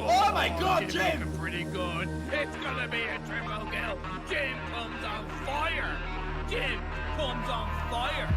Oh my God, Jim! Looking pretty good. It's gonna be a triple kill. Jim comes on fire. Jim comes on fire.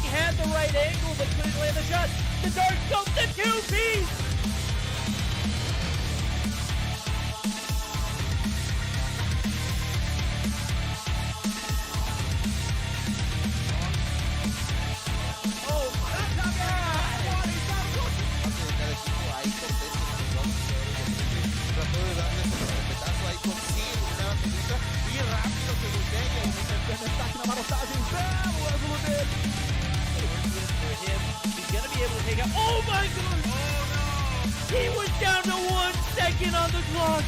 He had the right angle, but couldn't land the shot. The dark scope, the two-piece! Oh my God! Trató de darle su respetazo ahí consigue una pelota y rápido se voltea y Ataque na marotagem, belo ângulo dele. For him, he's gonna be able to take out. Oh my God! Oh no! He was down to 1 second on the clock.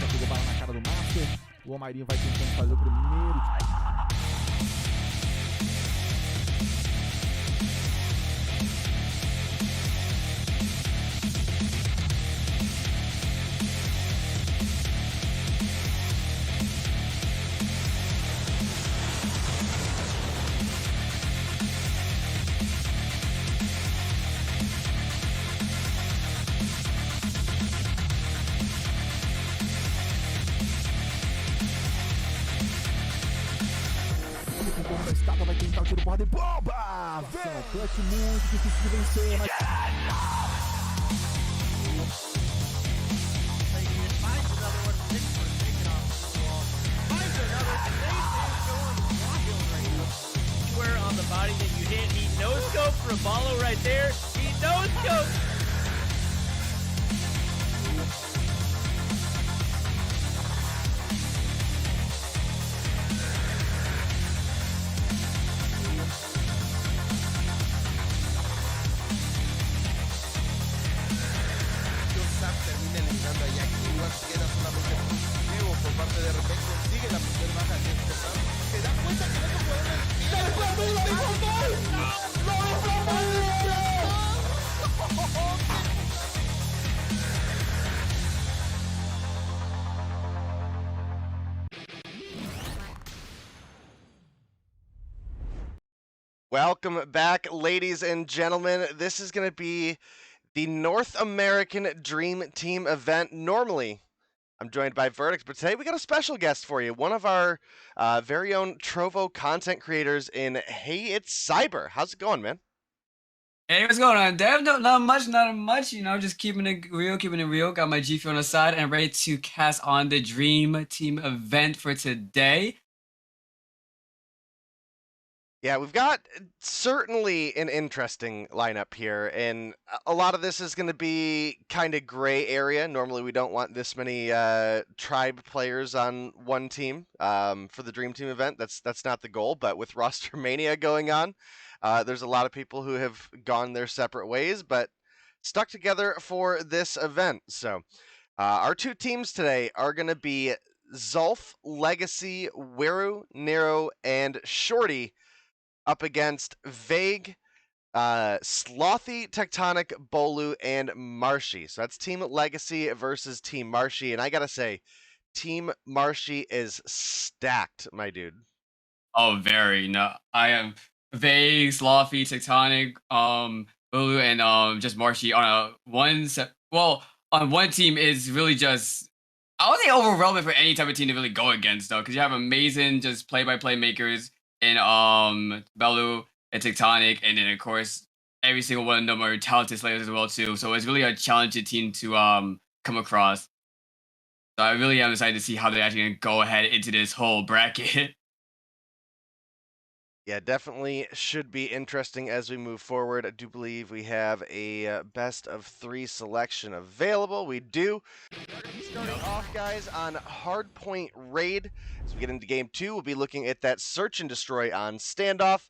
Já pegou bala na cara do Master. O Almairinho vai tentando fazer o primeiro. Com como da escada, vai tentar o tiro porrada e bomba! Vem! Clutch muito difícil de vencer, mas... Square on the body that you hit. He no-scoped Rubalo right there. He no-scoped. termina eliminando a Jackie, igual queda solamente positivo por parte de repente, consigue la primera baja de este round, se da cuenta que no Welcome back, ladies and gentlemen. This is going to be the North American Dream Team event. Normally, I'm joined by Verdict, but today we got a special guest for you. One of our very own Trovo content creators in Hey It's Cyber. How's it going, man? Hey, what's going on, Dev? No, not much. You know, just keeping it real. Got my GF on the side and ready to cast on the Dream Team event for today. Yeah, we've got certainly an interesting lineup here, and a lot of this is going to be kind of gray area. Normally, we don't want this many tribe players on one team for the Dream Team event. That's not the goal, but with roster mania going on, there's a lot of people who have gone their separate ways, but stuck together for this event. So our two teams today are going to be Zulf, Legacy, Weru, Nero, and Shorty, up against Vague, Slothy, Tectonic, Bolu, and Marshy. So that's Team Legacy versus Team Marshy. And I gotta say, Team Marshy is stacked, my dude. Oh, very. No, I am Vague, Slothy, Tectonic, Bulu, and just Marshy on on one team is really just, I would say, overwhelming for any type of team to really go against, though, because you have amazing just play-by-play makers in Belu and Tectonic, and then of course every single one of them are talented slayers as well too. So it's really a challenging team to come across. So I really am excited to see how they're actually gonna go ahead into this whole bracket. Yeah, definitely should be interesting as we move forward. I do believe we have a best of 3 selection available. We do. We're going to be starting off, guys, on Hardpoint Raid. As we get into Game 2, we'll be looking at that Search and Destroy on Standoff.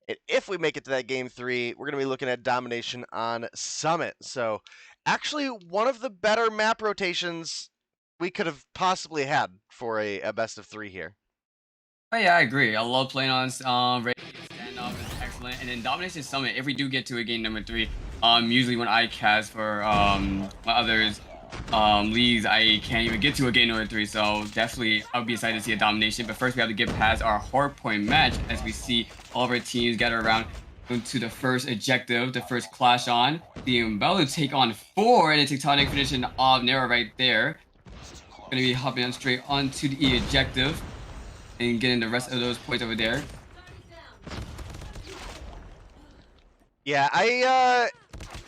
And if we make it to that Game 3, we're going to be looking at Domination on Summit. So, actually, one of the better map rotations we could have possibly had for a best of 3 here. Oh, yeah, I agree. I love playing on Raid. Standoff is excellent. And then Domination Summit, if we do get to a game number 3, usually when I cast for my others leagues, I can't even get to a game number 3. So definitely I'll be excited to see a domination. But first we have to get past our hardpoint match as we see all of our teams gather around into the first objective, the first clash on. The Rubalo take on 4 and a Tectonic finishing off Nera right there. Gonna be hopping on straight onto the objective and getting the rest of those points over there. Yeah,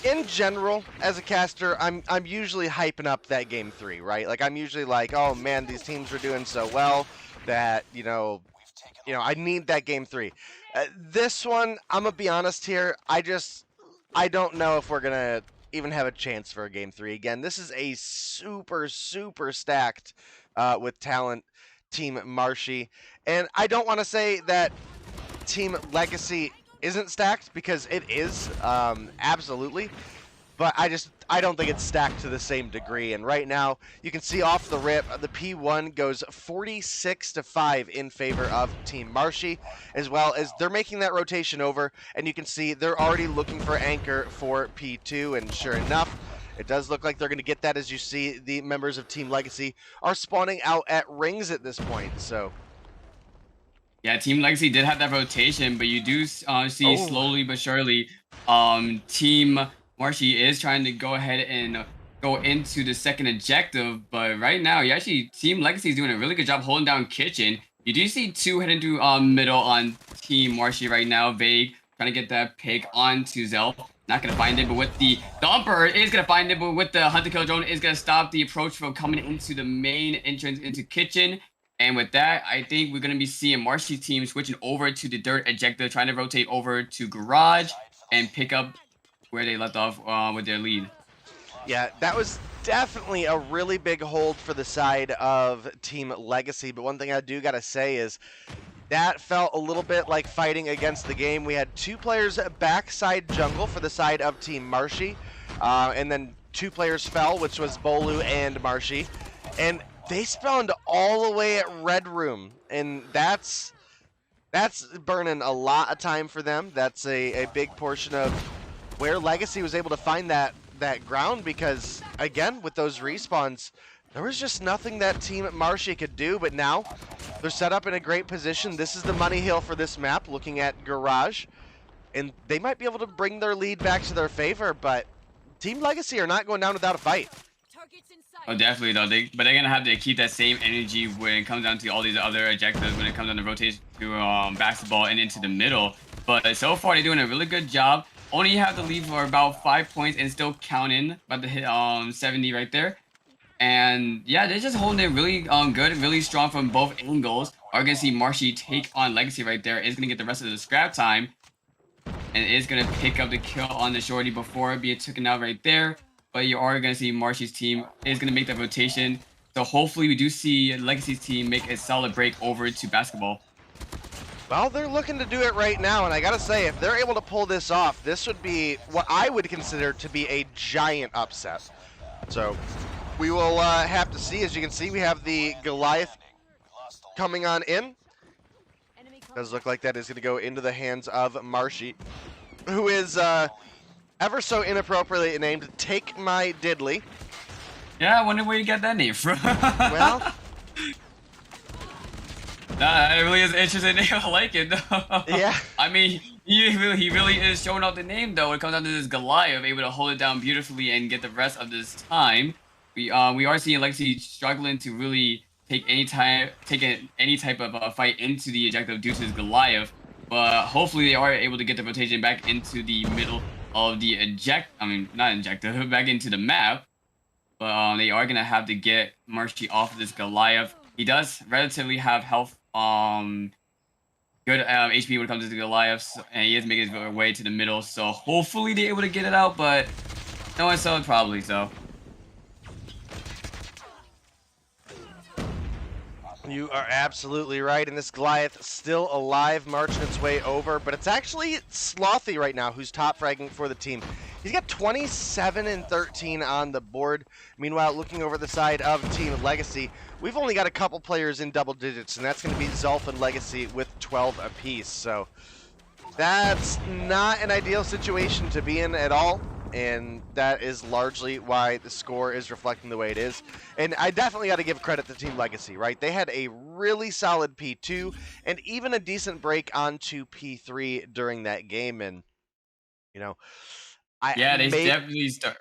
in general, as a caster, I'm usually hyping up that game 3, right? Like, I'm usually like, oh man, these teams are doing so well that, you know, I need that game 3. This one, I'm gonna be honest here, I don't know if we're gonna even have a chance for a game 3 again. This is a super stacked with talent Team Marshy, and I don't want to say that Team Legacy isn't stacked, because it is, absolutely, but I don't think it's stacked to the same degree. And right now you can see off the rip, the P1 goes 46-5 in favor of Team Marshy, as well as they're making that rotation over, and you can see they're already looking for anchor for P2, and sure enough, it does look like they're going to get that, as you see the members of Team Legacy are spawning out at rings at this point. So yeah, Team Legacy did have that rotation, but you do see slowly but surely Team Marshy is trying to go ahead and go into the second objective. But right now, Team Legacy is doing a really good job holding down Kitchen. You do see 2 heading to middle on Team Marshy right now. Vague trying to get that pick onto Zelf. Not going to find it, but with the Dumper is going to find it, but with the Hunter Kill Drone is going to stop the approach from coming into the main entrance into Kitchen. And with that, I think we're going to be seeing Marshy's team switching over to the third objective, trying to rotate over to Garage and pick up where they left off with their lead. Yeah, that was definitely a really big hold for the side of Team Legacy, but one thing I do got to say is that felt a little bit like fighting against the game. We had 2 players backside jungle for the side of Team Marshy, and then 2 players fell, which was Bolu and Marshy, and they spawned all the way at Red Room, and that's burning a lot of time for them. That's a big portion of where Legacy was able to find that ground, because again, with those respawns, there was just nothing that Team Marshy could do. But now they're set up in a great position. This is the money hill for this map, looking at Garage, and they might be able to bring their lead back to their favor, but Team Legacy are not going down without a fight. Oh, definitely, though. But they're going to have to keep that same energy when it comes down to all these other objectives, when it comes down to rotation to basketball and into the middle. But so far, they're doing a really good job. Only have to leave for about 5 points and still counting, about to hit 70 right there. And yeah, they're just holding it really good, really strong from both angles. Are going to see Marshy take on Legacy right there. Is going to get the rest of the scrap time. And is going to pick up the kill on the shorty before it being taken out right there. But you are going to see Marshy's team is going to make that rotation. So hopefully we do see Legacy's team make a solid break over to basketball. Well, they're looking to do it right now, and I gotta say, if they're able to pull this off, this would be what I would consider to be a giant upset. So we will have to see. As you can see, we have the Goliath coming on in. Does look like that is going to go into the hands of Marshy, who is ever so inappropriately named Take My Diddley. Yeah, I wonder where you got that name from. Well, it really is an interesting name. I like it, though. Yeah. I mean, he really is showing off the name, though. When it comes down to this Goliath, able to hold it down beautifully and get the rest of this time. We are seeing Legacy struggling to really take any type of fight into the objective due to this Goliath. But hopefully they are able to get the rotation back into the middle of the back into the map. But they are gonna have to get Marshy off of this Goliath. He does relatively have health good HP when it comes to the Goliaths, and he is making his way to the middle. So hopefully they're able to get it out, but no one so probably so. You are absolutely right, and this Goliath still alive, marching its way over, but it's actually Slothy right now who's top fragging for the team. He's got 27 and 13 on the board. Meanwhile, looking over the side of Team Legacy, we've only got a couple players in double digits, and that's going to be Zolf and Legacy with 12 apiece. So that's not an ideal situation to be in at all, and that is largely why the score is reflecting the way it is. And I definitely got to give credit to Team Legacy, right? They had a really solid P2 and even a decent break onto P3 during that game, and you know, Yeah, they definitely start.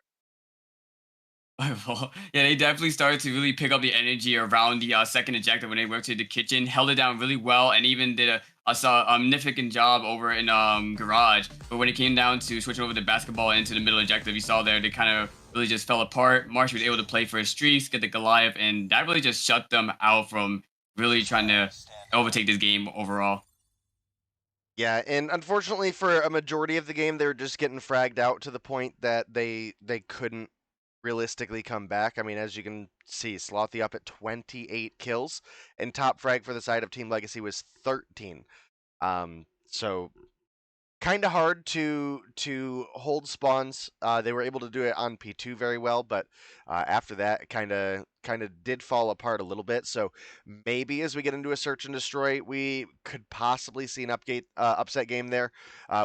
Yeah, they definitely started to really pick up the energy around the second objective when they went to the kitchen, held it down really well, and even did a significant job over in garage. But when it came down to switching over the basketball into the middle objective, you saw there they kind of really just fell apart. Marsh was able to play for his streaks, get the Goliath, and that really just shut them out from really trying to overtake this game overall. Yeah, and unfortunately for a majority of the game, they were just getting fragged out to the point that they couldn't realistically come back. I mean, as you can see, Slothy up at 28 kills, and top frag for the side of Team Legacy was 13. So kind of hard to hold spawns. They were able to do it on P2 very well, but after that, kind of did fall apart a little bit. So maybe as we get into a search and destroy, we could possibly see an upset game there.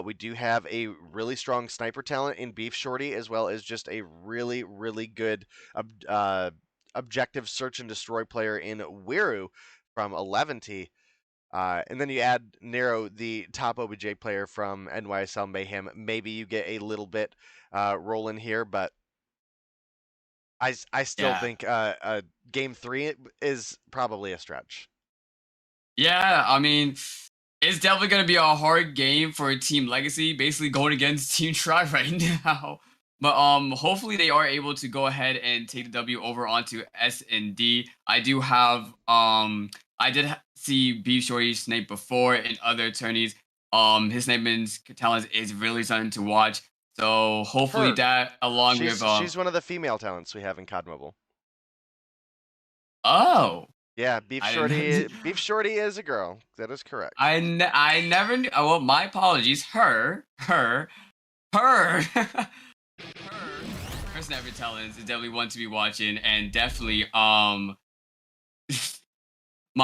We do have a really strong sniper talent in Beef Shorty, as well as just a really good objective search and destroy player in Wiru from 11T. And then you add Nero, the top OBJ player from NYSL Mayhem. Maybe you get a little bit rolling here, but I still think game 3 is probably a stretch. Yeah, I mean, it's definitely going to be a hard game for Team Legacy, basically going against Team Tribe right now. But hopefully they are able to go ahead and take the W over onto S and D. I do have I did see Beef Shorty snipe before in other tourneys. His sniping talent is really something to watch. So hopefully that along with she's one of the female talents we have in COD Mobile. Oh. Yeah, Beef Shorty is a girl. That is correct. I never knew. Well, my apologies. Her snapper talents is definitely one to be watching, and definitely my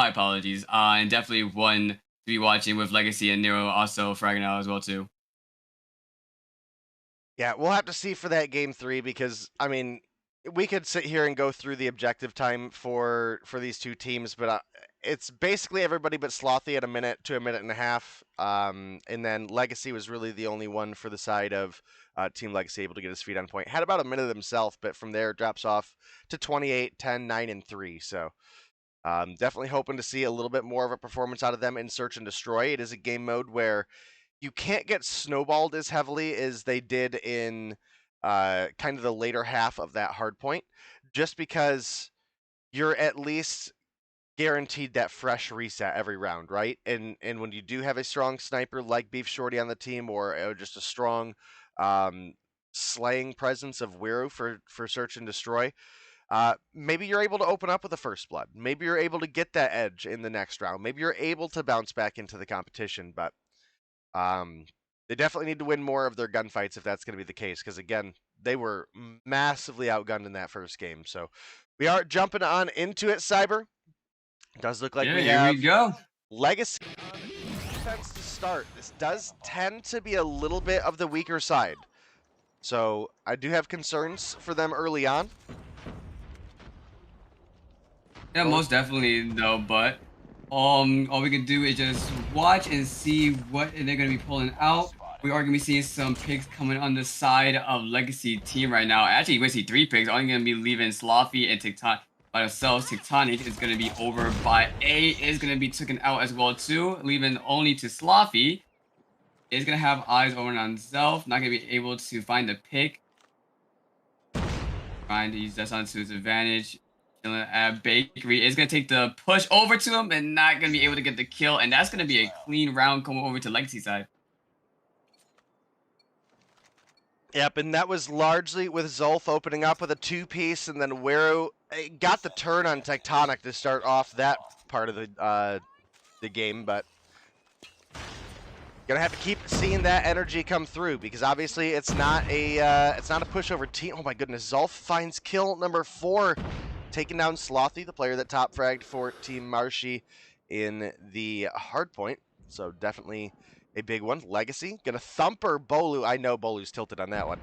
apologies. And definitely one to be watching with Legacy and Nero also fragging out as well too. Yeah, we'll have to see for that game 3 because I mean we could sit here and go through the objective time for these two teams, but it's basically everybody but Slothy at a minute to a minute and a half. And then Legacy was really the only one for the side of Team Legacy able to get his feet on point. Had about a minute himself, but from there drops off to 28, 10, 9, and 3. So definitely hoping to see a little bit more of a performance out of them in Search and Destroy. It is a game mode where you can't get snowballed as heavily as they did in kind of the later half of that hard point, just because you're at least guaranteed that fresh reset every round, right? And when you do have a strong sniper like Beef Shorty on the team, or just a strong slaying presence of Wiru for Search and Destroy, maybe you're able to open up with a first blood. Maybe you're able to get that edge in the next round. Maybe you're able to bounce back into the competition, but they definitely need to win more of their gunfights if that's going to be the case, because again, they were massively outgunned in that first game. So we are jumping on into it, Cyber. It does look like we have go. Legacy defense to start. This does tend to be a little bit of the weaker side. So I do have concerns for them early on. Yeah, most definitely though, but all we can do is just watch and see what they're gonna be pulling out. We are gonna be seeing some picks coming on the side of Legacy team right now. Actually, we see 3 picks. Only gonna be leaving Slothy and Tectonic by themselves. Tectonic is gonna be over by A. Is gonna be taken out as well too, leaving only to Slothy. Is gonna have eyes over on himself. Not gonna be able to find the pick. Trying to use that onto his advantage. Bakery is going to take the push over to him and not going to be able to get the kill. And that's going to be a clean round coming over to Legacy side. Yep, and that was largely with Zolf opening up with a 2-piece, and then Wero got the turn on Tectonic to start off that part of the game, but gonna have to keep seeing that energy come through because obviously it's not a pushover team. Oh my goodness, Zolf finds kill number 4, taking down Slothy, the player that top fragged for Team Marshy in the hardpoint. So definitely a big one. Legacy gonna thumper Bolu. I know Bolu's tilted on that one.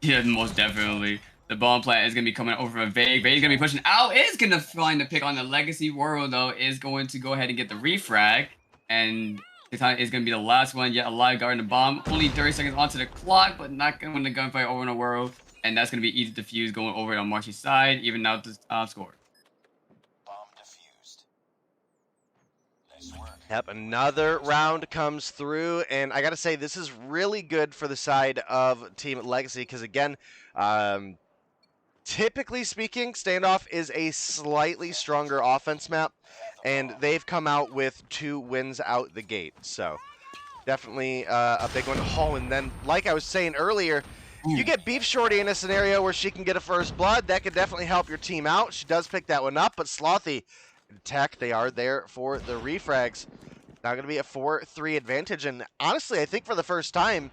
Yeah, most definitely. The bomb plant is going to be coming over a Vague. Vague's going to be pushing out. Is going to find the pick on the Legacy. World, though, is going to go ahead and get the refrag. And Tectonic is going to be the last one yet alive guarding the bomb. Only 30 seconds onto the clock, but not going to win the gunfight over in the World. And that's going to be easy to defuse going over on Marshy's side, even out the score. Yep, another round comes through, and I gotta say, this is really good for the side of Team Legacy, because again, typically speaking, Standoff is a slightly stronger offense map, and they've come out with 2 wins out the gate, so definitely a big one. Oh, and then, like I was saying earlier, you get Beef Shorty in a scenario where she can get a first blood, that could definitely help your team out. She does pick that one up, but Slothy, Tech, they are there for the refrags. Now going to be a 4-3 advantage, and honestly, I think for the first time,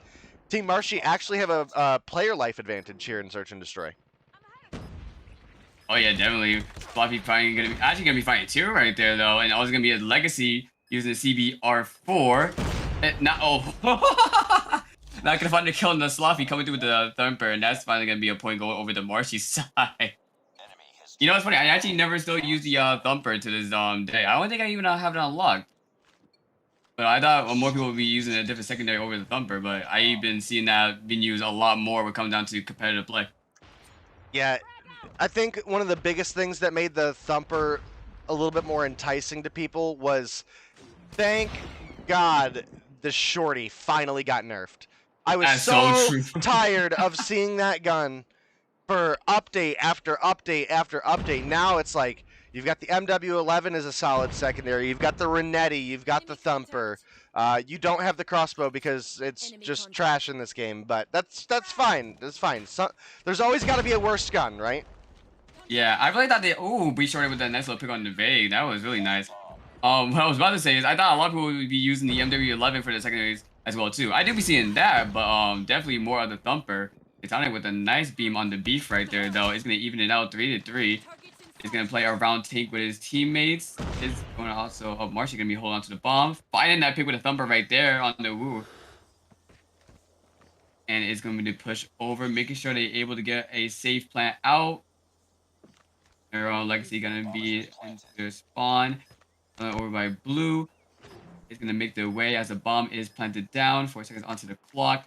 Team Marshy actually have a player life advantage here in Search and Destroy. Oh yeah, definitely. Sloppy actually gonna be fighting 2 right there though, and also gonna be a Legacy using the CBR4. Not gonna find the kill on the Sloppy coming through with the Thumper, and that's finally gonna be a point going over the Marshy side. You know what's funny? I actually never still used the Thumper to this day. I don't think I even have it unlocked. But I thought more people would be using a different secondary over the Thumper, but I've been seeing that being used a lot more when it comes down to competitive play. Yeah, I think one of the biggest things that made the Thumper a little bit more enticing to people was, thank God the Shorty finally got nerfed. I was so tired of seeing that gun for update after update after update. Now it's like, you've got the MW11 as a solid secondary, you've got the Renetti, you've got the Thumper. You don't have the crossbow because it's just trash in this game, but that's fine. That's fine. So, there's always got to be a worse gun, right? Yeah, I really thought be shorted with that nice little pick on the Vague. That was really nice. What I was about to say is I thought a lot of people would be using the MW11 for the secondaries as well too. I did be seeing that, but definitely more of the Thumper. Tectonic with a nice beam on the Beef right there though. It's gonna even it out 3-3. He's going to play around tank with his teammates. Is going to also... Oh, Marshy going to be holding on to the bomb. Finding that pick with a Thumper right there on the Woo. And it's going to push over, making sure they're able to get a safe plant out. Arrow Legacy going to be into their spawn. Over by Blue. It's going to make their way as the bomb is planted down. 4 seconds onto the clock.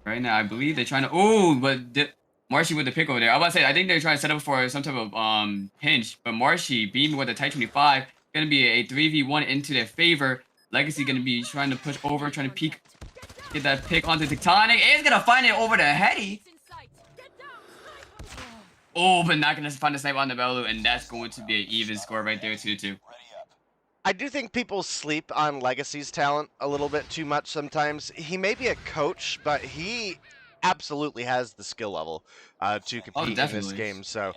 Right now, I believe they're trying to... Oh, but... Marshy with the pick over there. I was about to say, I think they're trying to set up for some type of pinch, but Marshy beaming with the Type 25, gonna be a 3v1 into their favor. Legacy gonna be trying to push over, trying to peek, get that pick onto Tectonic. Is gonna find it over the Hetty. Oh, but not gonna find the snipe on the Belu, and that's going to be an even score right there, 2-2. I do think people sleep on Legacy's talent a little bit too much sometimes. He may be a coach, but he absolutely has the skill level to compete in this game. So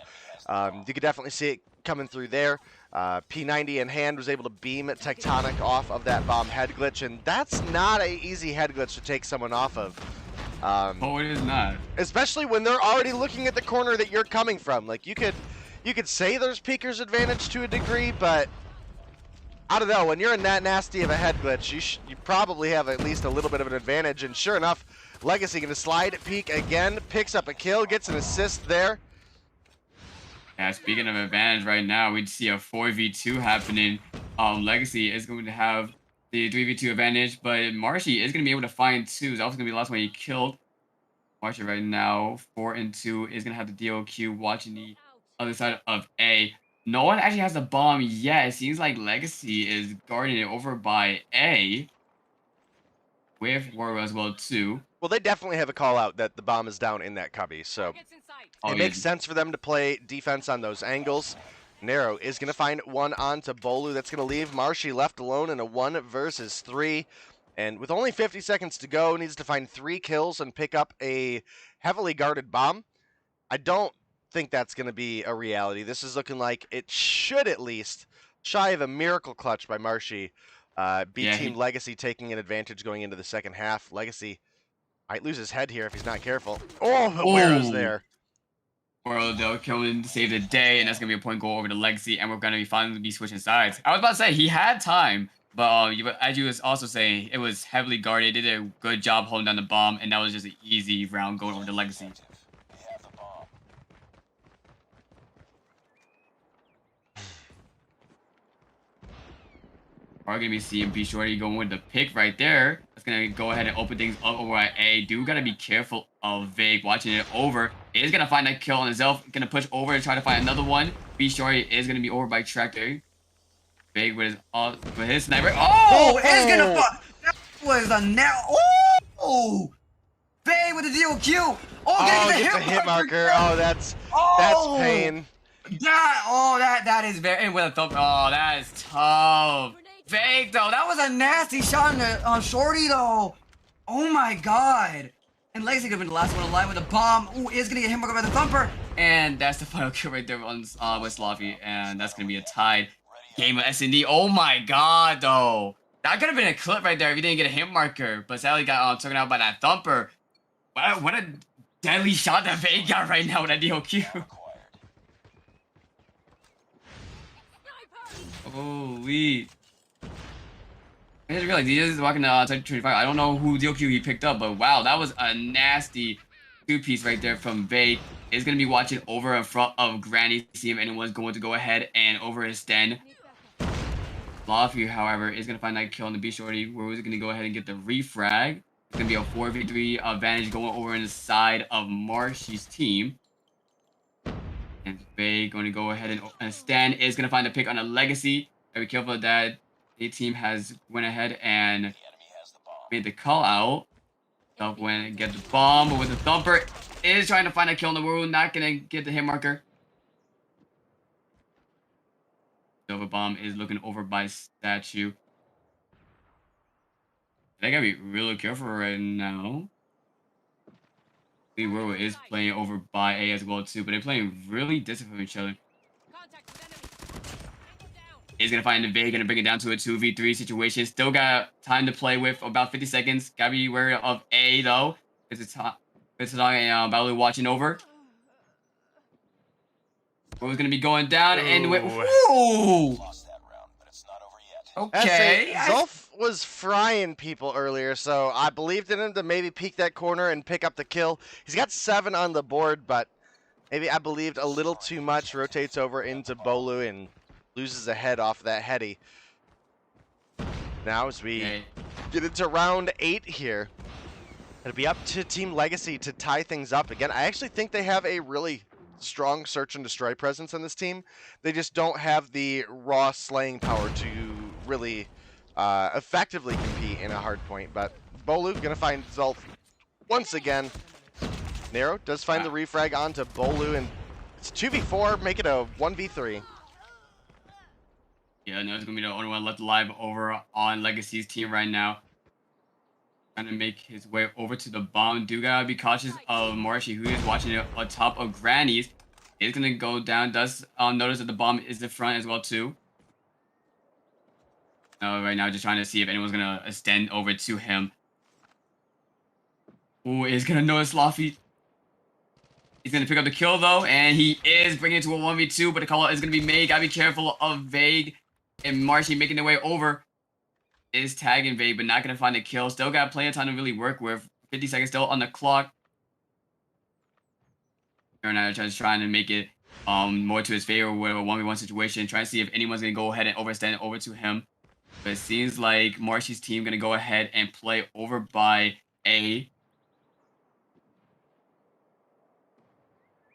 you could definitely see it coming through there. P90 in hand was able to beam Tectonic off of that bomb head glitch, and that's not an easy head glitch to take someone off of. Oh, it is not. Especially when they're already looking at the corner that you're coming from. Like you could say there's Peeker's advantage to a degree, but I don't know. When you're in that nasty of a head glitch, you probably have at least a little bit of an advantage. And sure enough, Legacy going to slide peek again, picks up a kill, gets an assist there. Yeah, speaking of advantage right now, we'd see a 4v2 happening. Legacy is going to have the 3v2 advantage, but Marshy is going to be able to find 2. It's also going to be the last one he killed. Marshy right now, 4-2, is going to have the DOQ watching the other side of A. No one actually has the bomb yet. It seems like Legacy is guarding it over by A. With Warrior as well too. Well, they definitely have a call out that the bomb is down in that cubby, so It makes sense for them to play defense on those angles. Narrow is going to find one on to Bolu. That's going to leave Marshy left alone in a 1 versus 3. And with only 50 seconds to go, needs to find 3 kills and pick up a heavily guarded bomb. I don't think that's going to be a reality. This is looking like it should at least, shy of a miracle clutch by Marshy, be Team Legacy taking an advantage going into the second half. Legacy might lose his head here if he's not careful. Oh, but where is there? Maralto coming to save the day, and that's going to be a point goal over to Legacy, and we're going to be finally switching sides. I was about to say, he had time, but as you was also saying, it was heavily guarded. They did a good job holding down the bomb, and that was just an easy round going over to Legacy. Are going to be seeing B Shorty going with the pick right there. That's going to go ahead and open things up over at A. Do got to be careful of Vague watching it over. Is going to find that kill on himself. Going to push over and try to find another one. B Shorty is going to be over by Tractor. Vague with his sniper. Oh, it's going to fuck. That was a now. Oh, Vague with the DOQ. Oh, gets a hit marker. Oh, that's pain. That is very, and with a thump. Oh, that is tough. Vague though, that was a nasty shot on Shorty though. Oh my god. And Legacy could have been the last one alive with a bomb. Ooh, is gonna get hit by the thumper. And that's the final kill right there on with Sloppy. And that's gonna be a tied game of S&D. Oh my god though. That could have been a clip right there if he didn't get a hit marker. But sadly got taken out by that thumper. What a deadly shot that Vague got right now with that DOQ. Holy. I just realized he is walking to Type 25. I don't know who DOQ he picked up, but wow, that was a nasty two-piece right there from Vague. Is going to be watching over in front of Granny to see if anyone's going to go ahead and overextend. Lofty, however, is going to find that kill on the B Shorty, where he's going to go ahead and get the refrag. It's going to be a 4v3 advantage going over in the side of Marshy's team. And Vague going to go ahead and stand. Is going to find a pick on a Legacy. Be careful that the team has went ahead and made the call out. Up when and get the bomb, but with the thumper is trying to find a kill in the world, not gonna get the hit marker. Silver bomb is looking over by statue. They gotta be really careful right now. World is playing over by A as well too, but they're playing really distant from each other. He's gonna find the Vague, gonna bring it down to a 2v3 situation. Still got time to play with, about 50 seconds. Gotta be wary of A though. It's and Balu watching over. Who's gonna be going down and with ooh. Okay. Zolf was frying people earlier, so I believed in him to maybe peek that corner and pick up the kill. He's got 7 on the board, but maybe I believed a little too much. Rotates over into Bolu and loses a head off that heady. Now as we get into round 8 here, it'll be up to Team Legacy to tie things up again. I actually think they have a really strong search and destroy presence on this team. They just don't have the raw slaying power to really effectively compete in a hard point. But Bolu gonna find Zolf once again. Nero does find the refrag onto Bolu, and it's 2v4, make it a 1v3. Yeah, Nero's gonna be the only one left alive over on Legacy's team right now. Trying to make his way over to the bomb. Do gotta be cautious of Marshy, who is watching it on top of Granny's. Is gonna go down. Does notice that the bomb is in front as well too. Right now, just trying to see if anyone's gonna extend over to him. Ooh, is gonna notice Laffy. He's gonna pick up the kill though, and he is bringing it to a 1v2. But the call out is gonna be made. Gotta be careful of Vague and Marshy making their way over. Is tagging Vague, but not gonna find a kill. Still got plenty of time to really work with. 50 seconds still on the clock. And I just trying to make it more to his favor with a 1v1 situation. Trying to see if anyone's gonna go ahead and overstand over to him. But it seems like Marshy's team gonna go ahead and play over by A.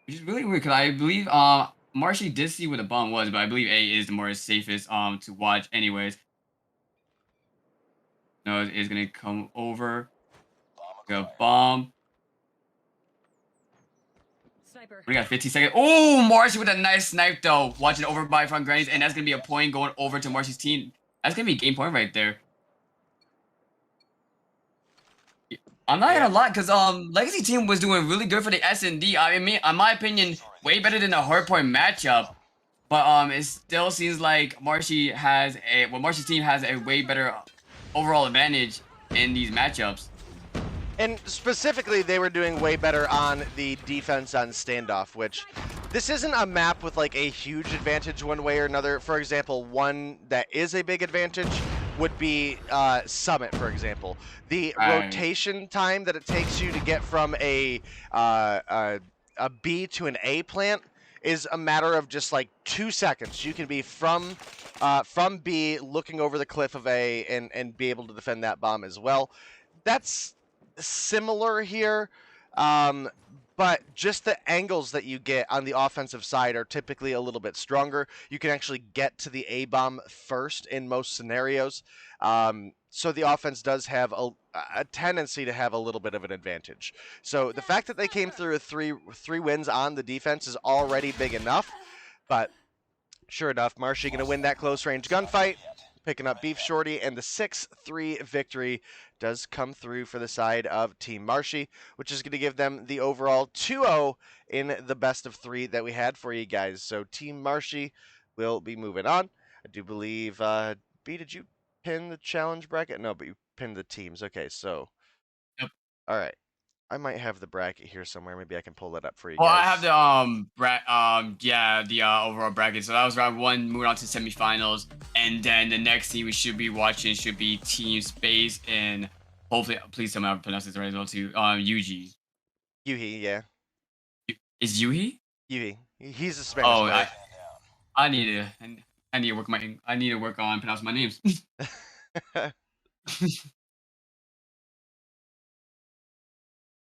Which is really weird because I believe Marshy did see where the bomb was, but I believe A is the more safest to watch anyways. No, it is gonna come over. Got a bomb. We got 15 seconds. Oh, Marcy with a nice snipe though. Watching over by front grannies, and that's gonna be a point going over to Marcy's team. That's gonna be a game point right there. I'm not gonna lie, cause Legacy team was doing really good for the S&D. I mean, in my opinion, way better than the hardpoint matchup. But it still seems like Marcy's team has a way better overall advantage in these matchups. And specifically, they were doing way better on the defense on standoff, which this isn't a map with like a huge advantage one way or another. For example, one that is a big advantage would be Summit, for example. The rotation time that it takes you to get from a B to an A plant is a matter of just like 2 seconds. You can be from B looking over the cliff of A and be able to defend that bomb as well. That's similar here, but just the angles that you get on the offensive side are typically a little bit stronger. You can actually get to the A bomb first in most scenarios, so the offense does have a tendency to have a little bit of an advantage. So the fact that they came through with three wins on the defense is already big enough, but sure enough, Marshy going to win that close range gunfight, picking up Beef Shorty, and the 6-3 victory does come through for the side of Team Marshy, which is going to give them the overall 2-0 in the best of 3 that we had for you guys. So Team Marshy will be moving on. I do believe, B, did you pin the challenge bracket? No, but you pinned the teams. Okay, so. Yep. All right. I might have the bracket here somewhere. Maybe I can pull that up for you Well, guys. I have the overall bracket. So that was round 1, moving on to semifinals, and then the next team we should be watching should be Team Space and hopefully, please tell me I pronounce this right as well too. Yuji. Yuhi, yeah. Is Yuhi? Yuhi. He's a Spanish player. I need to work on pronouncing my names.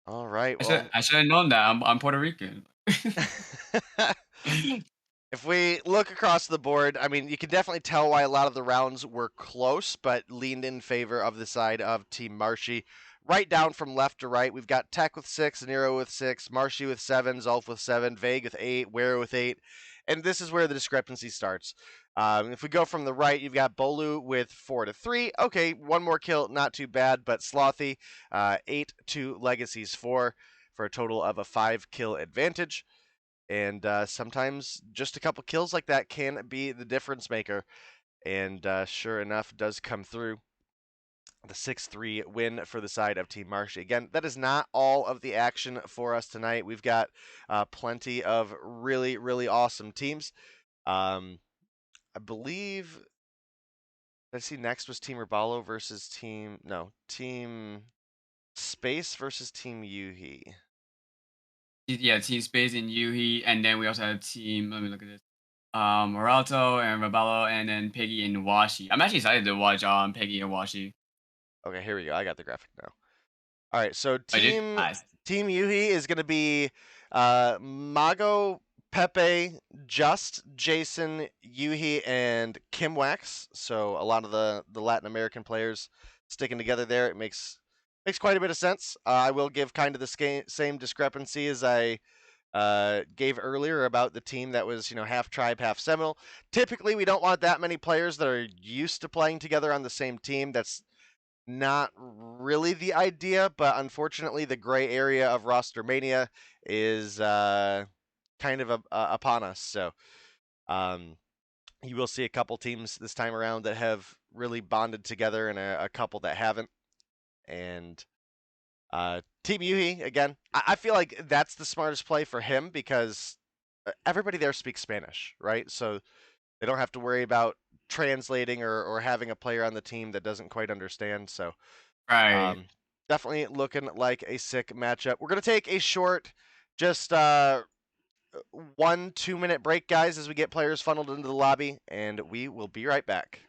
All right. Well, I should have known that. I'm Puerto Rican. if we look across the board, I mean, you can definitely tell why a lot of the rounds were close, but leaned in favor of the side of Team Marshy. Right down from left to right, we've got Tech with 6, Nero with 6, Marshy with 7, Zolf with 7, Vague with 8, Wera with 8, and this is where the discrepancy starts. If we go from the right, you've got Bolu with 4-3. Okay, one more kill, not too bad, but Slothy, 8 to Legacy's 4 for a total of a 5-kill advantage. And sometimes just a couple kills like that can be the difference maker. And sure enough, does come through. The 6-3 win for the side of Team Marshy. Again, that is not all of the action for us tonight. We've got plenty of really, really awesome teams. I believe, let's see, next was Team Rubalo versus Team Space versus Team Yuhi. Yeah, Team Space and Yuhi, and then we also had Team, let me look at this. Maralto and Rubalo, and then Peggy and Washi. I'm actually excited to watch Peggy and Washi. Okay, here we go. I got the graphic now. All right, so Team Yuhi is going to be Mago, Pepe, Just, Jason, Yuhi, and Kim Wax. So a lot of the Latin American players sticking together there. It makes quite a bit of sense. I will give kind of the same discrepancy as I gave earlier about the team that was, half tribe, half Seminole. Typically, we don't want that many players that are used to playing together on the same team. That's not really the idea, but unfortunately, the gray area of roster mania is kind of upon us. So you will see a couple teams this time around that have really bonded together and a couple that haven't. And Team Yuhi, again, I feel like that's the smartest play for him because everybody there speaks Spanish, right? So they don't have to worry about translating or having a player on the team that doesn't quite understand. So definitely looking like a sick matchup. We're going to take a short, just 1-2 minute break, guys, as we get players funneled into the lobby, and we will be right back.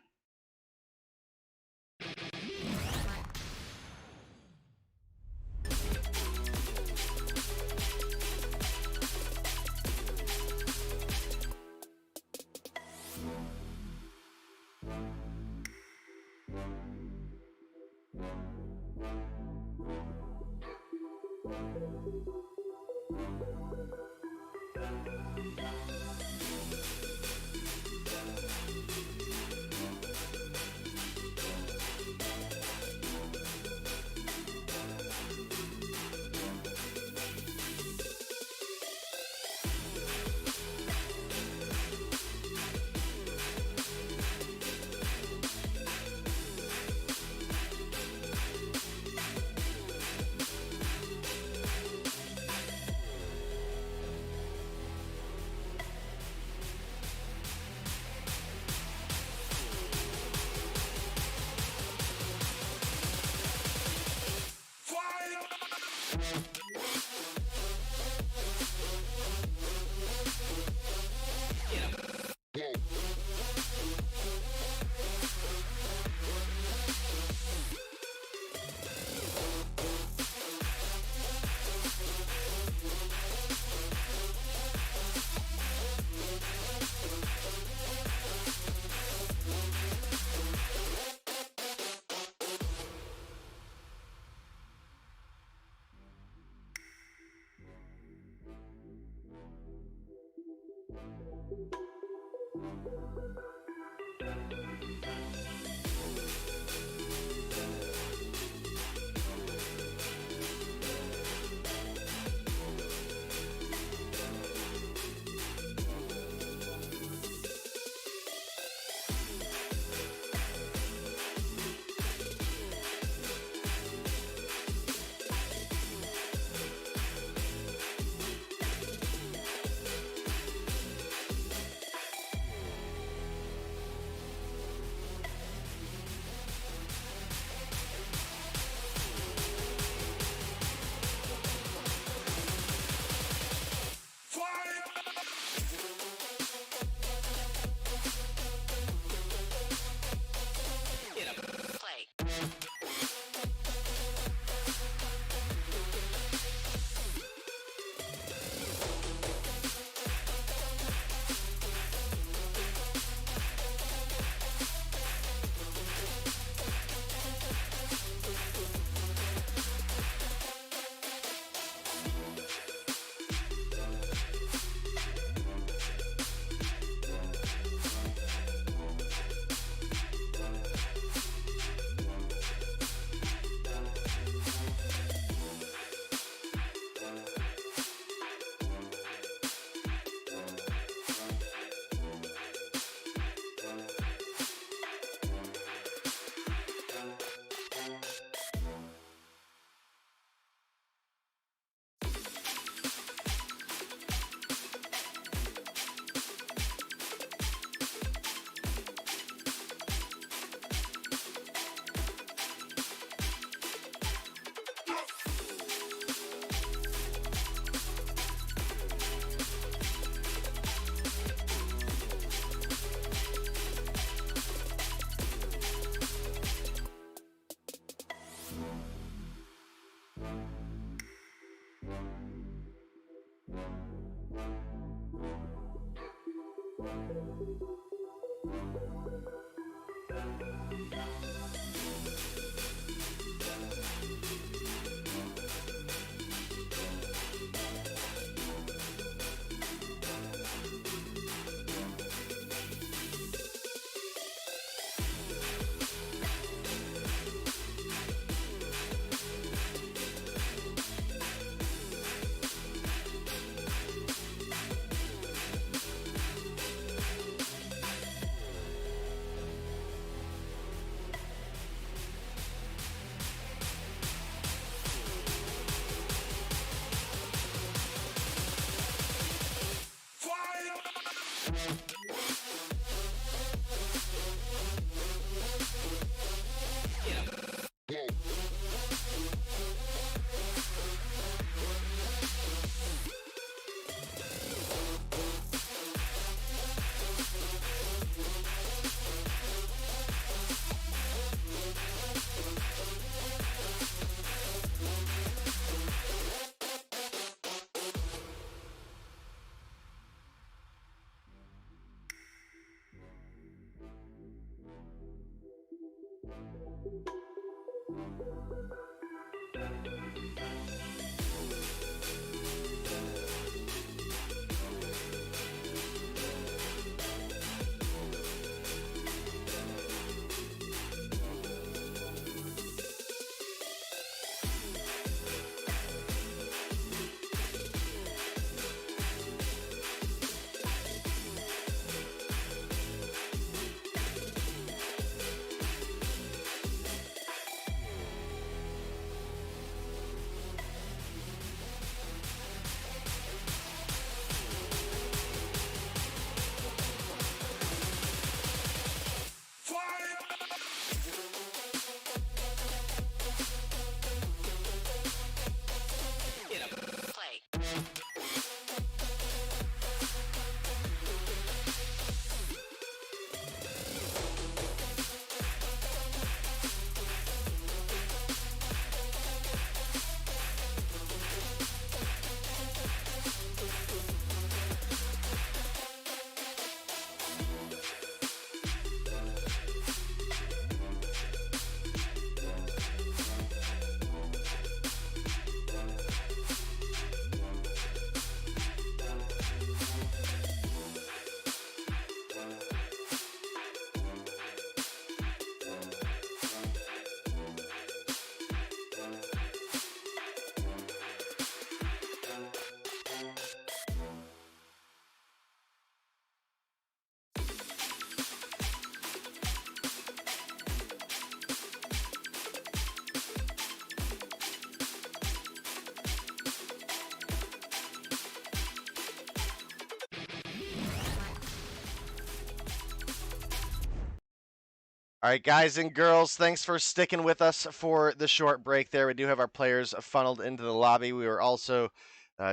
All right, guys and girls, thanks for sticking with us for the short break there. We do have our players funneled into the lobby. We were also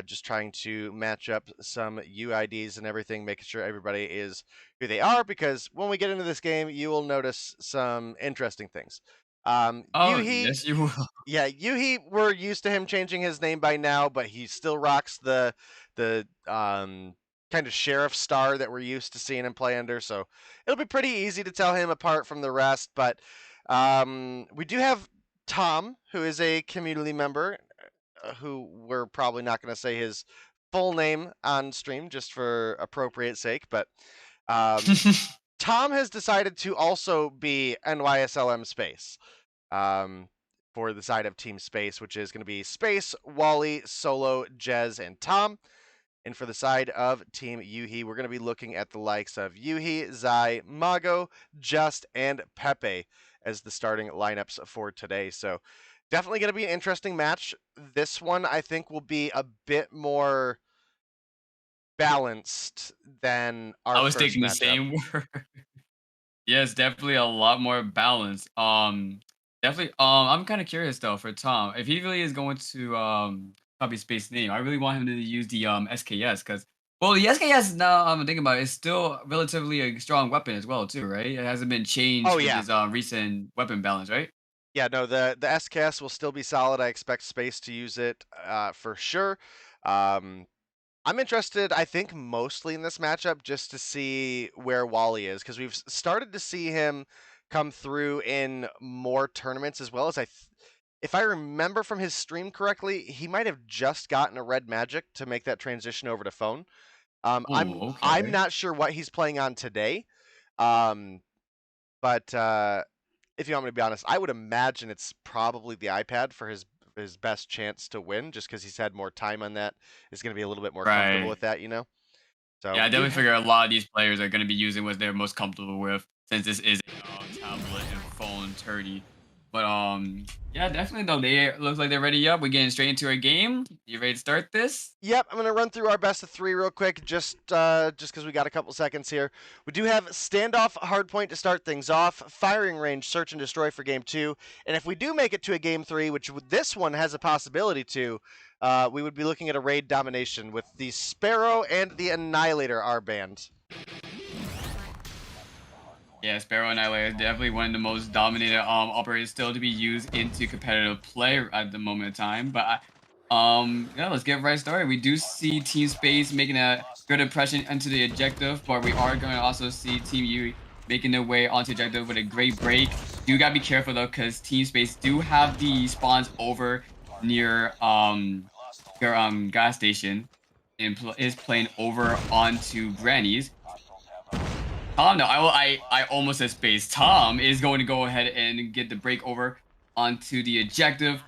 just trying to match up some UIDs and everything, making sure everybody is who they are, because when we get into this game, you will notice some interesting things. Oh, Yuhi, yes, you will. yeah, Yuhi, we're used to him changing his name by now, but he still rocks the kind of sheriff star that we're used to seeing him play under. So it'll be pretty easy to tell him apart from the rest. But we do have Tom, who is a community member, who we're probably not going to say his full name on stream just for appropriate sake. But Tom has decided to also be NYSLM Space. For the side of Team Space, which is going to be Space, Wally, Solo, Jez, and Tom. And for the side of Team Yuhi, we're going to be looking at the likes of Yuhi, Zai, Mago, Just, and Pepe as the starting lineups for today. So definitely going to be an interesting match. This one, I think, will be a bit more balanced than our I was first thinking the matchup. same word. Yes, definitely a lot more balance. Definitely. I'm kind of curious though for Tom if he really is going to copy Space name. I really want him to use the SKS because well, the SKS now I'm thinking about it, is still relatively a strong weapon as well too, right? It hasn't been changed Oh, with yeah. his recent weapon balance, right? Yeah, no, the SKS will still be solid. I expect Space to use it for sure. I'm interested, I think, mostly in this matchup just to see where Wally is, because we've started to see him come through in more tournaments as well as if I remember from his stream correctly, he might have just gotten a red magic to make that transition over to phone. I'm Oh, okay. not sure what he's playing on today, but if you want me to be honest, I would imagine it's probably the iPad for his best chance to win, just because he's had more time on that. Is going to be a little bit more comfortable Right. with that, you know. So Yeah, I we do definitely figure a lot of these players are going to be using what they're most comfortable with, since this is a tablet and phone tourney. But yeah, definitely though. They looks like they're ready up. We're getting straight into a game. You ready to start this? Yep, I'm gonna run through our best of 3 real quick, just because we got a couple seconds here. We do have standoff hardpoint to start things off, firing range search and destroy for game 2, and if we do make it to a game 3, which this one has a possibility to, we would be looking at a raid domination with the Sparrow and the Annihilator R band. Yeah, Sparrow Annihilator is definitely one of the most dominated operators still to be used into competitive play at the moment in time. But yeah, let's get right started. We do see Team Space making a good impression into the objective, but we are going to also see Team U making their way onto objective with a great break. You gotta be careful though, because Team Space do have the spawns over near their gas station and is playing over onto Granny's. Tom, no, I almost said Space. Tom is going to go ahead and get the break over onto the objective.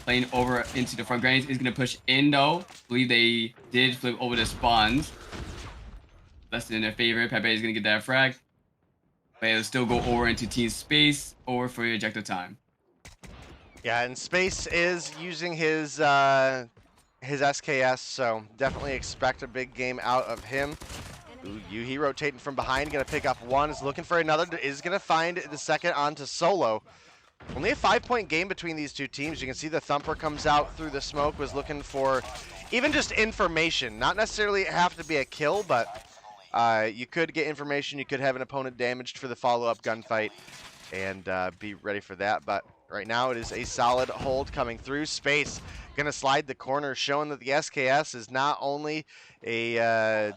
Playing over into the front. Grannies is going to push in though. Believe they did flip over the spawns. Less than their favorite. Pepe is going to get that frag. But it'll still go over into Team Space. Over for the objective time. Yeah, and Space is using his SKS, so definitely expect a big game out of him. Ooh, Yuhi rotating from behind, gonna pick up one, is looking for another, is gonna find the second onto Solo. Only a 5-point game between these two teams. You can see the Thumper comes out through the smoke, was looking for even just information. Not necessarily have to be a kill, but you could get information, you could have an opponent damaged for the follow-up gunfight, and be ready for that. But right now it is a solid hold coming through. Space gonna slide the corner, showing that the SKS is not only a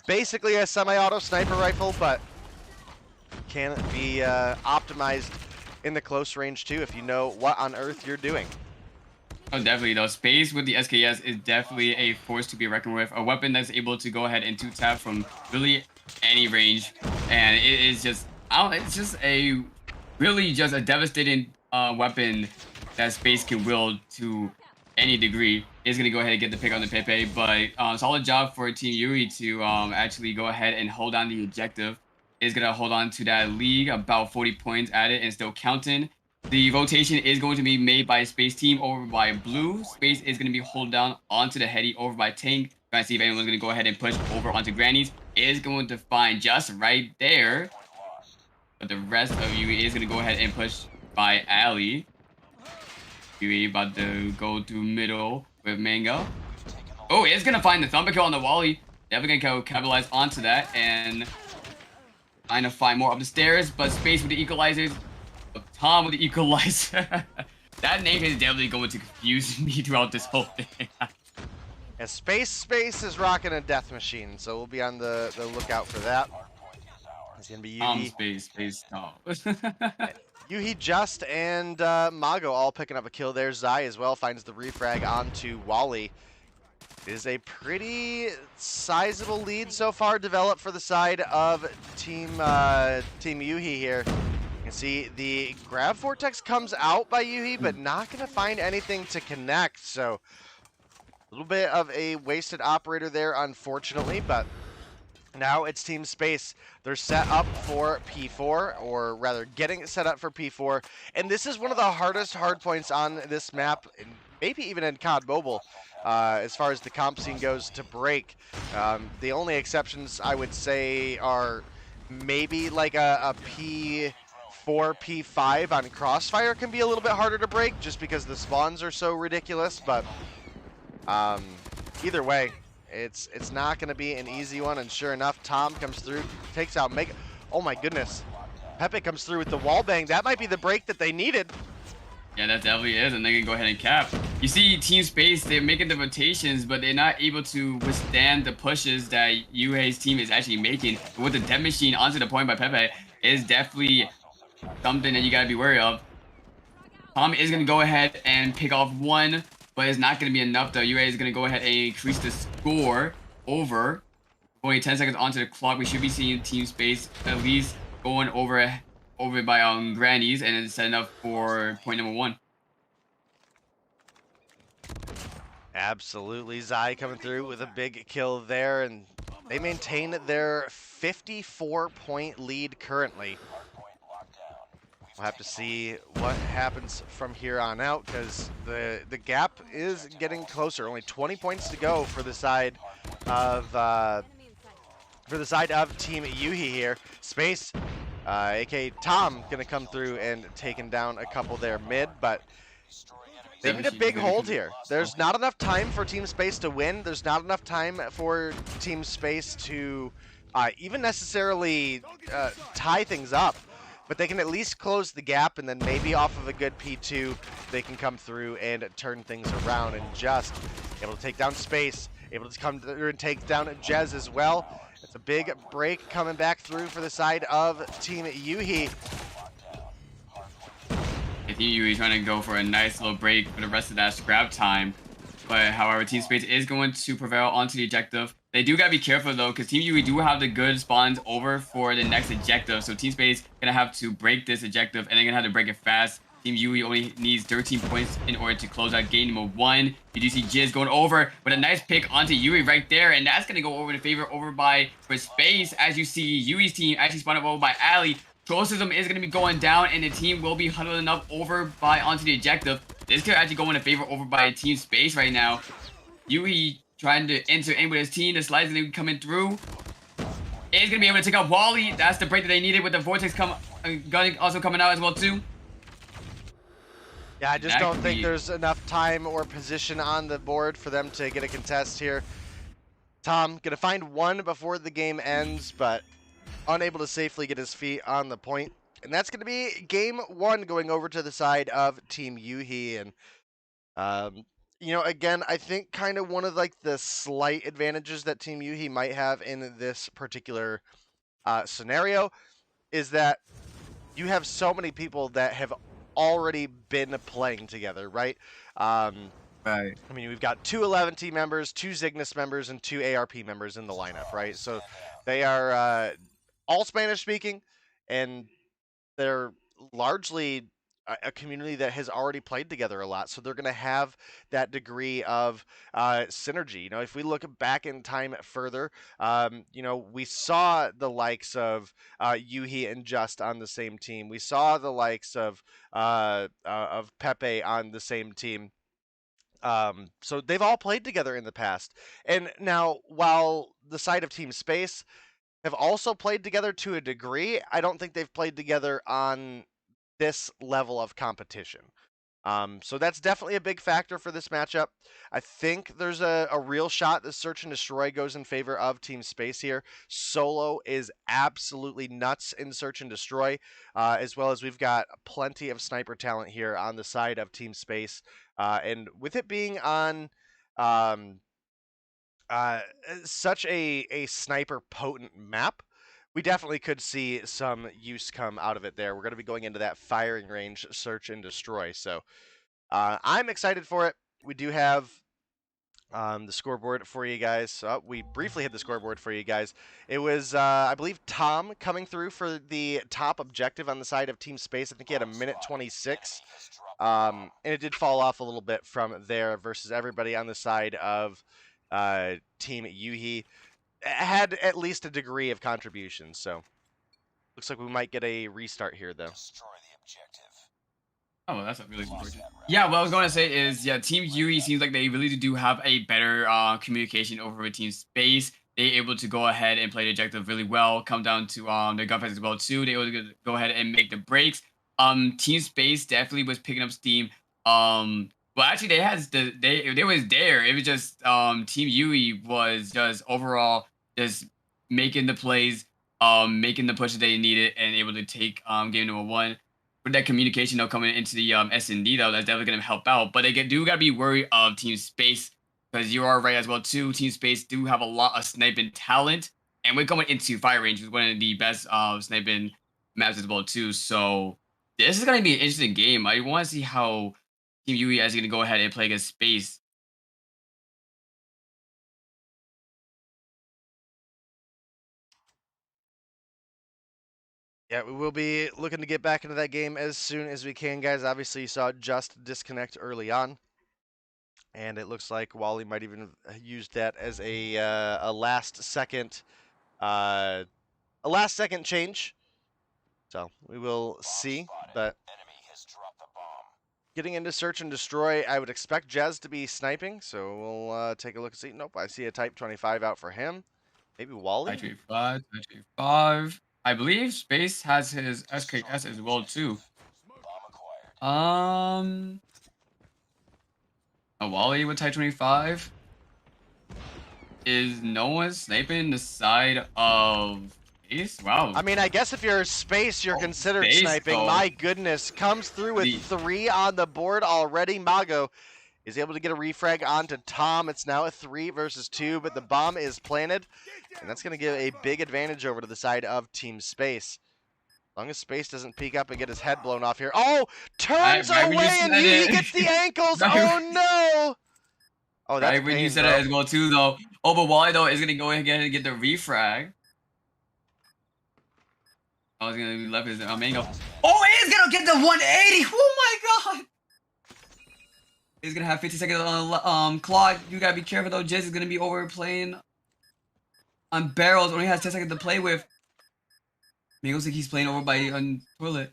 basically a semi-auto sniper rifle, but can be optimized in the close range too if you know what on earth you're doing. Oh, definitely though. Space with the SKS is definitely a force to be reckoned with. A weapon that's able to go ahead and two-tap from really any range, and it is just it's just a really just a devastating weapon that Space can wield to any degree. Is going to go ahead and get the pick on the Pepe, but solid job for Team Yuri to actually go ahead and hold on the objective. Is going to hold on to that lead, about 40 points at it and still counting. The rotation is going to be made by Space Team over by Blue. Space is going to be hold down onto the Heady over by Tank. Trying to see if anyone's going to go ahead and push over onto Grannies. Is going to find just right there. but the rest of UE is going to go ahead and push by Ali. UE about to go through middle with Mango. Oh, it's going to find the thumper kill on the Wally. Definitely going to capitalize onto that and trying to find more up the stairs, but Space with the equalizers. Tom with the equalizer. That name is definitely going to confuse me throughout this whole thing. And Space is rocking a death machine, so we'll be on the lookout for that. It's gonna be Tom Yuhi. Space Tom. Yuhi Just and Mago all picking up a kill there. Zai as well finds the refrag onto Wally. It is a pretty sizable lead so far developed for the side of Team Yuhi here. You can see the grab vortex comes out by Yuhi, but not gonna find anything to connect. So a little bit of a wasted operator there, unfortunately, but now it's Team Space. They're set up for P4, or rather getting set up for P4. And this is one of the hardest hardpoints on this map, and maybe even in COD Mobile, as far as the comp scene goes, to break. The only exceptions I would say are maybe like a P4, P5 on Crossfire can be a little bit harder to break just because the spawns are so ridiculous, but either way, it's not going to be an easy one, and sure enough, Tom comes through, takes out Mega. Oh my goodness. Pepe comes through with the wall bang. That might be the break that they needed. Yeah, that definitely is, and they can go ahead and cap. You see Team Space, they're making the rotations, but they're not able to withstand the pushes that UA's team is actually making. But with the death machine onto the point by Pepe is definitely something that you gotta be wary of. Tom is gonna go ahead and pick off one, but it's not going to be enough though. UA is going to go ahead and increase the score over. Only 10 seconds onto the clock. We should be seeing Team Space at least going over by Grannies, and it's setting up for point number 1. Absolutely. Zai coming through with a big kill there, and they maintain their 54-point lead currently. We'll have to see what happens from here on out, because the gap is getting closer. Only 20 points to go for the side of Team Yuhi here. Space, aka Tom, gonna come through and taking down a couple there mid, but they need a big hold here. There's not enough time for Team Space to win. There's not enough time for Team Space to even necessarily tie things up. But they can at least close the gap, and then maybe off of a good P2, they can come through and turn things around, and Just able to take down Space, able to come through and take down Jez as well. It's a big break coming back through for the side of Team Yuhi. Team Yuhi trying to go for a nice little break for the rest of that scrap time. But however, Team Space is going to prevail onto the objective. They do gotta be careful though, because Team Yuhi do have the good spawns over for the next objective. So Team Space gonna have to break this objective, and they're gonna have to break it fast. Team Yuhi only needs 13 points in order to close out game number 1. You do see Jizz going over with a nice pick onto Yuhi right there, and that's gonna go over in favor for Space. As you see, Yuhi's team actually spawned up over by Ali. Trollsism is going to be going down, and the team will be huddling up over by onto the objective. This could actually go in favor over by Team Space right now. Yuhi trying to enter in with his team. The slides going to be coming through. Is going to be able to take out Wally. That's the break that they needed with the Vortex gun also coming out as well too. Yeah, I just don't think there's enough time or position on the board for them to get a contest here. Tom going to find one before the game ends, but unable to safely get his feet on the point. And that's going to be game 1 going over to the side of Team Yuhi. And, you know, again, I think kind of one of like the slight advantages that Team Yuhi might have in this particular scenario is that you have so many people that have already been playing together, right? Right. I mean, we've got 2 11 team members, 2 Cygnus members, and 2 ARP members in the lineup, right? So they are all Spanish speaking, and they're largely a community that has already played together a lot. So they're going to have that degree of synergy. You know, if we look back in time further, you know, we saw the likes of Yuhi and Just on the same team. We saw the likes of Pepe on the same team. So they've all played together in the past. And now, while the side of Team Space, have also played together to a degree. I don't think they've played together on this level of competition. So that's definitely a big factor for this matchup. I think there's a real shot that Search and Destroy goes in favor of Team Space here. Solo is absolutely nuts in Search and Destroy, as well as we've got plenty of sniper talent here on the side of Team Space. And with it being on such a sniper potent map, we definitely could see some use come out of it there. We're going to be going into that firing range, Search and Destroy. So I'm excited for it. We do have the scoreboard for you guys. We briefly hit the scoreboard for you guys. It was, I believe, Tom coming through for the top objective on the side of Team Space. I think he had a minute 26. And it did fall off a little bit from there versus everybody on the side of Team Yuhi. Had at least a degree of contribution, so looks like we might get a restart here, though. Oh, that's a really important. Yeah, what I was going to say is, yeah, Team UE seems like they really do have a better communication over with Team Space. They're able to go ahead and play the objective really well, come down to their gunfights as well, too. They're able to go ahead and make the breaks. Team Space definitely was picking up steam. Well, actually, they was there. It was just Team UE was just overall just making the plays, making the pushes they needed, and able to take game number 1. With that communication though coming into the S&D though, that's definitely gonna help out. But they do gotta be worried of Team Space, because you are right as well too. Team Space do have a lot of sniping talent, and we're coming into fire range, which is one of the best sniping maps as well too. So this is gonna be an interesting game. I want to see how Team UE is gonna go ahead and play against Space. Yeah, we will be looking to get back into that game as soon as we can, guys. Obviously, you saw Just disconnect early on, and it looks like Wally might even have used that as a last second change. So we will see. But getting into Search and Destroy, I would expect Jez to be sniping. So we'll take a look and see. Nope, I see a Type 25 out for him. Maybe Wally. 25. I believe Space has his SKS as well too. A Wally with Type 25. Is no one sniping the side of Space? Wow. I mean, I guess if you're Space, you're considered Space, sniping. though. My goodness, comes through with 3 on the board already. Mago is able to get a refrag onto Tom. It's now a 3 versus 2, but the bomb is planted, and that's going to give a big advantage over to the side of Team Space. As long as Space doesn't peek up and get his head blown off here. Oh, turns away and he gets the ankles. Oh, no. Oh, that's right when pain, you said bro. it as well too, though. Oh, but Wally though is gonna go ahead and get the refrag. I was gonna be left his mango. Oh, it is gonna get the 180. Oh my god. He's gonna have 50 seconds on clock. You gotta be careful though. Jez is gonna be overplaying on barrels. Only has 10 seconds to play with. Maybe looks like he's playing over by on toilet.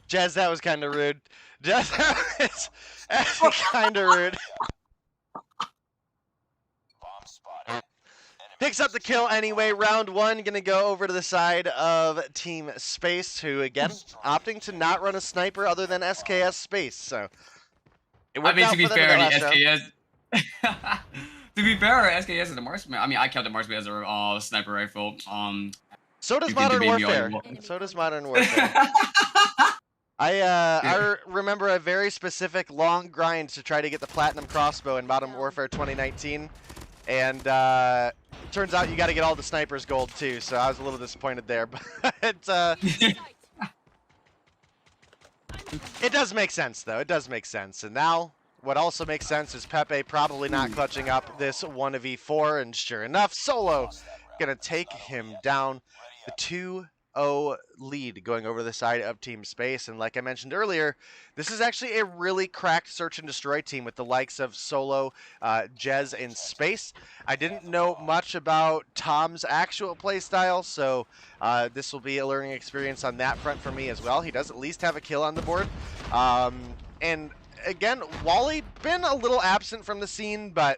Jez, that was kind of rude. Jez, that was kind of rude. Picks up the kill anyway. Round 1 gonna go over to the side of Team Space, who again opting to not run a sniper other than SKS Space. So I mean, to be fair, the SKS. To be fair, SKS is the marksman. I mean, I count the marksman as a sniper rifle. So does Modern Warfare. So does Modern Warfare. I remember a very specific long grind to try to get the platinum crossbow in Modern Warfare 2019, and turns out you got to get all the snipers gold too. So I was a little disappointed there, but it does make sense though. It does make sense. And now what also makes sense is Pepe probably not clutching up this 1v4, and sure enough, Solo gonna take him down. The 2-0 lead going over the side of Team Space, and like I mentioned earlier, this is actually a really cracked Search and Destroy team with the likes of Solo, Jez, and Space. I didn't know much about Tom's actual playstyle, so this will be a learning experience on that front for me as well. He does at least have a kill on the board, and again, Wally been a little absent from the scene, but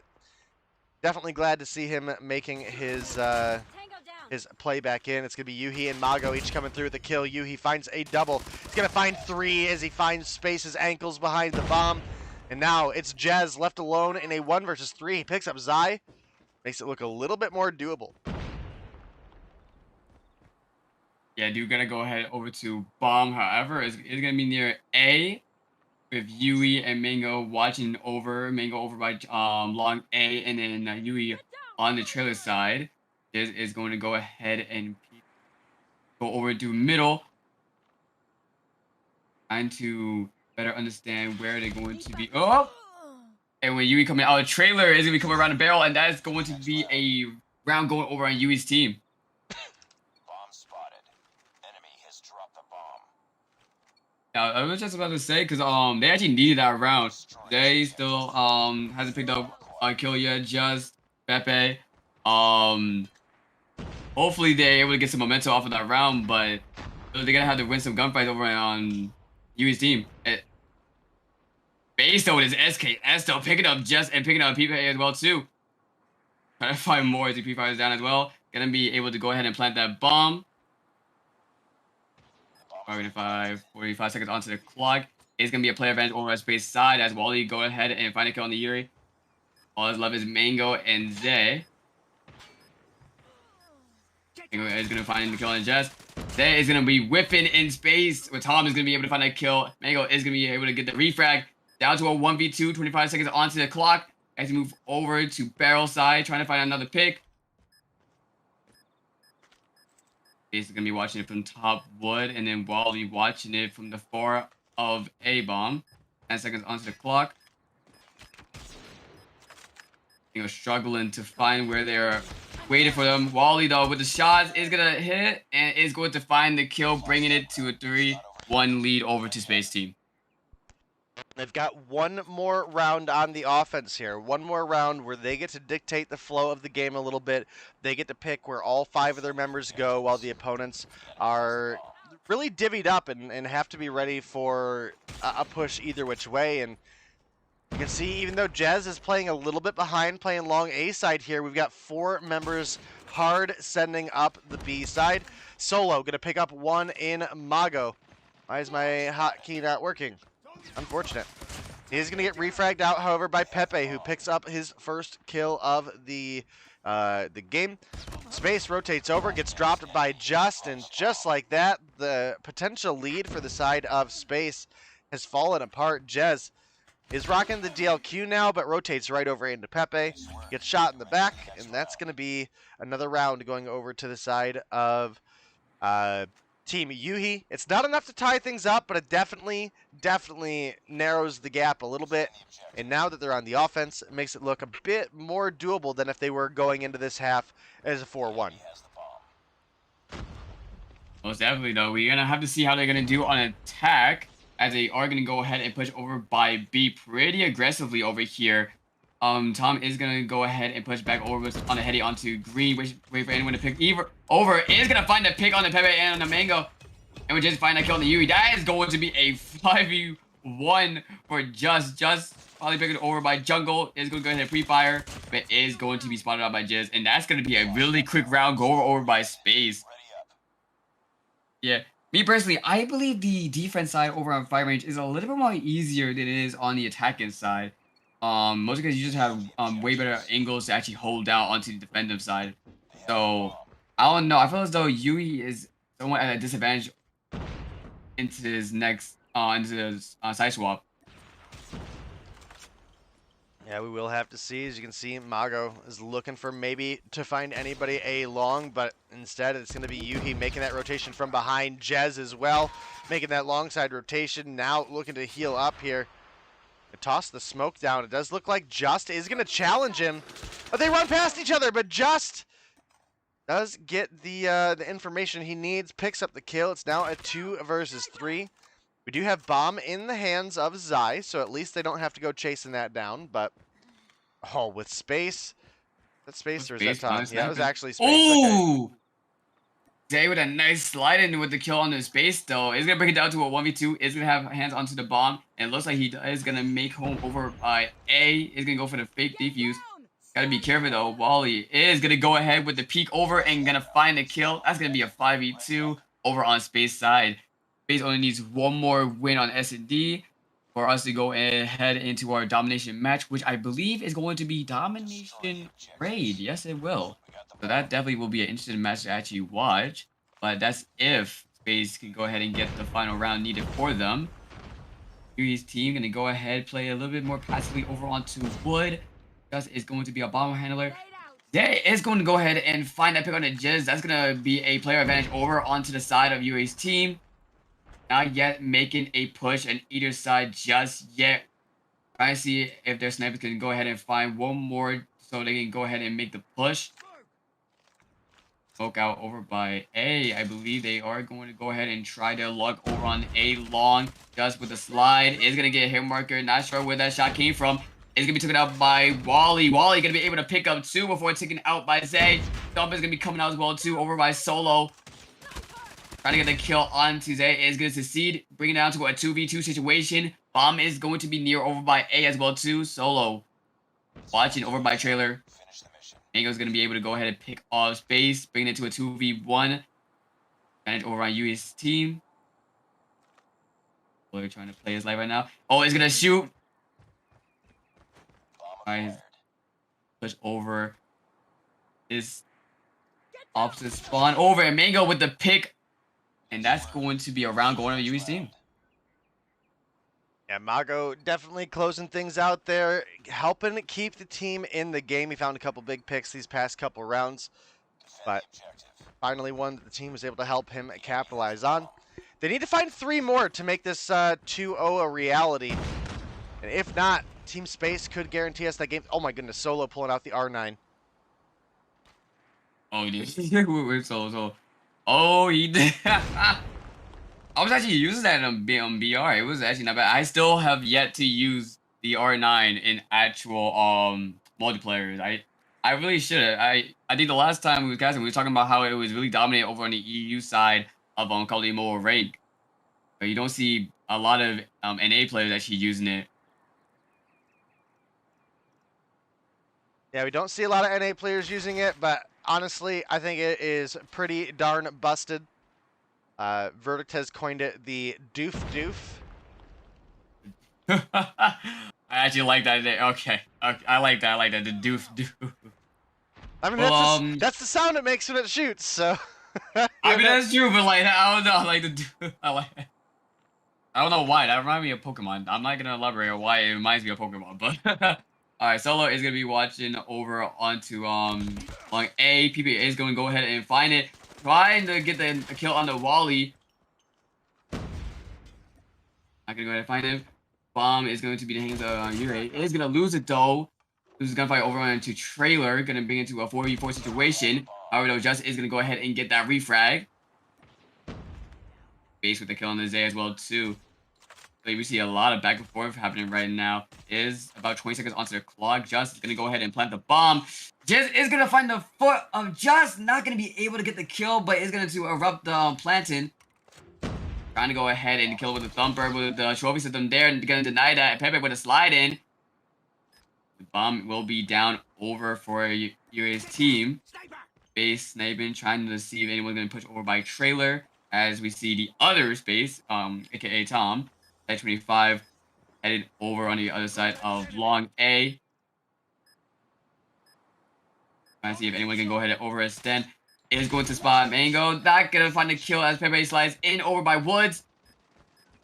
definitely glad to see him making his play back in. It's going to be Yuhi and Mago each coming through with the kill. Yuhi finds a double. He's going to find 3 as he finds Space's ankles behind the bomb. And now it's Jez left alone in a 1 versus 3. He picks up Zai. Makes it look a little bit more doable. Yeah, dude, gonna go ahead over to bomb. However, it's gonna be near A with Yui and Mango watching over. Mango over by long A, and then Yui on the trailer side is going to go ahead and go over to middle, trying to better understand where they're going to be. Oh, and when Yui coming out of the trailer is gonna be coming around the barrel, and that is going to be a round going over on Yui's team. Yeah, I was just about to say, because they actually needed that round. They still hasn't picked up a kill yet, just Pepe. Hopefully they're able to get some momentum off of that round, but they're gonna have to win some gunfights over on Yui's team. Base though is SKS though, picking up Just and picking up Pepe as well too. Trying to find more TP fighters down as well. Gonna be able to go ahead and plant that bomb. 45 seconds onto the clock. It's going to be a player advantage over at Space side as Wally go ahead and find a kill on the Yuri. All that's left is Mango and Zay. Mango is going to find the kill on Jess. Zay is going to be whipping in space. Where Tom is going to be able to find a kill. Mango is going to be able to get the refrag. Down to a 1v2, 25 seconds onto the clock. As we move over to barrel side, trying to find another pick. Is going to be watching it from top wood, and then Wally watching it from the 4 of A bomb. 10 seconds onto the clock. Struggling to find where they're waiting for them. Wally though with the shots is gonna hit and is going to find the kill, bringing it to a 3-1 lead over to Space Team. They've got one more round on the offense here. One more round where they get to dictate the flow of the game a little bit. They get to pick where all 5 of their members go while the opponents are really divvied up and have to be ready for a push either which way. And you can see even though Jez is playing a little bit behind, playing long A side here, we've got 4 members hard sending up the B side. Solo going to pick up 1 in Mago. Why is my hotkey not working? Unfortunate. He is going to get refragged out, however, by Pepe, who picks up his first kill of the game. Space rotates over, gets dropped by Just, and just like that, the potential lead for the side of Space has fallen apart. Jez is rocking the DLQ now, but rotates right over into Pepe, gets shot in the back, and that's going to be another round going over to the side of Team Yuhi. It's not enough to tie things up, but it definitely narrows the gap a little bit. And now that they're on the offense, it makes it look a bit more doable than if they were going into this half as a 4-1. Most definitely, though. We're going to have to see how they're going to do on attack, as they are going to go ahead and push over by B pretty aggressively over here. Tom is going to go ahead and push back over on the heady onto green. Wait for anyone to pick over. Is going to find the pick on the Pepe and on the Mango. And we just find that kill on the Yui. That is going to be a 5v1 for Just. Just probably picked over by Jungle. Is going to go ahead and pre-fire. But is going to be spotted out by Jizz. And that's going to be a really quick round go over by Space. Yeah. Me personally, I believe the defense side over on Fire Range is a little bit more easier than it is on the attacking side. Mostly because you just have way better angles to actually hold down onto the defensive side. So, I don't know. I feel as though Yui is somewhat at a disadvantage into his next, into his side swap. Yeah, we will have to see. As you can see, Mago is looking for maybe to find anybody A long, but instead it's going to be Yuhi making that rotation from behind. Jez as well, making that long side rotation. Now looking to heal up here. Toss the smoke down. It does look like Just is going to challenge him. But they run past each other, but Just does get the information he needs, picks up the kill. It's now a 2 versus 3. We do have Bomb in the hands of Zai, so at least they don't have to go chasing that down. But, oh, with Space. Is that Space or is that Tom? Yeah, it was actually Space. Ooh! Okay. Zay with a nice slide in with the kill on the Space, though. He's going to bring it down to a 1v2. He's going to have hands onto the bomb. And it looks like he is going to make home over by A. He's going to go for the fake defuse. Gotta be careful though. Wally is gonna go ahead with the peek over and gonna find a kill. That's gonna be a 5v2 over on Space side. Space only needs one more win on S&D for us to go ahead into our domination match, which I believe is going to be domination raid. Yes, it will. So that definitely will be an interesting match to actually watch. But that's if Space can go ahead and get the final round needed for them. Yuri's team gonna go ahead, play a little bit more passively over onto Wood. Gus is going to be a bomber handler. Zay is going to go ahead and find that pick on the Jizz. That's gonna be a player advantage over onto the side of Yuri's team. Not yet making a push on either side just yet. Trying to see if their snipers can go ahead and find one more so they can go ahead and make the push. Smoke out over by A. I believe they are going to go ahead and try their luck over on A long. Just with the slide. Is going to get a hit marker. Not sure where that shot came from. Is going to be taken out by Wally. Wally going to be able to pick up 2 before taken out by Zay. Dump is going to be coming out as well too over by Solo. Trying to get the kill onto Zay. Is going to succeed. Bringing it down to a 2v2 situation. Bomb is going to be near over by A as well too. Solo. Watching over by Trailer. Mango's going to be able to go ahead and pick off Space, bringing it to a 2v1. Advantage over on US team. Boy, trying to play his life right now. Oh, he's going to shoot. Alright, push over. His opposite spawn over. And Mango with the pick. And that's going to be a round going on the US team. Yeah, Mago definitely closing things out there, helping keep the team in the game. He found a couple big picks these past couple rounds, but finally one that the team was able to help him capitalize on. They need to find 3 more to make this 2-0 a reality. And if not, Team Space could guarantee us that game. Oh my goodness, Solo pulling out the R9. Oh, dude. We're Solo. Oh, he did. I was actually using that on BR. It was actually not bad. I still have yet to use the R9 in actual multiplayer. I really should. I think the last time we were casting, we were talking about how it was really dominant over on the EU side of Call of Duty Mobile Raid. But you don't see a lot of NA players actually using it. Yeah, we don't see a lot of NA players using it, but honestly, I think it is pretty darn busted. Verdict has coined it the doof doof. I actually like that. Okay, I like that. I like that. The doof doof. I mean, Well, that's the sound it makes when it shoots. So. I mean that's true, but like I don't know, like the doof. I don't know why that reminds me of Pokemon. I'm not gonna elaborate on why it reminds me of Pokemon, but. Alright, Solo is gonna be watching over onto long A. PP is gonna go ahead and find it. Trying to get the kill on the Wally. Not gonna go ahead and find him. Bomb is going to be the hands of Yuri. Is gonna lose it though. Loses gunfight over onto Trailer. Gonna bring it to a 4v4 situation. However, Just is gonna go ahead and get that refrag. Base with the kill on the Zay as well too. We see a lot of back and forth happening right now. Is about 20 seconds onto the clock. Just is going to go ahead and plant the bomb. Just is going to find the foot of Just. Not going to be able to get the kill, but is going to erupt the planting. Trying to go ahead and kill with the thumper with the trophy system there. And going to deny that. Pepe with a slide in. The bomb will be down over for Yuri's team. Base sniping, trying to see if anyone's going to push over by Trailer. As we see the other Space, aka Tom. 25 headed over on the other side of long A. Trying to see if anyone can go ahead and overextend. Is going to spot Mango. Not gonna find the kill as Pepe slides in over by Woods.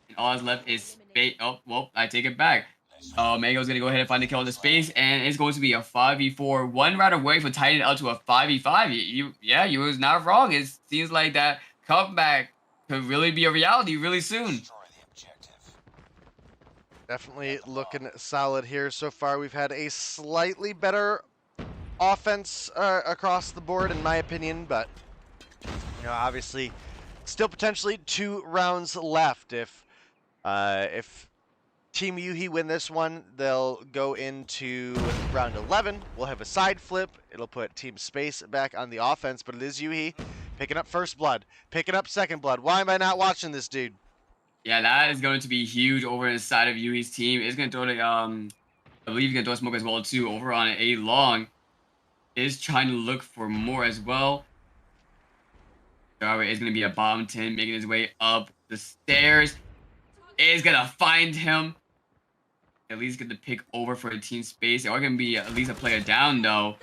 And all that's left is Space. Oh, well, I take it back. Mango's gonna go ahead and find the kill in the Space, and it's going to be a 5v4. 1 round away from tightening out to a 5v5. Yeah, you was not wrong. It seems like that comeback could really be a reality really soon. Definitely looking solid here so far. We've had a slightly better offense across the board, in my opinion, but you know, obviously, still potentially 2 rounds left. If Team Yuhi win this one, they'll go into round 11. We'll have a side flip. It'll put Team Space back on the offense, but it is Yuhi picking up first blood, picking up second blood. Why am I not watching this dude? Yeah, that is going to be huge over inside of Yui's team. It's going to throw the, I believe he's going to throw smoke as well, too, over on A long. is trying to look for more as well. However, is going to be a bottom 10 making his way up the stairs. Is going to find him. At least get the pick over for a team space. They are going to be at least a player down, though.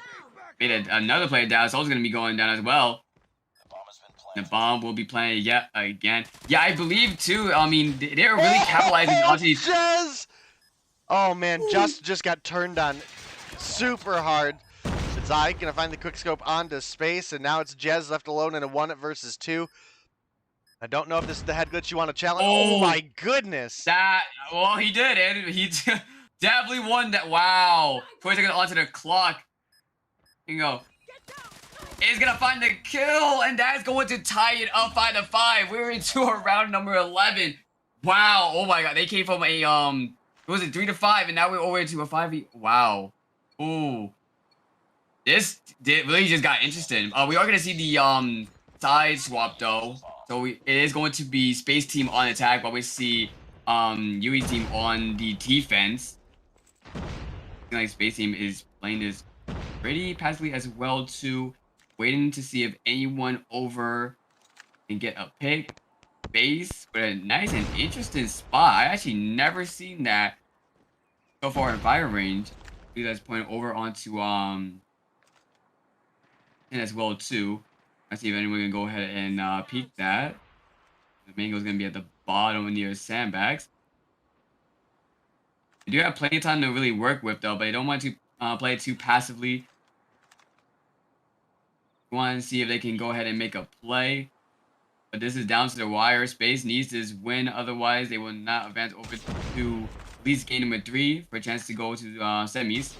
Made another player down. It's also going to be going down as well. The bomb will be playing yet again. Yeah, I believe, too. I mean, they're really capitalizing onto these. Jez! Oh, man. Just got turned on super hard. Zai going to find the quickscope onto space, and now it's Jez left alone in a 1 versus 2. I don't know if this is the head glitch you want to challenge. Oh my goodness. Well, he did, and he definitely won that. Wow. 20 seconds onto the clock. Here you go. Is going to find the kill, and that's going to tie it up 5-5. We're into a round number 11. Wow. Oh my god. They came from a, what was it, 3-5, and now we're over into a 5-. Wow. Ooh. This really just got interesting. We are going to see the, side swap, though. So it is going to be Space Team on attack, but we see Yui Team on the defense. I feel like Space Team is playing this pretty passively as well too, waiting to see if anyone over can get a pick. Base with a nice and interesting spot. I actually never seen that so far in fire range. I believe that's pointing over onto and as well too. Let's see if anyone can go ahead and peek that. The mango's gonna be at the bottom near sandbags. They do have plenty of time to really work with though, but they don't want to play it too passively. Want to see if they can go ahead and make a play. But this is down to the wire. Space needs this win, otherwise they will not advance over to at least game number 3 for a chance to go to semis.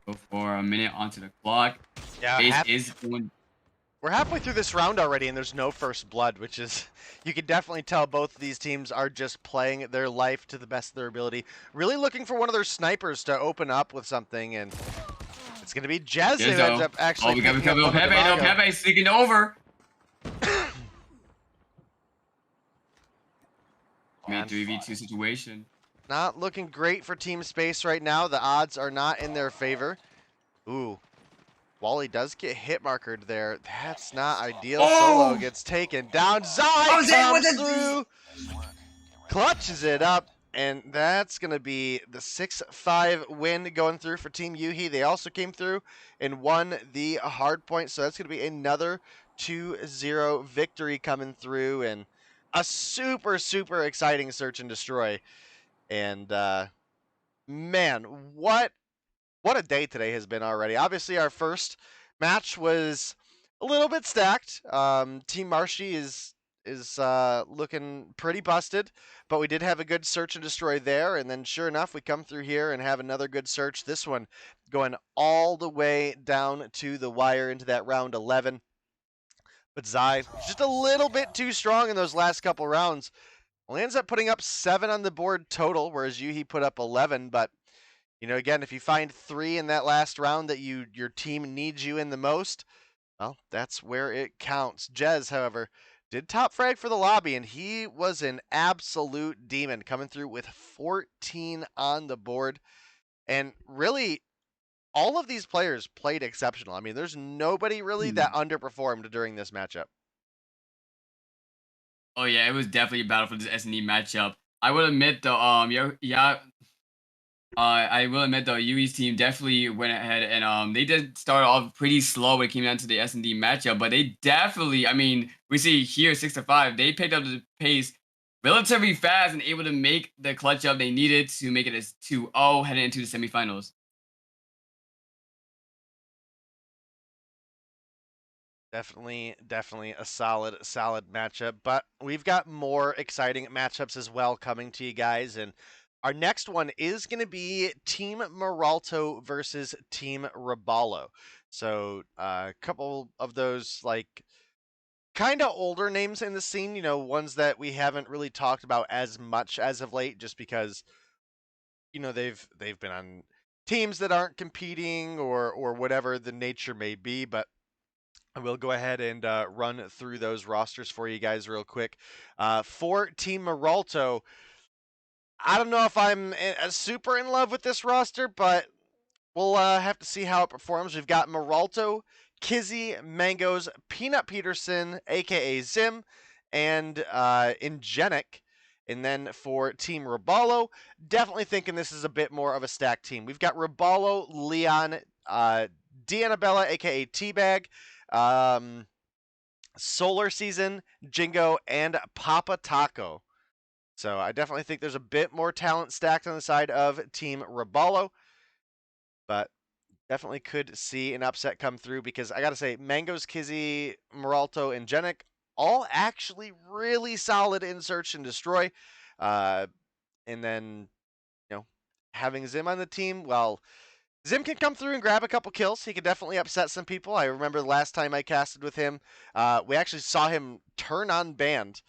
Go for a minute onto the clock. Yeah, is going. We're halfway through this round already, and there's no first blood, which is, you can definitely tell both of these teams are just playing their life to the best of their ability. Really looking for one of their snipers to open up with something, and it's going to be Jez who ends up actually. Oh, we got to come Pepe. No, Pepe sneaking over. Man, 3v2 situation. Not looking great for Team Space right now. The odds are not in their favor. Ooh. Wally does get hit markered there. That's not ideal. Solo gets taken down. Zai comes through. Clutches it up. And that's going to be the 6-5 win going through for Team Yuhi. They also came through and won the hard point. So that's going to be another 2-0 victory coming through. And a super, super exciting search and destroy. And, man, what a day today has been already. Obviously, our first match was a little bit stacked. Team Marshy is looking pretty busted, but we did have a good search and destroy there, and then sure enough, we come through here and have another good search. This one going all the way down to the wire into that round 11. But Zai, just a little bit too strong in those last couple rounds. Only ends up putting up 7 on the board total, whereas Yuhi put up 11, but you know, again, if you find 3 in that last round that your team needs you in the most, well, that's where it counts. Jez, however, did top frag for the lobby, and he was an absolute demon, coming through with 14 on the board. And really, all of these players played exceptional. I mean, there's nobody really that underperformed during this matchup. Oh yeah, it was definitely a battle for this S&D matchup. I will admit though, I will admit though, Yui's team definitely went ahead and they did start off pretty slow when it came down to the S&D matchup, but they definitely, I mean, we see here 6-5, they picked up the pace relatively fast and able to make the clutch up they needed to make it as 2-0 heading into the semifinals. Definitely a solid matchup, but we've got more exciting matchups as well coming to you guys, and our next one is going to be Team Maralto versus Team Rubalo. So a couple of those like kind of older names in the scene, you know, ones that we haven't really talked about as much as of late, just because, you know, they've been on teams that aren't competing or whatever the nature may be, but I will go ahead and run through those rosters for you guys real quick. For Team Maralto, I don't know if I'm super in love with this roster, but we'll have to see how it performs. We've got Maralto, Kizzy, Mangoes, Peanut Peterson, aka Zim, and Ingenic. And then for Team Rubalo, definitely thinking this is a bit more of a stacked team. We've got Rubalo, Leon, D'Annabella, aka Teabag, Solar Season, Jingo, and Papa Taco. So I definitely think there's a bit more talent stacked on the side of Team Rubalo, but definitely could see an upset come through because I got to say, Mangoes, Kizzy, Maralto, and Genic, all actually really solid in Search and Destroy. And then, having Zim on the team, well, Zim can come through and grab a couple kills. He can definitely upset some people. I remember the last time I casted with him, we actually saw him turn on band,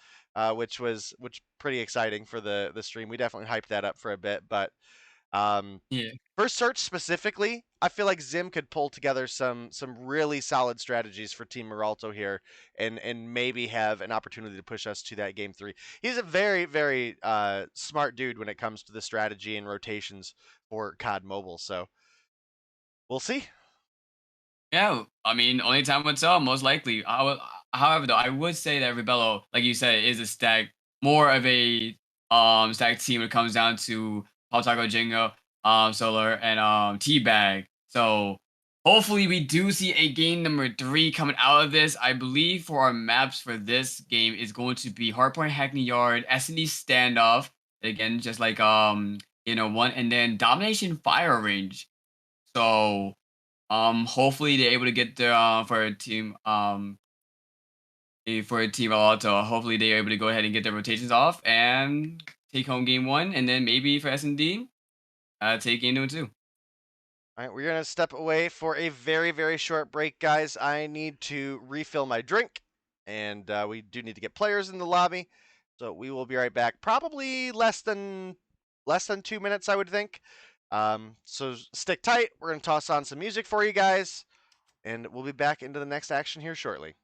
which pretty exciting for the stream. We definitely hyped that up for a bit, but Yeah. for Search specifically, I feel like Zim could pull together some really solid strategies for Team Maralto here, and maybe have an opportunity to push us to that game 3. He's a very, very smart dude when it comes to the strategy and rotations for COD Mobile. So we'll see. Yeah, I mean, only time will tell. Most likely. However, though, I would say that Rubelo, like you said, is a stack, more of a stack team when it comes down to Paltaco, Jingo, Solar, and Teabag. So hopefully we do see a game number 3 coming out of this. I believe for our maps for this game is going to be Hardpoint, Hackney Yard, S&D Standoff. Again, just like one, and then Domination Fire Range. So hopefully they're able to get there for a team Maralto. Hopefully they're able to go ahead and get their rotations off and take home game 1, and then maybe for S&D, take game 2. All right, we're gonna step away for a very, very short break, guys. I need to refill my drink, and we do need to get players in the lobby. So we will be right back. Probably less than 2 minutes, I would think. So stick tight. We're gonna toss on some music for you guys, and we'll be back into the next action here shortly.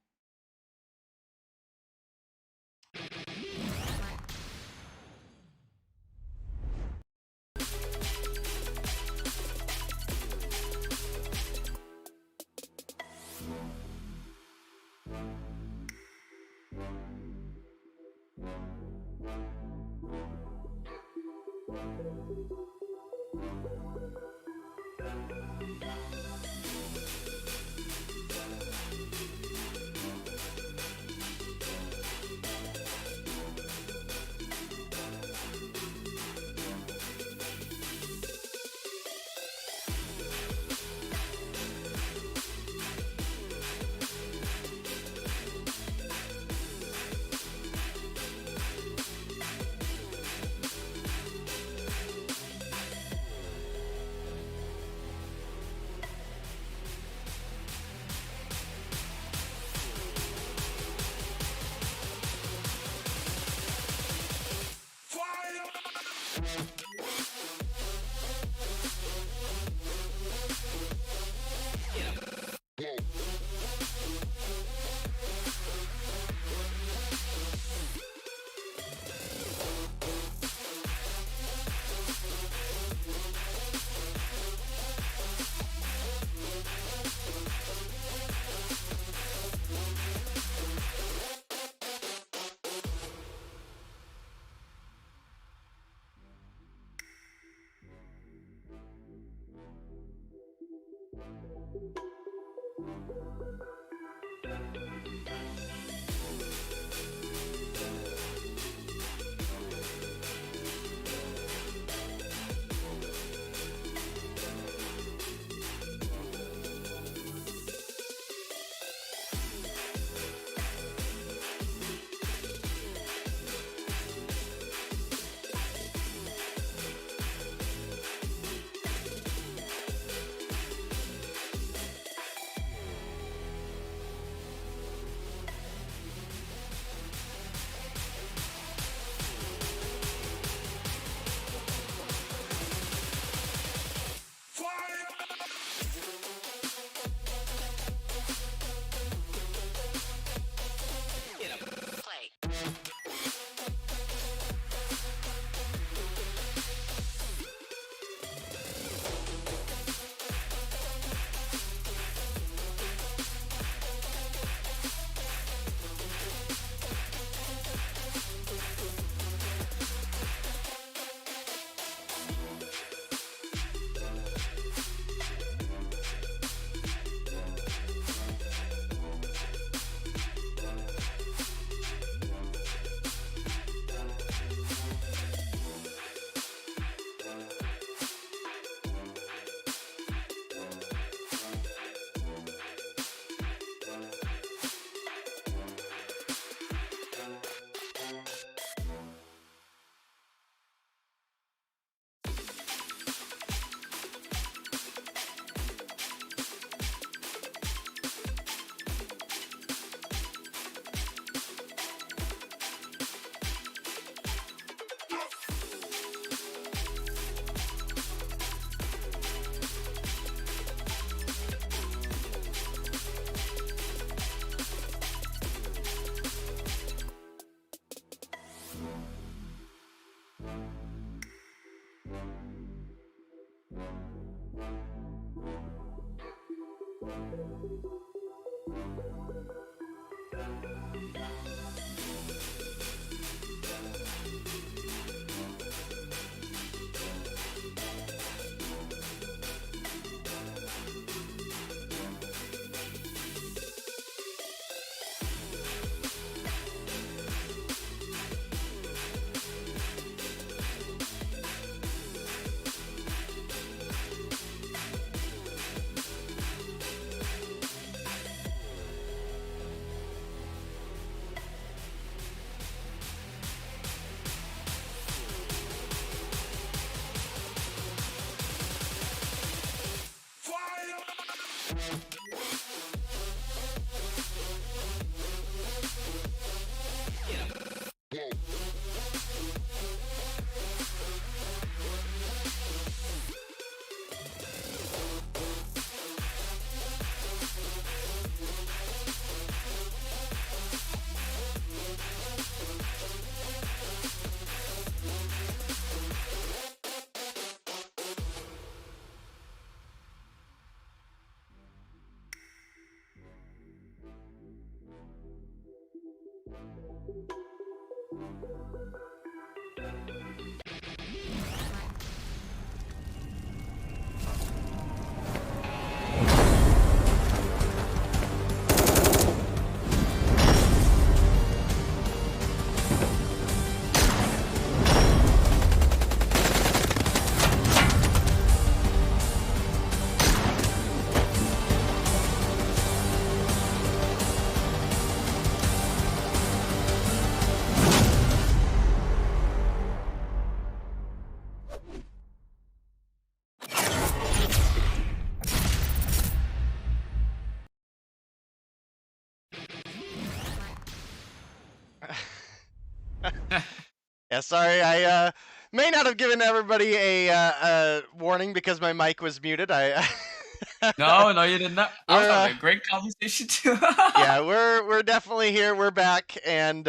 Yeah, sorry, I may not have given everybody a warning because my mic was muted. No, no, you did not. I was We're, having a great conversation too. yeah, we're definitely here. We're back, and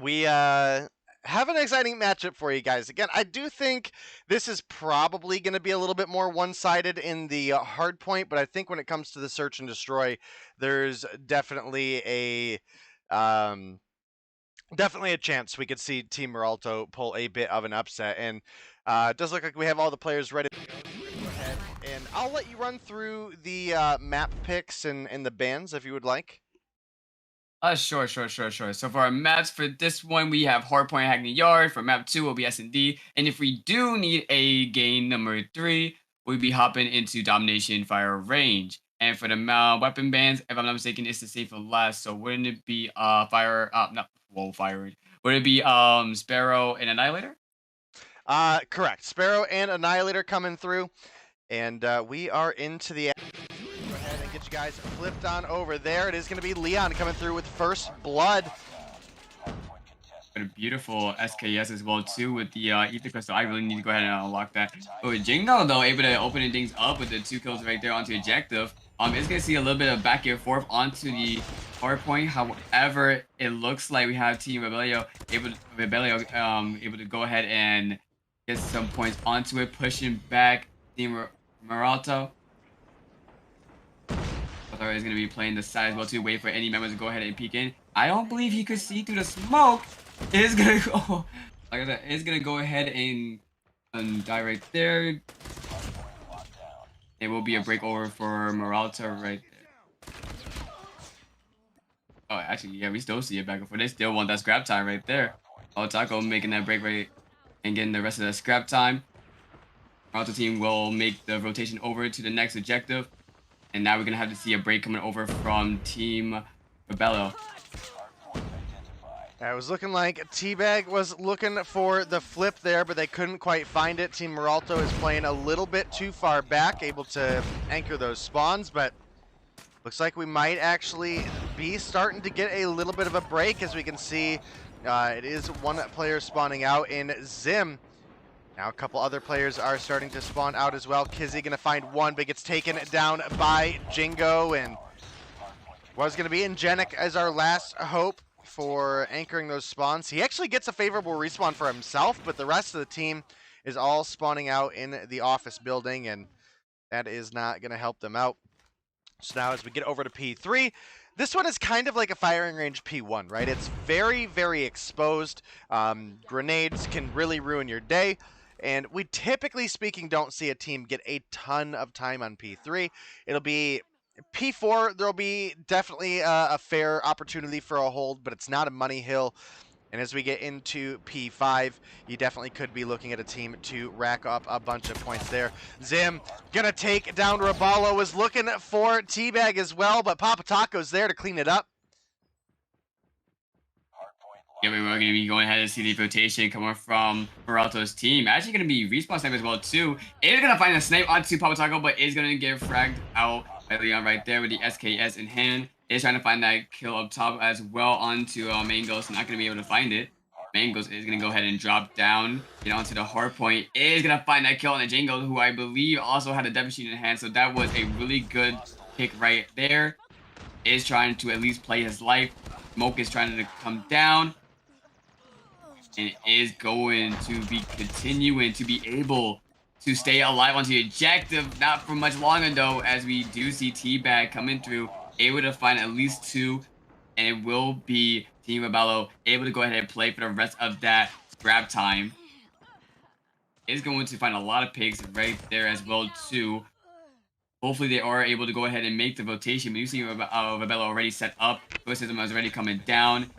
we have an exciting matchup for you guys. Again, I do think this is probably going to be a little bit more one-sided in the hard point, but I think when it comes to the search and destroy, there's definitely a chance we could see Team Maralto pull a bit of an upset. And it does look like we have all the players ready to go. So we're going to go ahead and I'll let you run through the map picks and the bans if you would like. Sure. So for our maps for this one, we have Hardpoint Hackney Yard. For map 2, will be S&D. And if we do need a gain number 3, we'll be hopping into Domination Fire Range. And for the weapon bans, if I'm not mistaken, it's the same for last. So wouldn't it be Fire Range? Would it be Sparrow and Annihilator? Correct. Sparrow and Annihilator coming through. And we are into the action. Go ahead and get you guys flipped on over there. It is going to be Leon coming through with first blood. A beautiful SKS as well too with the Ether Crystal. I really need to go ahead and unlock that. But with Jingo though, able to open things up with the 2 kills right there onto objective. It's gonna see a little bit of back and forth onto the hard point. However, it looks like we have Team Rubalo able to go ahead and get some points onto it, pushing back Team Maralto. Other is gonna be playing the side as well too. Wait for any members to go ahead and peek in. I don't believe he could see through the smoke. It is gonna go, like I said, it's gonna go ahead and die right there. It will be a breakover for Maralto right there. Oh, actually, yeah, we still see it back and forth. They still want that scrap time right there. Oh, Taco making that break right and getting the rest of the scrap time. Maralto team will make the rotation over to the next objective. And now we're gonna have to see a break coming over from Team Rubalo. It was looking like Teabag was looking for the flip there, but they couldn't quite find it. Team Maralto is playing a little bit too far back, able to anchor those spawns, but looks like we might actually be starting to get a little bit of a break. As we can see, it is one player spawning out in Zim. Now a couple other players are starting to spawn out as well. Kizzy gonna find one, but gets taken down by Jingo, and was gonna be Ingenic as our last hope for anchoring those spawns. He actually gets a favorable respawn for himself, but the rest of the team is all spawning out in the office building, and that is not going to help them out. So now as we get over to P3, this one is kind of like a firing range P1, right? It's very, very exposed. Grenades can really ruin your day. And we typically speaking don't see a team get a ton of time on P3. It'll be P4, there'll be definitely a fair opportunity for a hold, but it's not a money hill. And as we get into P5, you definitely could be looking at a team to rack up a bunch of points there. Zim gonna take down Rubalo, is looking for Teabag as well, but Papa Taco's there to clean it up. Yeah, we're going to be going ahead and see the rotation coming from Maralto's team. Actually going to be respawn snipe as well too. Is going to find a snipe onto Papa Taco, but is going to get fragged out by Leon right there with the SKS in hand. Is trying to find that kill up top as well onto Mangos. Not going to be able to find it. Mangos is going to go ahead and drop down, get onto the hard point. Is going to find that kill on the Django, who I believe also had a death machine in hand. So that was a really good pick right there. Is trying to at least play his life. Smoke is trying to come down. And is going to be continuing to be able to stay alive on the objective. Not for much longer though, as we do see Teabag coming through, able to find at least 2. and it will be Team Rubalo able to go ahead and play for the rest of that grab time. Is going to find a lot of pigs right there as well too. Hopefully they are able to go ahead and make the rotation. But you see Rubalo already set up. System is already coming down.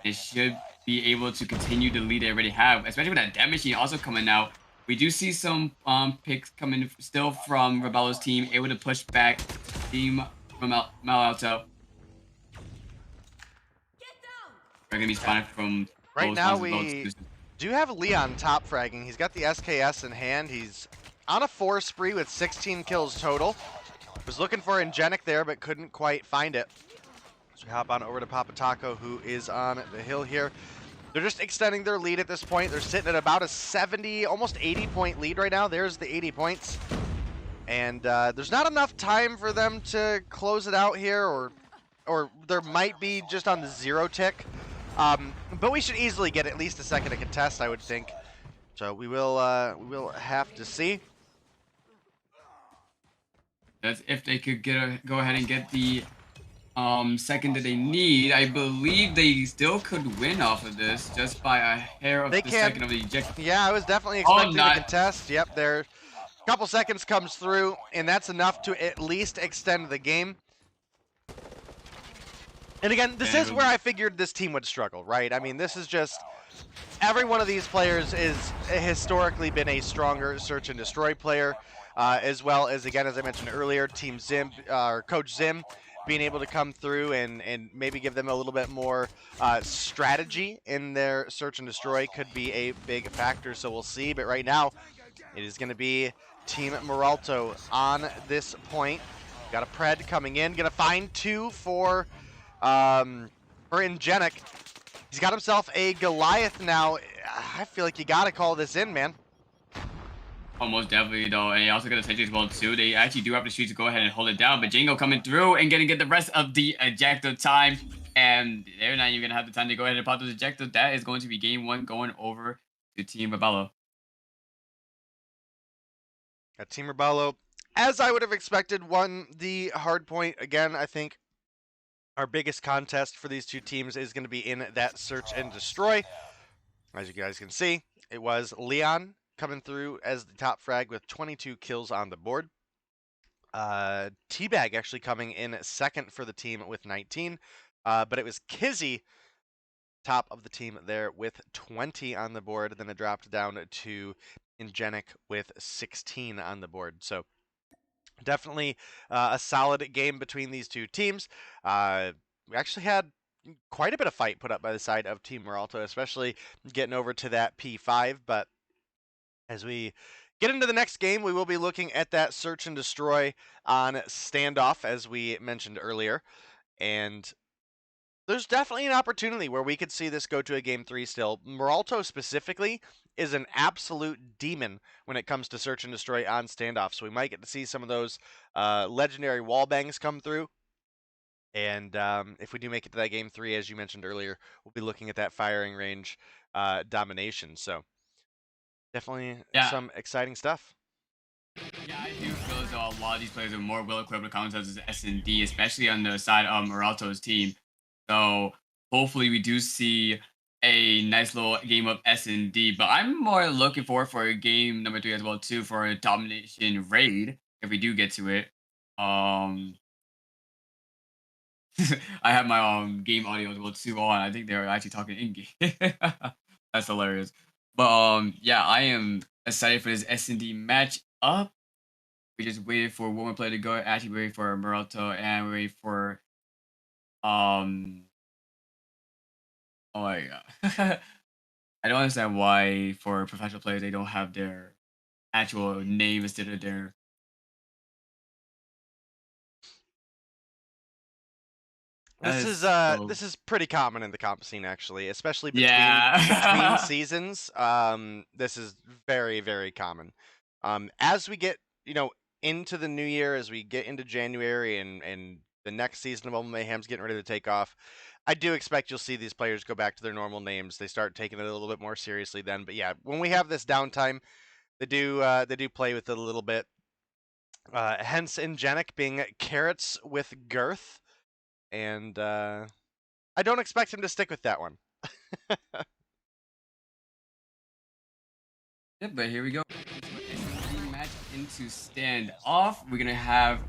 It should be able to continue the lead they already have, especially with that death machine also coming out. We do see some picks coming still from Rubalo's team, able to push back Team from Maralto. They're gonna be spawning from Right both now spawns as well, we too. do have Leon top fragging. He's got the SKS in hand. He's on a 4 spree with 16 kills total. Was looking for Ingenic there, but couldn't quite find it. So we hop on over to Papa Taco, who is on the hill here. They're just extending their lead at this point. They're sitting at about a 70, almost 80 point lead right now. There's the 80 points. And there's not enough time for them to close it out here, or there might be just on the 0 tick. But we should easily get at least a second to contest, I would think. So we will have to see. That's if they could go ahead and get the second that they need. I believe they still could win off of this just by a hair of They the can. second of the eject. Yeah, I was definitely expecting not- to contest. Yep, there. A couple seconds comes through, and that's enough to at least extend the game. And again, this is where I figured this team would struggle, right? I mean, this is just... Every one of these players is historically been a stronger search and destroy player, as well as, again, as I mentioned earlier, Team Zim, or Coach Zim, being able to come through and maybe give them a little bit more strategy in their search and destroy could be a big factor, so we'll see. But right now, it is going to be Team Maralto on this point. Got a Pred coming in, going to find 2 for Ingenic. He's got himself a Goliath now. I feel like you got to call this in, man. Almost definitely, though. And he also got a sentry as well, too. They actually do have the streets to go ahead and hold it down. But Django coming through and getting the rest of the ejector time. And they're not even going to have the time to go ahead and pop those ejectors. That is going to be game 1 going over to Team Rubalo. Team Rubalo, as I would have expected, won the hard point. Again, I think our biggest contest for these two teams is going to be in that search and destroy. As you guys can see, it was Leon coming through as the top frag with 22 kills on the board. Teabag actually coming in second for the team with 19. But it was Kizzy top of the team there with 20 on the board. Then it dropped down to Ingenic with 16 on the board. So definitely a solid game between these two teams. We actually had quite a bit of fight put up by the side of Team Maralto, especially getting over to that P5. But as we get into the next game, we will be looking at that search and destroy on standoff, as we mentioned earlier. And there's definitely an opportunity where we could see this go to a game 3 still. Maralto specifically is an absolute demon when it comes to search and destroy on standoff. So we might get to see some of those legendary wall bangs come through. And if we do make it to that game 3, as you mentioned earlier, we'll be looking at that firing range domination. So definitely some exciting stuff. Yeah, I do feel as though a lot of these players are more well-equipped to contest as S&D, especially on the side of Maralto's team. So hopefully we do see a nice little game of S&D. But I'm more looking forward for a game number 3 as well too, for a domination raid if we do get to it. I have my game audio as well too on. I think they're actually talking in game. That's hilarious. But yeah, I am excited for this S&D match up. We just waited for one more player to go. Actually waiting for Maralto and wait for oh my god. I don't understand why for professional players they don't have their actual name instead of their This is pretty common in the comp scene, actually, especially between seasons. This is very, very common. As we get into the new year, as we get into January and the next season of Mobile Mayhem's getting ready to take off, I do expect you'll see these players go back to their normal names. They start taking it a little bit more seriously then. But yeah, when we have this downtime, they do play with it a little bit. Hence, Ingenic being carrots with girth. and I don't expect him to stick with that one. Yep, but here we go. Match into standoff. We're gonna have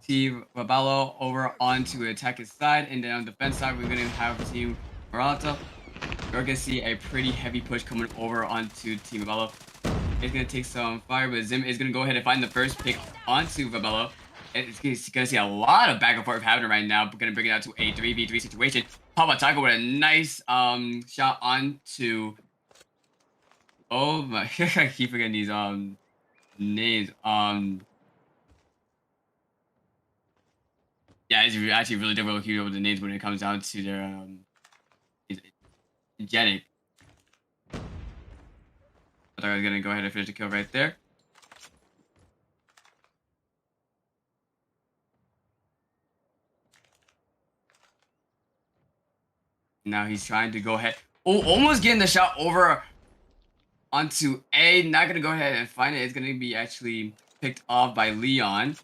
Team Rubalo over onto attack his side, and then on the defense side, we're gonna have Team Maralto. We're gonna see a pretty heavy push coming over onto Team Rubalo. It's gonna take some fire, but Zim is gonna go ahead and find the first pick onto Rubalo. It's gonna see a lot of back and forth happening right now. We're gonna bring it out to a 3v3 situation. Papataco with a nice shot onto. Oh my! I keep forgetting these names. Yeah, it's actually really difficult to keep up with the names when it comes down to their Genic. I thought I was gonna go ahead and finish the kill right there. Now he's trying to go ahead. Oh, almost getting the shot over onto A. Not gonna go ahead and find it. It's gonna be actually picked off by Leon.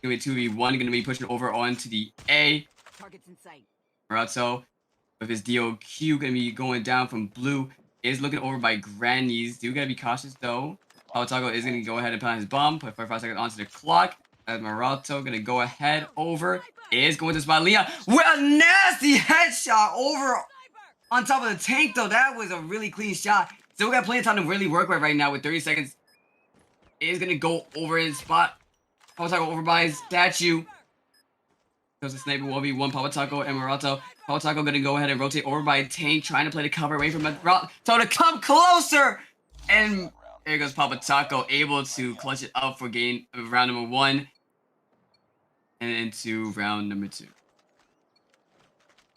Gonna be 2v1. Gonna be pushing over onto the A. Targets in sight. Maralto with his DOQ gonna be going down from blue. Is looking over by Grannies. Do gotta be cautious though. Papataco is gonna go ahead and put on his bomb. Put 45 seconds onto the clock. As Maralto gonna go ahead over. Is going to spot Leon With a nasty headshot over on top of the tank, though. That was a really clean shot. So we got plenty of time to really work with right now with 30 seconds. Is going to go over his spot. Papataco over by his statue. Goes to sniper 1v1. Papataco and Maralto. Papataco going to go ahead and rotate over by tank, trying to play the cover away from Maralto to come closer. And there goes Papataco, able to clutch it up for game round number 1. And into round number 2.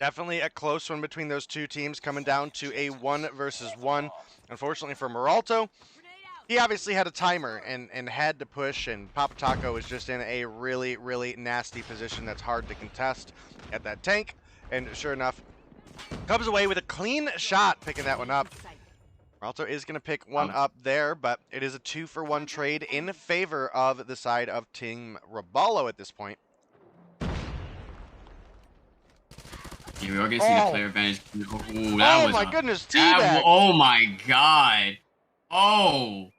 Definitely a close one between those two teams, coming down to a 1 versus 1. Unfortunately for Maralto, he obviously had a timer and had to push, and Papataco is just in a really, really nasty position that's hard to contest at that tank. And sure enough, comes away with a clean shot, picking that one up. Maralto is going to pick one up there, but it is a 2-for-1 trade in favor of the side of Team Rubalo at this point. Yeah, we are going to see the player advantage. Ooh, that was my goodness, teabag. Oh my god. Oh.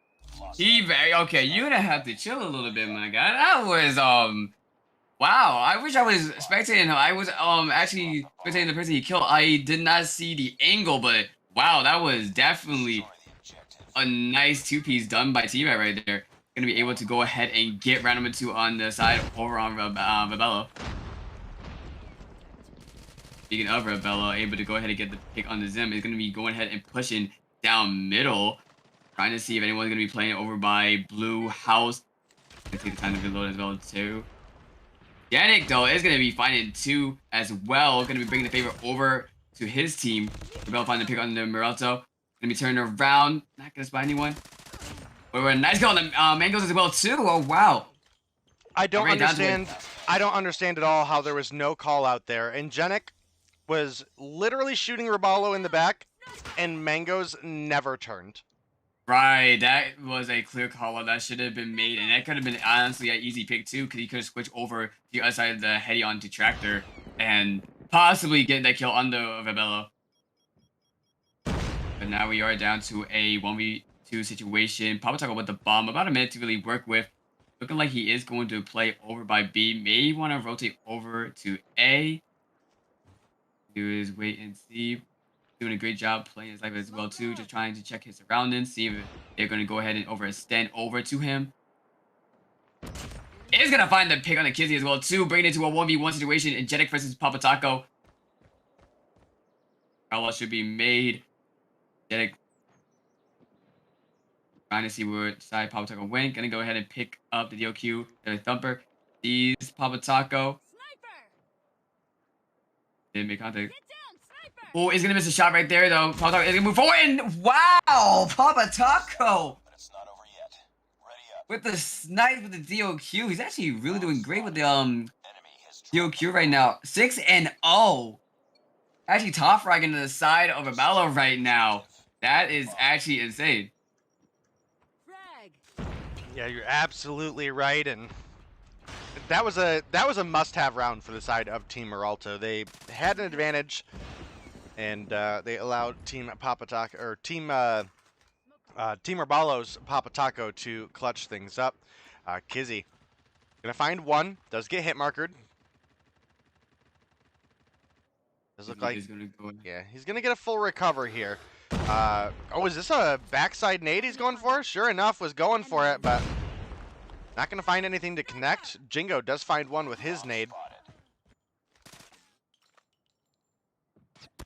Teabag. Okay, you're going to have to chill a little bit, my guy. That was, wow. I wish I was spectating him. I was, actually spectating the person he killed. I did not see the angle, but wow, that was definitely a nice two-piece done by Teabag right there. Going to be able to go ahead and get round number 2 on the side over on Rubalo. Speaking of Rubalo, able to go ahead and get the pick on the Zim, is going to be going ahead and pushing down middle. Trying to see if anyone's going to be playing over by Blue House. Going to take the time to reload as well, too. Yannick, though, is going to be finding 2 as well. Going to be bringing the favor over to his team. Rubalo finding the pick on the Maralto. Going to be turning around. Not going to spot anyone. But we're a nice kill on the Mangoes as well, too. Oh, wow. I don't understand at all how there was no call out there. And Yannick was literally shooting Rubalo in the back, and Mangoes never turned. Right, that was a clear call out that should have been made, and that could have been honestly an easy pick too, because he could have switched over to the other side of the heady onto Tractor and possibly get that kill on the Rubalo. But now we are down to a 1v2 situation. Papataco with the bomb, about a minute to really work with. Looking like he is going to play over by B. May want to rotate over to A. Do is wait and see. Doing a great job playing his life as well too. Just trying to check his surroundings, see if they're going to go ahead and overextend over to him. Is going to find the pick on the Kizzy as well too, bringing it to a 1v1 situation. Energetic versus Papataco. Call should be made. Energetic trying to see where side Papataco went. Going to go ahead and pick up the DOQ. The thumper. Sees Papataco. Didn't make contact. Oh, he's gonna miss a shot right there though. Papataco is gonna move forward and wow, Papataco with the snipe with the DOQ. He's actually really doing great with the DOQ right now. 6-0. Actually top fragging to the side of Rubalo right now. That is actually insane. Yeah, you're absolutely right, and that was a must-have round for the side of Team Maralto. They had an advantage, and they allowed Team Papataco or Team Rubalo's Papataco to clutch things up. Kizzy gonna find one. Does get hit markered. Does look like He's gonna go. yeah, he's gonna get a full recover here. Oh, is this a backside nade he's going for? Sure enough, was going for it, but not gonna find anything to connect. Jingo does find one with his nade.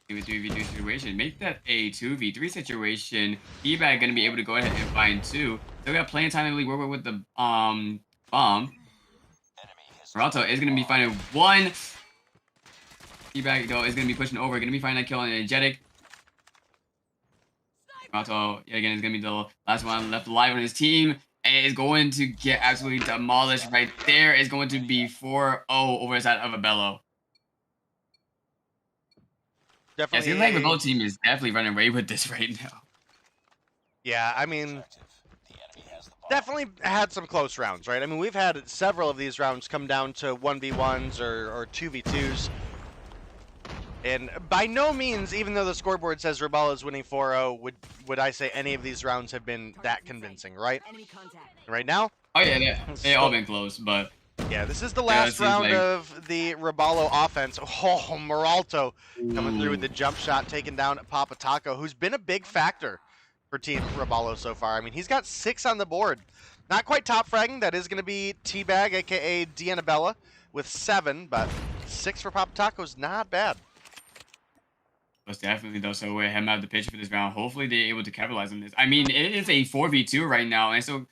A 3v2 situation. Make that a 2v3 situation. Teabag gonna be able to go ahead and find two. Still got plenty of time to really work with the bomb. Maralto is gonna be finding one. Teabag though is gonna be pushing over, gonna be finding that kill on energetic. Maralto again is gonna be the last one left alive on his team. And is going to get absolutely demolished right there. Is going to be 4-0 over the side of Rubalo. Yeah, it Definitely. seems like the Rubalo team is definitely running away with this right now. Yeah, I mean, definitely had some close rounds, right? I mean, we've had several of these rounds come down to 1v1s or 2v2s. And by no means, even though the scoreboard says Rubalo is winning 4-0, would I say any of these rounds have been that convincing, right? Right now? Oh yeah, they all been close, but yeah, this is the last round of the Rubalo offense. Oh, Maralto coming through with the jump shot, taking down Papataco, who's been a big factor for Team Rubalo so far. I mean, he's got 6 on the board. Not quite top fragging. That is going to be Teabag, a.k.a. Dianabella, with 7, but 6 for Papataco is not bad. Most definitely, though. So we're heading out the pitch for this round. Hopefully, they're able to capitalize on this. I mean, it is a 4v2 right now, and so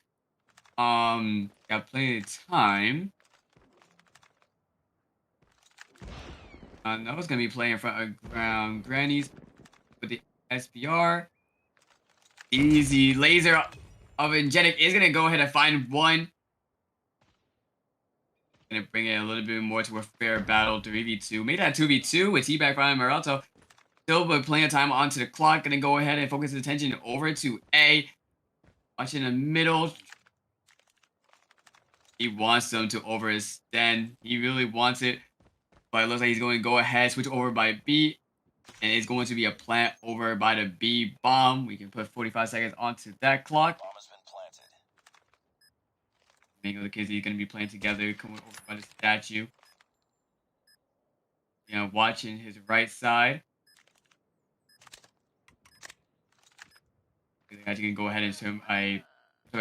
got plenty of time. Noah's gonna be playing in front of Grannies with the SPR. Easy laser of energetic is gonna go ahead and find one. Gonna bring it a little bit more to a fair battle. 3v2. Made that 2v2 with Teabag from Maralto. Still with plenty of time onto the clock. Gonna go ahead and focus his attention over to A. Watching the middle. He wants them to overextend. He really wants it. But it looks like he's going to go ahead, switch over by B. And it's going to be a plant over by the B bomb. We can put 45 seconds onto that clock. Bomb has been planted. Mango the kids are going to be playing together, coming over by the statue. You know, watching his right side. He's actually going to go ahead and show him a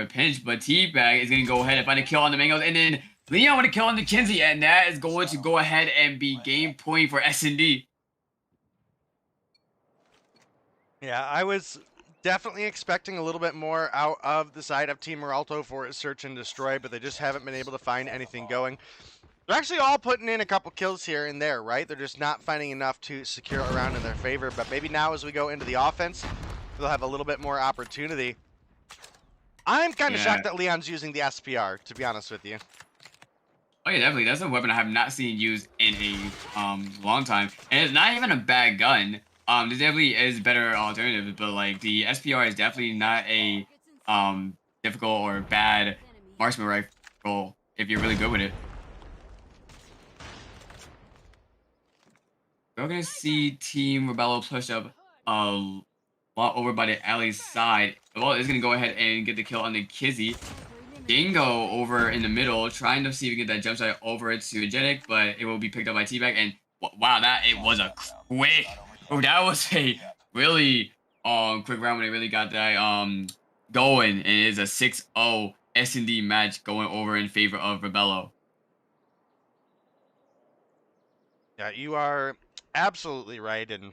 pinch, but Teabag is going to go ahead and find a kill on the Mangoes. And then Leon with a kill on the Kinsey, and that is going to go ahead and be game point for S&D. Yeah, I was definitely expecting a little bit more out of the side of Team Maralto for search and destroy, but they just haven't been able to find anything going. They're actually all putting in a couple kills here and there, right? They're just not finding enough to secure a round in their favor, but maybe now as we go into the offense, they'll have a little bit more opportunity. I'm kind of shocked that Leon's using the SPR, to be honest with you. Oh yeah, definitely. That's a weapon I have not seen used in a long time, and it's not even a bad gun. There definitely is better alternatives, but like the SPR is definitely not a difficult or bad marksman rifle if you're really good with it. We're gonna see Team Rubalo push up a lot over by the alley side. Well, is gonna go ahead and get the kill on the Kizzy. Dingo over in the middle, trying to see if we can get that jump shot over to Energetic, but it will be picked up by Teabag. And wow, it was a quick. Oh, that was a really quick round when they really got that going. And it is a 6-0 S&D match going over in favor of Rubalo. Yeah, you are absolutely right, and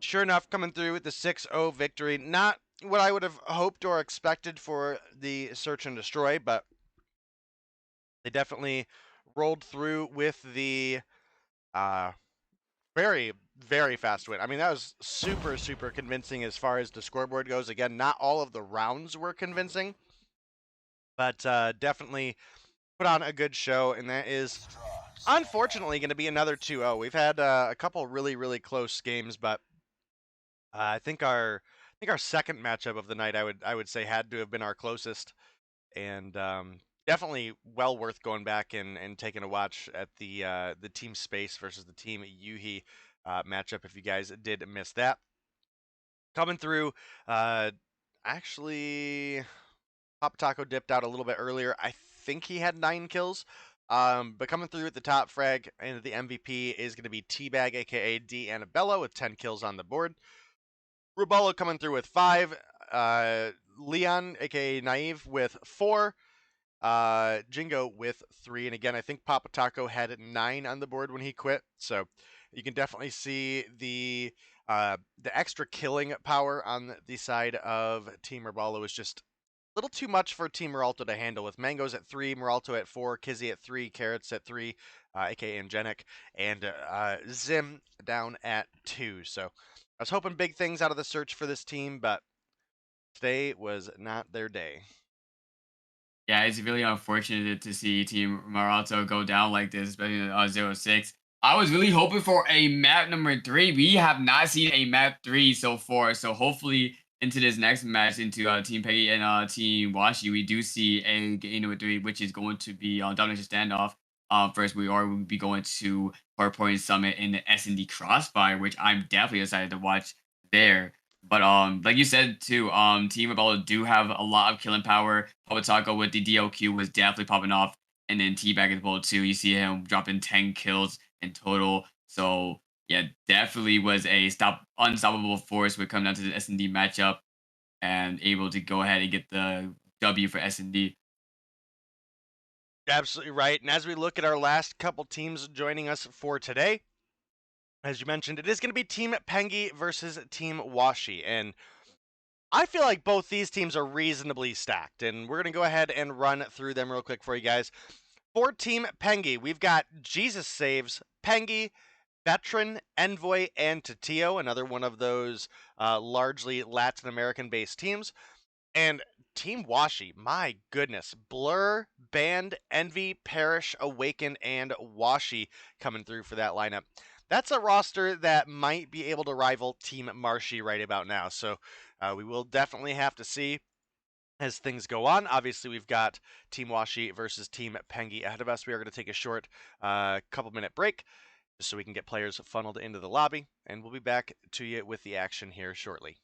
sure enough, coming through with the 6-0 victory. Not what I would have hoped or expected for the search and destroy, but they definitely rolled through with the very, very fast win. I mean, that was super, super convincing as far as the scoreboard goes. Again, not all of the rounds were convincing, but definitely put on a good show, and that is unfortunately going to be another 2-0. We've had a couple really, really close games, but I think our second matchup of the night, I would say, had to have been our closest. And definitely well worth going back and taking a watch at the Team Space versus the Team Yuhi matchup if you guys did miss that. Coming through, actually, Papa Taco dipped out a little bit earlier. I think he had 9 kills. But coming through at the top frag and the MVP is going to be Teabag, aka D Annabella, with 10 kills on the board. Rubalo coming through with 5. Leon, aka Naive, with 4. Jingo with 3. And again, I think Papa Taco had 9 on the board when he quit. So you can definitely see the extra killing power on the side of Team Rubalo is just a little too much for Team Maralto to handle, with Mangoes at 3, Maralto at 4, Kizzy at 3, Carrots at 3, aka Angenic, and Zim down at 2. So I was hoping big things out of the search for this team, but today was not their day. Yeah, it's really unfortunate to see Team Maralto go down like this, especially in 0-6. I was really hoping for a map number 3. We have not seen a map 3 so far, so hopefully into this next match, into Team Peggy and Team Washi, we do see a game number 3, which is going to be Domination Standoff. First, we'll be going to Hard Point Summit in the S&D Crossfire, which I'm definitely excited to watch there. But like you said too, Team Rubalo do have a lot of killing power. Papa Taco with the DLQ was definitely popping off, and then Teabag as well too. You see him dropping 10 kills in total. So yeah, definitely was a unstoppable force when it comes down to the S&D matchup, and able to go ahead and get the W for S&D. Absolutely right. And as we look at our last couple teams joining us for today, as you mentioned, it is going to be Team Pengi versus Team Washi. And I feel like both these teams are reasonably stacked. And we're going to go ahead and run through them real quick for you guys. For Team Pengi, we've got Jesus Saves, Pengi, Veteran, Envoy, and Tatio, another one of those largely Latin American-based teams. And Team Washi, my goodness, Blur, Band, Envy, Perish, Awaken, and Washi coming through for that lineup. That's a roster that might be able to rival Team Marshy right about now. So we will definitely have to see as things go on. Obviously, we've got Team Washi versus Team Pengi ahead of us. We are going to take a short couple-minute break just so we can get players funneled into the lobby. And we'll be back to you with the action here shortly.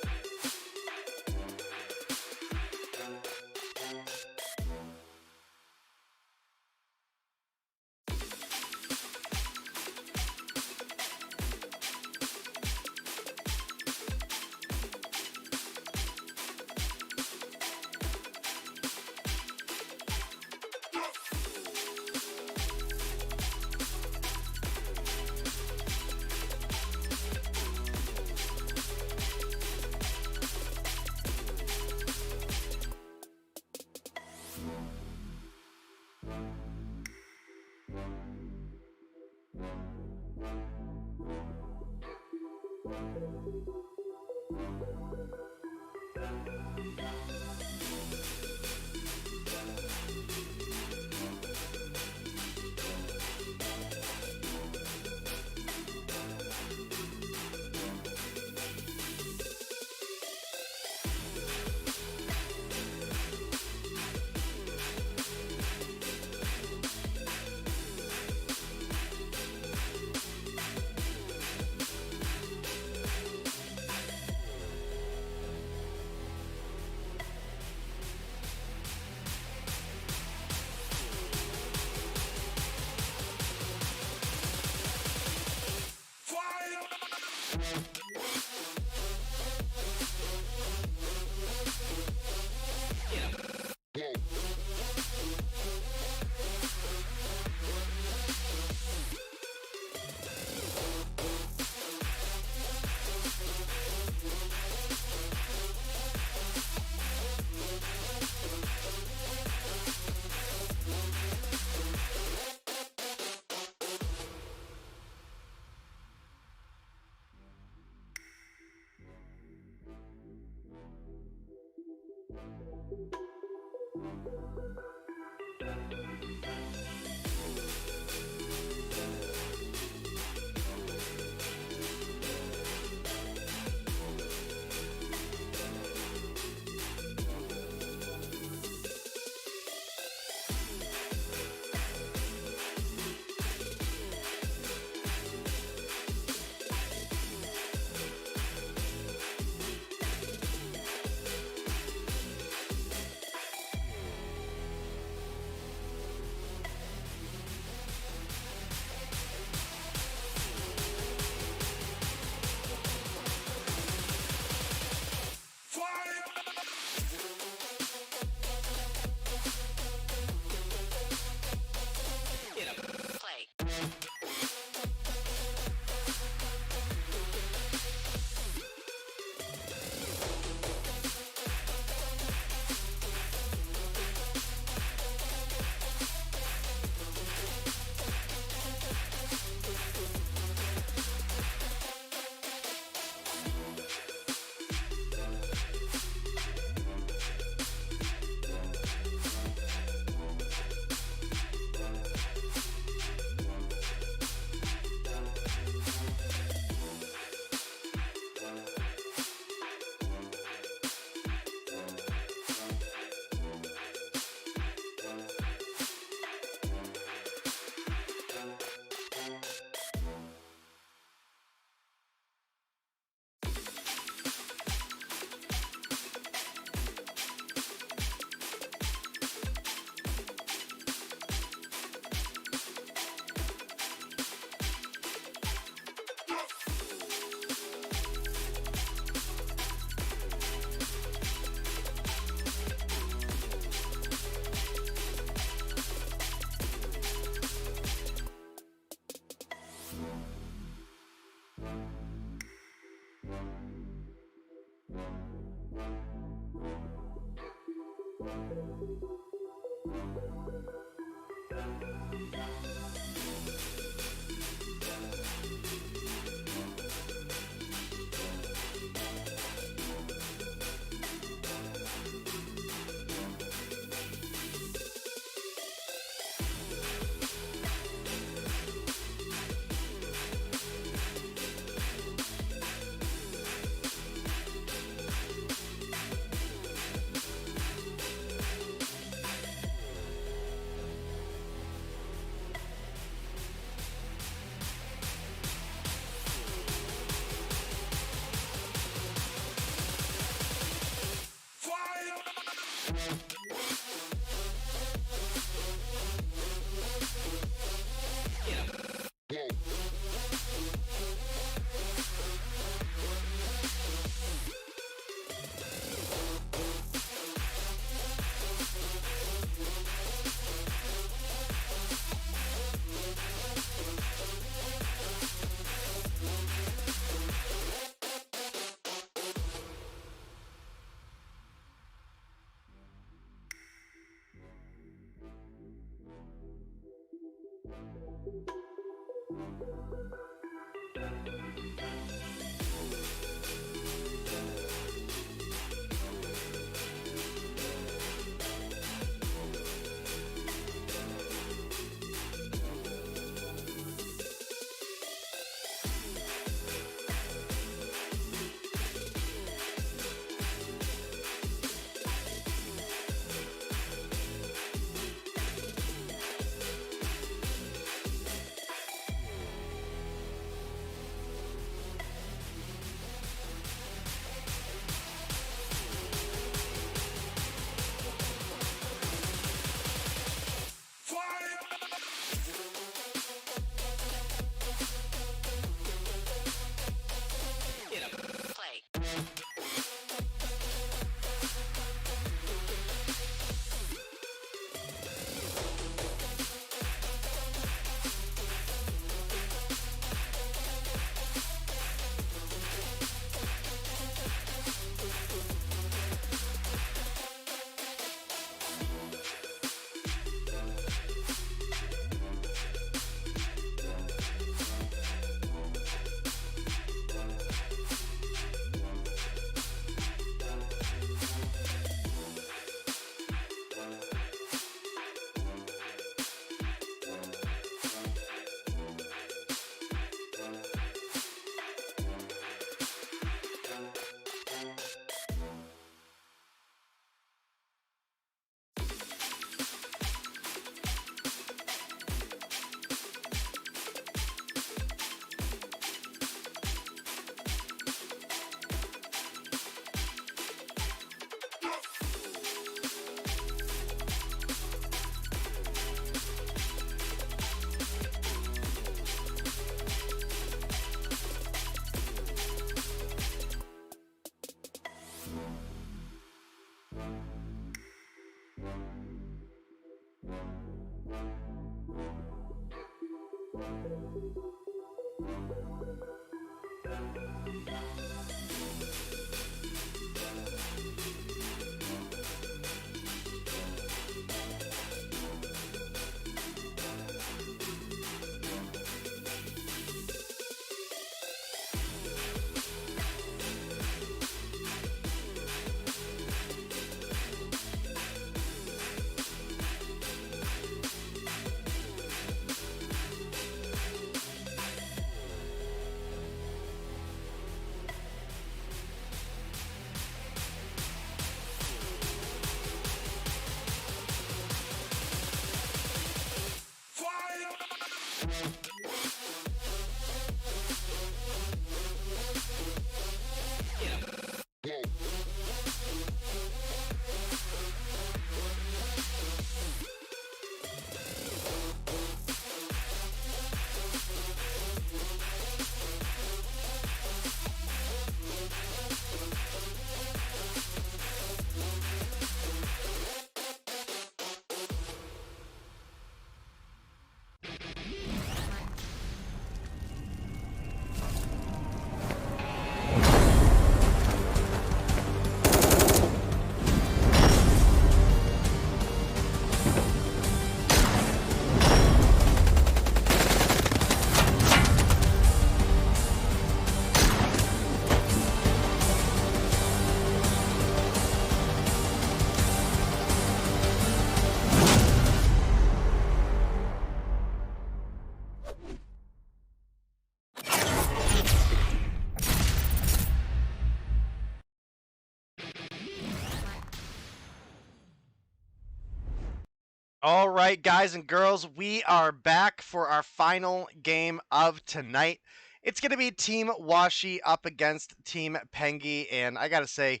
All right, guys and girls, we are back for our final game of tonight. It's going to be Team Washi up against Team Pengi, and I got to say,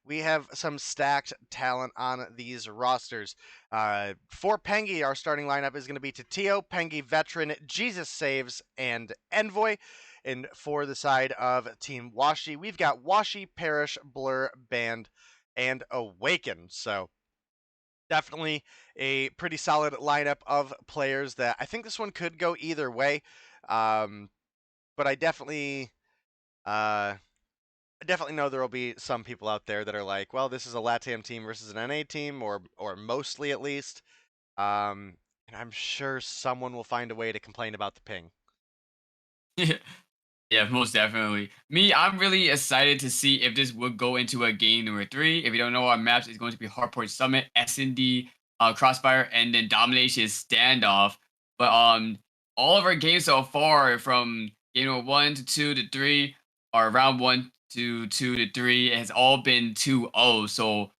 we have some stacked talent on these rosters. For Pengi, our starting lineup is going to be Tatio, Pengi Veteran, Jesus Saves, and Envoy. And for the side of Team Washi, we've got Washi, Perish, Blur, Band, and Awaken. So definitely a pretty solid lineup of players that I think this one could go either way. But I definitely know there will be some people out there that are like, well, this is a LATAM team versus an NA team, or mostly at least. And I'm sure someone will find a way to complain about the ping. Yeah, most definitely. Me, I'm really excited to see if this would go into a game number 3. If you don't know, our maps is going to be Hardpoint Summit, S&D, Crossfire, and then Domination Standoff. But all of our games so far, from game number 1 to 2 to 3, or round 1 to 2 to 3, it has all been 2-0. So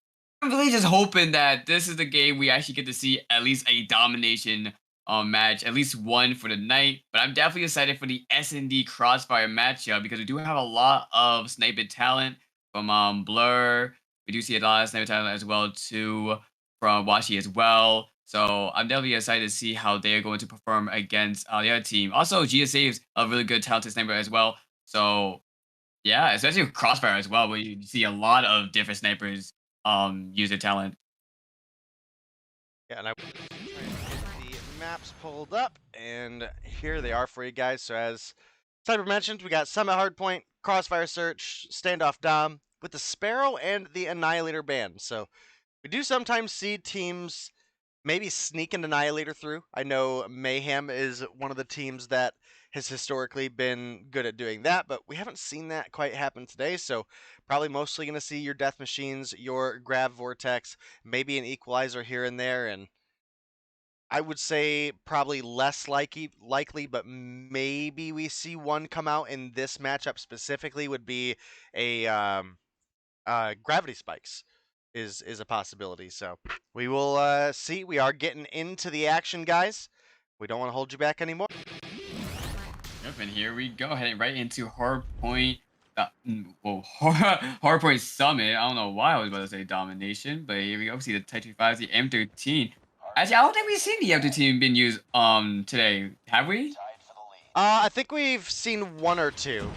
I'm really just hoping that this is the game we actually get to see at least a domination match, at least one for the night. But I'm definitely excited for the S&D Crossfire matchup because we do have a lot of sniper talent from Blur. We do see a lot of sniper talent as well too from Washi as well. So I'm definitely excited to see how they're going to perform against the other team. Also, GSA is a really good talented sniper as well. So yeah, especially with Crossfire as well, where you see a lot of different snipers use their talent. Yeah, and I trying to get the maps pulled up, and here they are for you guys. So as Cyber mentioned, we got Summit Hardpoint, Crossfire Search, Standoff Dom, with the Sparrow and the Annihilator band. So we do sometimes see teams maybe sneak an Annihilator through. I know Mayhem is one of the teams that has historically been good at doing that, but we haven't seen that quite happen today. So probably mostly going to see your Death Machines, your Grav Vortex, maybe an Equalizer here and there, and I would say probably less likely, but maybe we see one come out in this matchup specifically would be a Gravity Spikes is a possibility. So we will see. We are getting into the action, guys. We don't want to hold you back anymore. Yep, and here we go, heading right into Hardpoint. Hardpoint Summit. I don't know why I was about to say Domination, but here we go. See the Type 25, the M13. Actually, I don't think we've seen the M13 being used today. Have we? I think we've seen one or two.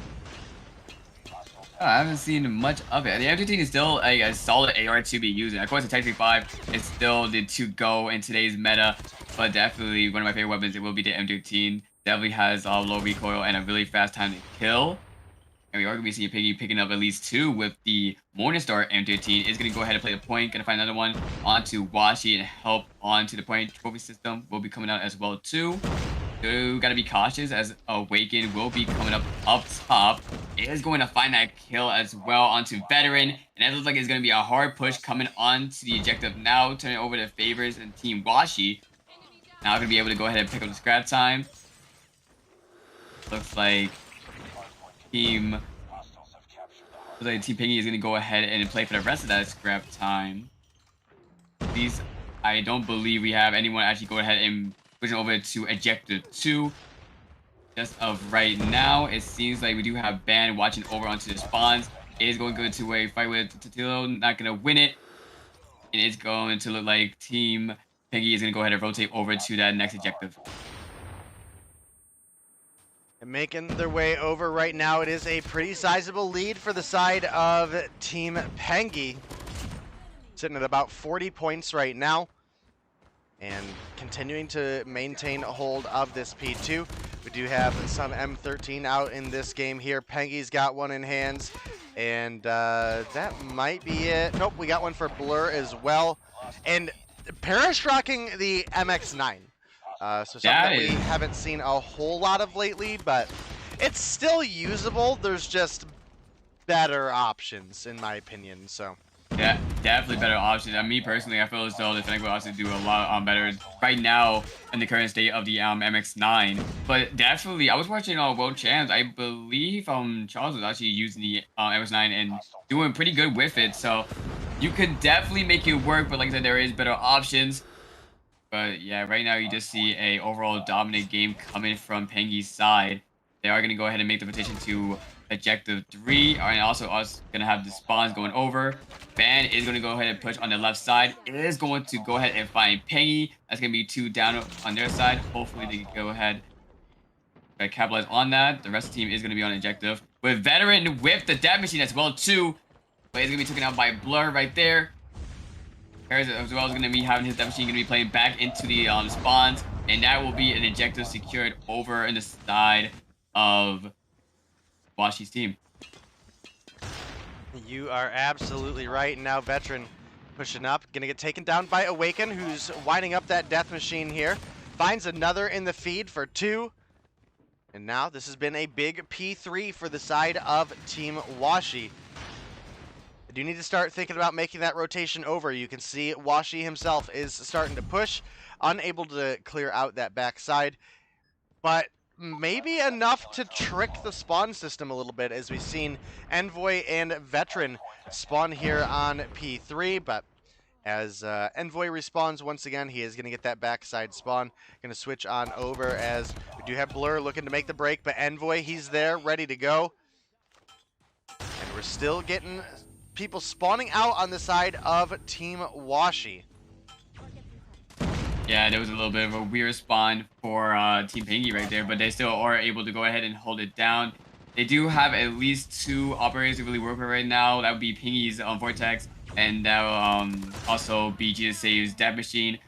I haven't seen much of it. The M13 is still a solid AR to be using. Of course, the Type 25 is still the to-go in today's meta, but definitely one of my favorite weapons, it will be the M13. Definitely has low recoil and a really fast time to kill. And we are going to be seeing Piggy picking up at least 2 with the Morningstar M13. Is going to go ahead and play the point. Going to find another one onto Washi and help onto the point. Trophy system will be coming out as well too. So got to be cautious as Awaken will be coming up top. It is going to find that kill as well onto Veteran. And that looks like it's going to be a hard push coming onto the objective now. Turning over to Favors and Team Washi. Now going to be able to go ahead and pick up the scrap time. Looks like Team Piggy is going to go ahead and play for the rest of that scrap time. These, I don't believe we have anyone actually go ahead and push over to Ejector 2. Just of right now, it seems like we do have Ban watching over onto the spawns. It is going to go into a fight with Tatilo, not going to win it. And it's going to look like Team Piggy is going to go ahead and rotate over to that next objective. And making their way over right now, it is a pretty sizable lead for the side of Team Pengi. Sitting at about 40 points right now. And continuing to maintain a hold of this P2. We do have some M13 out in this game here. Pengi's got one in hands. And that might be it. Nope, we got one for Blur as well. And Perish rocking the MX9. So something that we haven't seen a whole lot of lately, but it's still usable. There's just better options, in my opinion. So yeah, definitely better options. And me personally, I feel as though the Fennec will also do a lot better right now in the current state of the MX9. But definitely, I was watching World Champs. I believe Charles was actually using the MX9 and doing pretty good with it. So you could definitely make it work. But like I said, there is better options. But yeah, right now you just see a overall dominant game coming from Pengi's side. They are going to go ahead and make the rotation to objective 3. And also us going to have the spawns going over. Van is going to go ahead and push on the left side. It is going to go ahead and find Pengi. That's going to be 2 down on their side. Hopefully they can go ahead and capitalize on that. The rest of the team is going to be on objective. With Veteran with the death machine as well too. But he's going to be taken out by Blur right there. Harris as well is going to be having his death machine going to be playing back into the spawns. And that will be an objective secured over in the side of Washi's team. You are absolutely right. And now Veteran pushing up, gonna get taken down by Awaken, who's winding up that death machine here. Finds another in the feed for 2. And now this has been a big P3 for the side of Team Washi. I do need to start thinking about making that rotation over. You can see Washi himself is starting to push, unable to clear out that backside. But maybe enough to trick the spawn system a little bit, as we've seen Envoy and Veteran spawn here on P3, but as Envoy respawns once again, he is going to get that backside spawn. Going to switch on over as we do have Blur looking to make the break, but Envoy, he's there, ready to go. And we're still getting people spawning out on the side of Team Washi. Yeah, there was a little bit of a weird spawn for Team Pengi right there, but they still are able to go ahead and hold it down. They do have at least 2 operators to really work with right now. That would be Pengi's Vortex, and that will also be Jesus Save's Death Machine.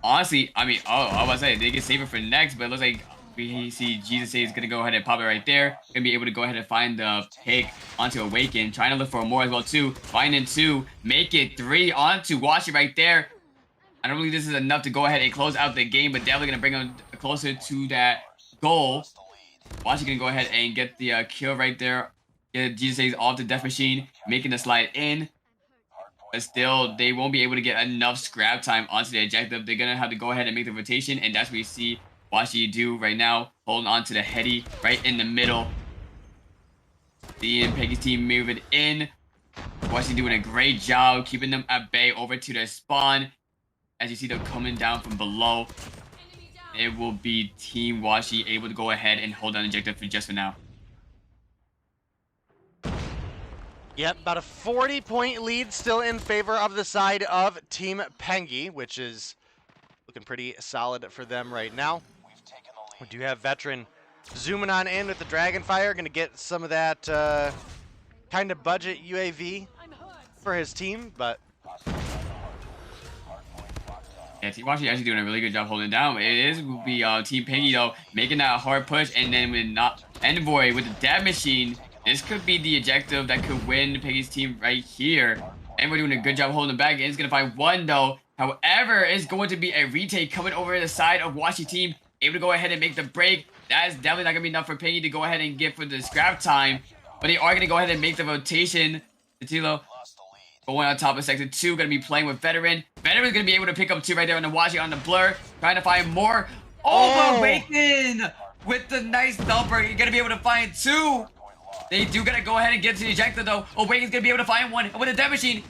Honestly, I mean, I was about to say, they can save it for next, but it looks like we see Jesus Save is going to go ahead and pop it right there. Going to be able to go ahead and find the pick onto Awaken. Trying to look for more as well, too. Finding 2. Make it 3 onto Washi right there. I don't believe this is enough to go ahead and close out the game, but definitely going to bring them closer to that goal. Washi can go ahead and get the kill right there. Get Jesus Saves off the Death Machine, making the slide in. But still, they won't be able to get enough scrap time onto the objective. They're going to have to go ahead and make the rotation, and that's what you see Washi do right now, holding on to the heady right in the middle. Seeing Peggy's team moving in. Washi doing a great job keeping them at bay over to their spawn. As you see them coming down from below, it will be Team Washi able to go ahead and hold on objective for just for now. Yep, about a 40-point lead still in favor of the side of Team Pengi, which is looking pretty solid for them right now. We do have Veteran zooming on in with the Dragonfire, going to get some of that kind of budget UAV for his team, but yeah, Team Washi actually doing a really good job holding it down. It will be Team Pengi though making that hard push, and then with not Envoy with the Death Machine, this could be the objective that could win Pengi's team right here. Envoy doing a good job holding back, and it's gonna find 1 though. However, it's going to be a retake coming over the side of Washi team, able to go ahead and make the break. That is definitely not gonna be enough for Pengi to go ahead and get for the scrap time, but they are gonna go ahead and make the rotation. Tilo going on top of Sector 2, going to be playing with Veteran. Veteran's going to be able to pick up 2 right there on the Washi on the Blur. Trying to find more. Oh, Awaken with the nice dumper. You're going to be able to find 2. They do got to go ahead and get to the ejector, though. Awaken's going to be able to find 1 with a Death Machine.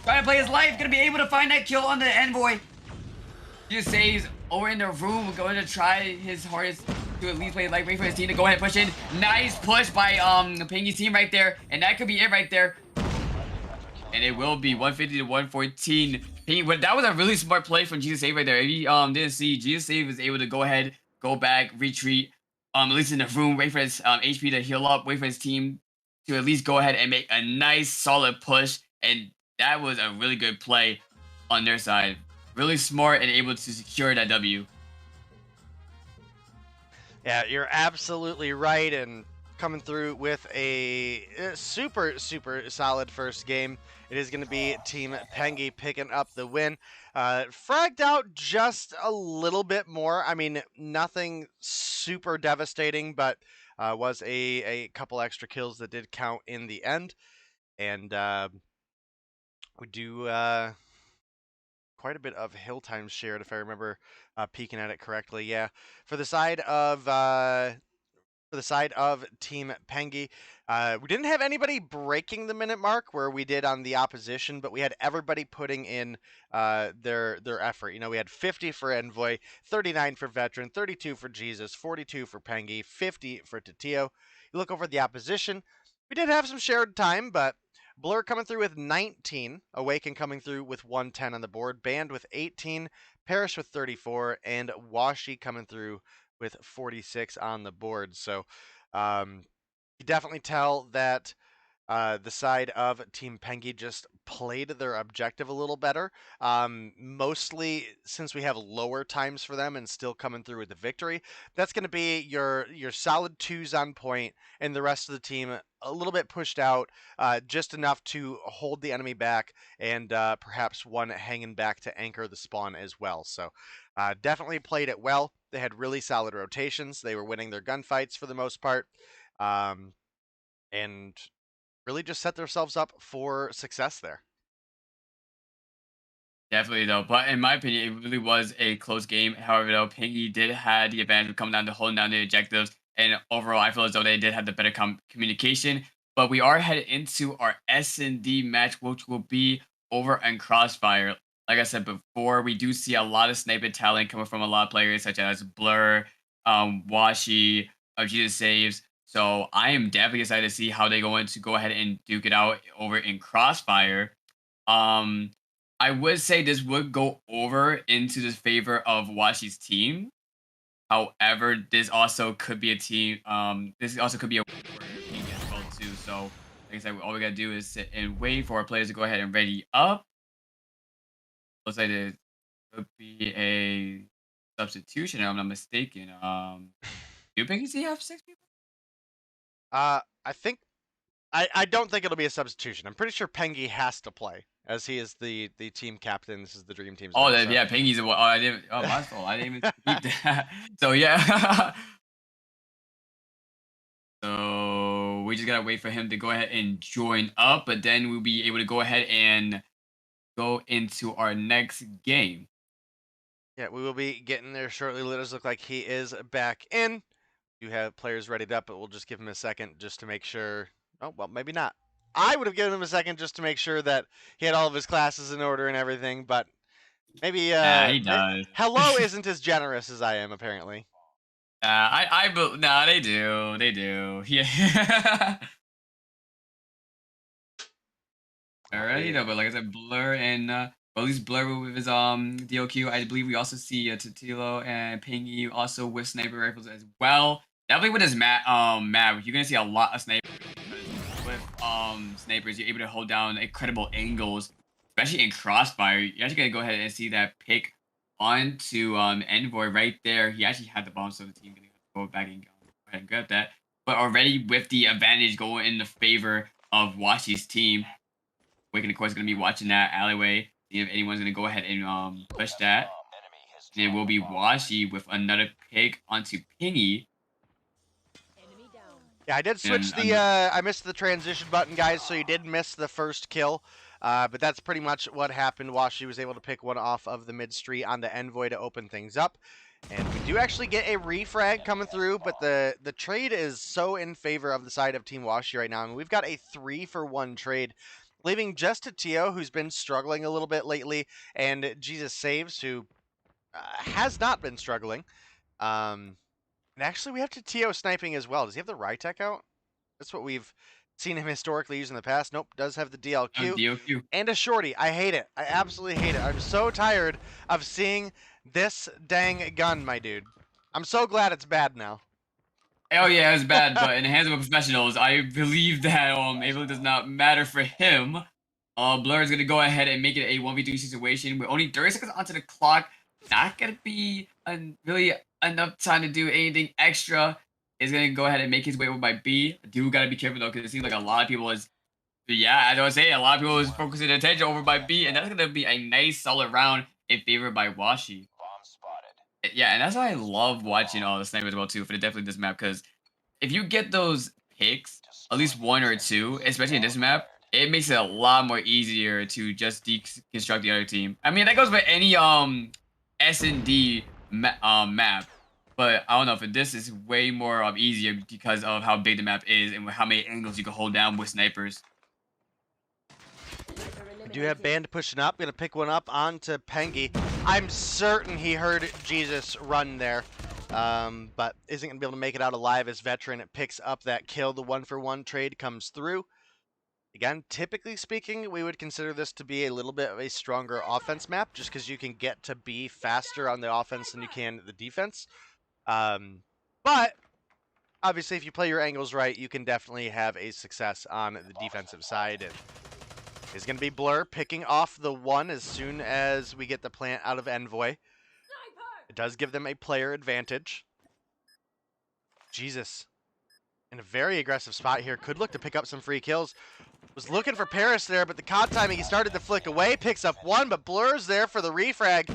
Trying to play his life. Going to be able to find that kill on the Envoy. Just saves over in the room. Going to try his hardest to at least play life. Wait for his team to go ahead and push in. Nice push by Pengi's team right there. And that could be it right there. And it will be 150 to 114. That was a really smart play from Jesus Save right there. If you didn't see, Jesus Save was able to go ahead, go back, retreat, at least in the room, wait for his HP to heal up, wait for his team to at least go ahead and make a nice solid push. And that was a really good play on their side. Really smart and able to secure that W. yeah, you're absolutely right, and coming through with a super solid first game. It is going to be Team Pengi picking up the win. Fragged out just a little bit more. I mean, nothing super devastating, but was a couple extra kills that did count in the end. And we do quite a bit of hill time shared, if I remember peeking at it correctly. Yeah, for the side of for the side of Team Pengi. We didn't have anybody breaking the minute mark where we did on the opposition, but we had everybody putting in their effort. You know, we had 50 for Envoy, 39 for Veteran, 32 for Jesus, 42 for Pengi, 50 for Tatio. You look over the opposition, we did have some shared time, but Blur coming through with 19, Awaken coming through with 110 on the board, Band with 18, Parish with 34, and Washi coming through with 46 on the board. So you definitely tell that the side of Team Pengi just played their objective a little better. Mostly since we have lower times for them and still coming through with the victory. That's going to be your solid 2s on point, and the rest of the team a little bit pushed out, just enough to hold the enemy back, and perhaps one hanging back to anchor the spawn as well. So definitely played it well. They had really solid rotations. They were winning their gunfights for the most part. And really just set themselves up for success there. Definitely though, but in my opinion, it really was a close game. However, though, Pingy did have the advantage of coming down to holding down the objectives, and overall, I feel as though they did have the better communication. But we are headed into our S&D match, which will be over on Crossfire. Like I said before, we do see a lot of sniper talent coming from a lot of players, such as Blur, Washi, Jesus Saves. So I am definitely excited to see how they're going to go ahead and duke it out over in Crossfire. I would say this would go over into the favor of Washi's team. However, this also could be a team. This also could be a win for King as well too. So, like I said, all we gotta do is sit and wait for our players to go ahead and ready up. Looks like there could be a substitution, if I'm not mistaken. Do Pinky have 6 people? I think I don't think it'll be a substitution. I'm pretty sure Pengi has to play, as he is the team captain. This is the dream team's. Oh, role, so. yeah, Pingy's a. Oh, I didn't. Oh, my fault. I didn't even keep that. So yeah. So we just gotta wait for him to go ahead and join up, but then we'll be able to go ahead and go into our next game. Yeah, we will be getting there shortly. It does look like he is back in. You have players readied up, but we'll just give him a second just to make sure. Oh, well, maybe not. I would have given him a second just to make sure that he had all of his classes in order and everything, but maybe He does. Hello isn't as generous as I am, apparently. Nah, they do. Yeah. Alrighty, though, but like I said, Blur and well, at least Blur with his DOQ. I believe we also see Totilo and Pingy also with sniper rifles as well. Definitely with his map, you're gonna see a lot of snipers. With snipers, you're able to hold down incredible angles, especially in Crossfire. You're actually gonna go ahead and see that pick onto Envoy right there. He actually had the bomb, so the team gonna go back and go ahead and grab that. But already with the advantage going in the favor of Washi's team, Waken, of course, going to be watching that alleyway, seeing if anyone's going to go ahead and push that. And it will be Washi with another pick onto Pingy. Yeah, I did switch I missed the transition button, guys, so you did miss the first kill. But that's pretty much what happened. Washi was able to pick one off of the mid street on the Envoy to open things up. And we do actually get a refrag coming through, but the trade is so in favor of the side of Team Washi right now. I mean, we've got a 3-for-1 trade, leaving just Tio, who's been struggling a little bit lately, and Jesus Saves, who has not been struggling. And actually, we have Tio sniping as well. Does he have the Rytech out? That's what we've seen him historically use in the past. Nope, does have the DLQ. DLQ. And a shorty. I hate it. I absolutely hate it. I'm so tired of seeing this dang gun, my dude. I'm so glad it's bad now. Oh yeah, it's bad, but in the hands of professionals, I believe that it really does not matter for him. Blur is gonna go ahead and make it a 1v3 situation. We're only 30 seconds onto the clock. Not gonna be really enough time to do anything extra. Is gonna go ahead and make his way over by B. Do gotta be careful though, because it seems like a lot of people is. Yeah, as I was saying, a lot of people is focusing their attention over by B, and that's gonna be a nice solid round in favor by Washi. Yeah, and that's why I love watching all the snipers as well too for definitely this map, because if you get those picks, at least 1 or 2, especially in this map, it makes it a lot more easier to just deconstruct the other team. I mean, that goes with any S&D map. But I don't know, for this is way more easier because of how big the map is and how many angles you can hold down with snipers. We do have Band pushing up. Gonna pick one up onto Pengi. I'm certain he heard Jesus run there, but isn't gonna be able to make it out alive as Veteran picks up that kill. The 1-for-1 trade comes through. Again, typically speaking, we would consider this to be a little bit of a stronger offense map, just because you can get to B faster on the offense than you can the defense. But obviously, if you play your angles right, you can definitely have a success on the defensive side. And it's going to be Blur picking off the 1 as soon as we get the plant out of Envoy. It does give them a player advantage. Jesus. In a very aggressive spot here. Could look to pick up some free kills. Was looking for Paris there, but the COD timing, he started to flick away. Picks up 1, but Blur's there for the refrag.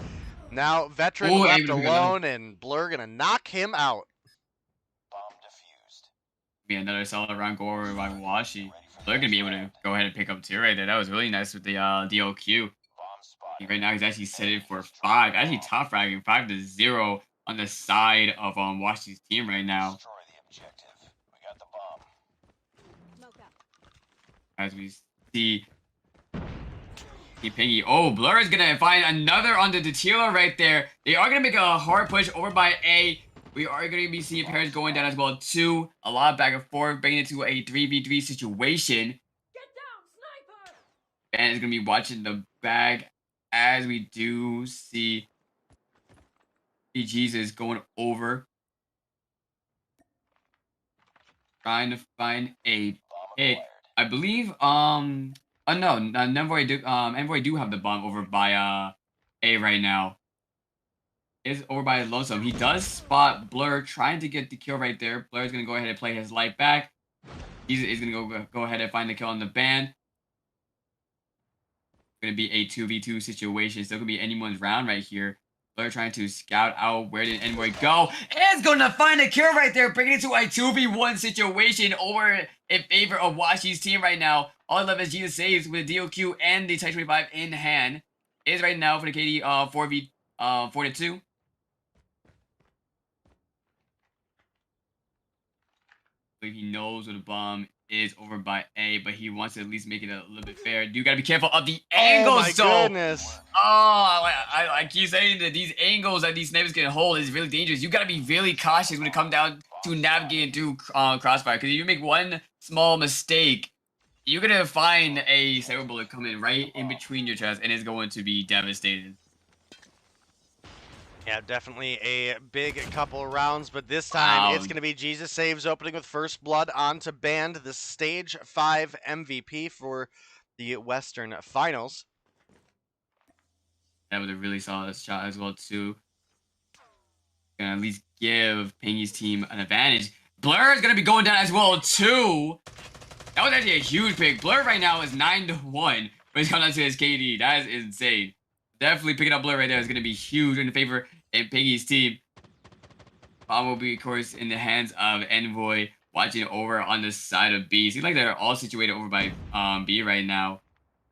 Now Veteran Ooh, left Abraham. alone, and Blur going to knock him out. Be another solid round go over by Washi. They're gonna be able to go ahead and pick up 2 right there. That was really nice with the DOQ. Right now he's actually set it for 5. Actually top fragging 5-0 on the side of Washi's team right now. As we see Pingy. Oh, Blur is gonna find another under the Tila right there. They are gonna make a hard push over by A. We are going to be seeing Paris going down as well, too. A lot of back and forth, bringing it to a 3v3 situation. Get down, sniper! And it's going to be watching the bag as we do see Jesus going over. Trying to find a pick. I believe, oh no, Envoy do have the bomb over by A right now. Is over by Lonesome. He does spot Blur trying to get the kill right there. Blur is going to go ahead and play his life back. He's going to go ahead and find the kill on the band. It's going to be a 2v2 situation. Still going to be anyone's round right here. Blur trying to scout out where did Envoy go. Is going to find a kill right there, bringing it to a 2v1 situation over in favor of Washi's team right now. All 11 Jesus saves with the DOQ and the Type 25 in hand. Is right now for the KD 4v2. He knows where the bomb is over by A, but he wants to at least make it a little bit fair. You gotta be careful of the angles, oh my goodness. I keep saying that these angles that these snipers can hold is really dangerous. You gotta be really cautious when it comes down to navigating through crossfire, because if you make one small mistake, you're gonna find a cyber bullet coming right in between your chest, and it's going to be devastating. Yeah, definitely a big couple rounds, but this time it's going to be Jesus Saves opening with First Blood onto Band, the Stage 5 MVP for the Western Finals. That was a really solid shot as well, too. Gonna at least give Pingy's team an advantage. Blur is gonna be going down as well, too. That was actually a huge pick. Blur right now is 9-1, but he's coming down to his KD. That is insane. Definitely picking up Blur right there is going to be huge in favor of Piggy's team. Bomb will be, of course, in the hands of Envoy, watching over on the side of B. Seems like they're all situated over by B right now.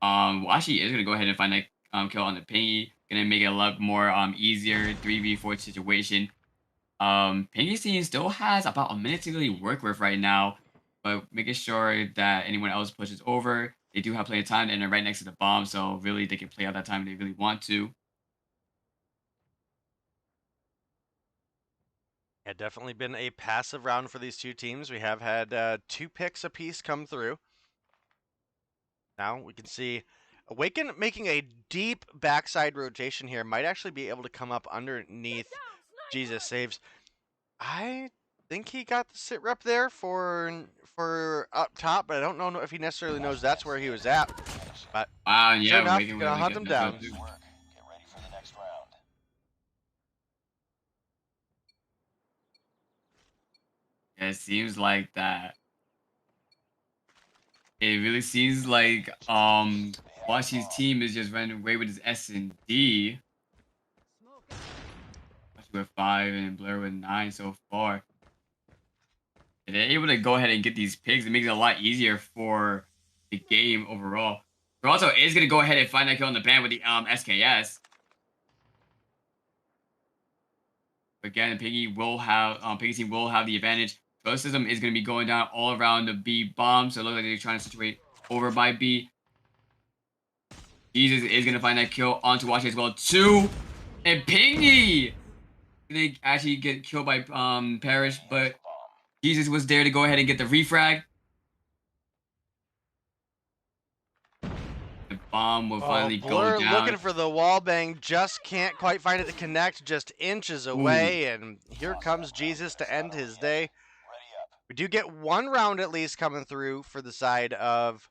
Washi is going to go ahead and find that kill on the Pingy. Going to make it a lot more easier 3v4 situation. Pingy's team still has about a minute to really work with right now, but making sure that anyone else pushes over. They do have plenty of time, and they're right next to the bomb, so really they can play out that time if they really want to. Yeah, definitely been a passive round for these two teams. We have had 2 picks apiece come through. Now we can see Awaken making a deep backside rotation here. Might actually be able to come up underneath Jesus Saves. I think he got the sit rep there for up top, but I don't know if he necessarily knows that's where he was at. But yeah, sure enough, Awaken gonna really hunt good. him That's down. what to do. Yeah, it seems like that. It really seems like Washi's team is just running away with his S&D. Washi with 5 and Blur with 9 so far. And they're able to go ahead and get these picks. It makes it a lot easier for the game overall. Maralto is going to go ahead and find that kill on the band with the SKS. Again, Piggy's team will have the advantage. Ghost system is going to be going down all around the B bomb, so it looks like they're trying to situate over by B. Jesus is going to find that kill onto Washi as well too, and Pingy they actually get killed by Parrish, but Jesus was there to go ahead and get the refrag. The bomb will finally Blur go down. looking for the wall bang, just can't quite find it to connect, just inches away, and here comes Jesus to end his day. We do get one round at least coming through for the side of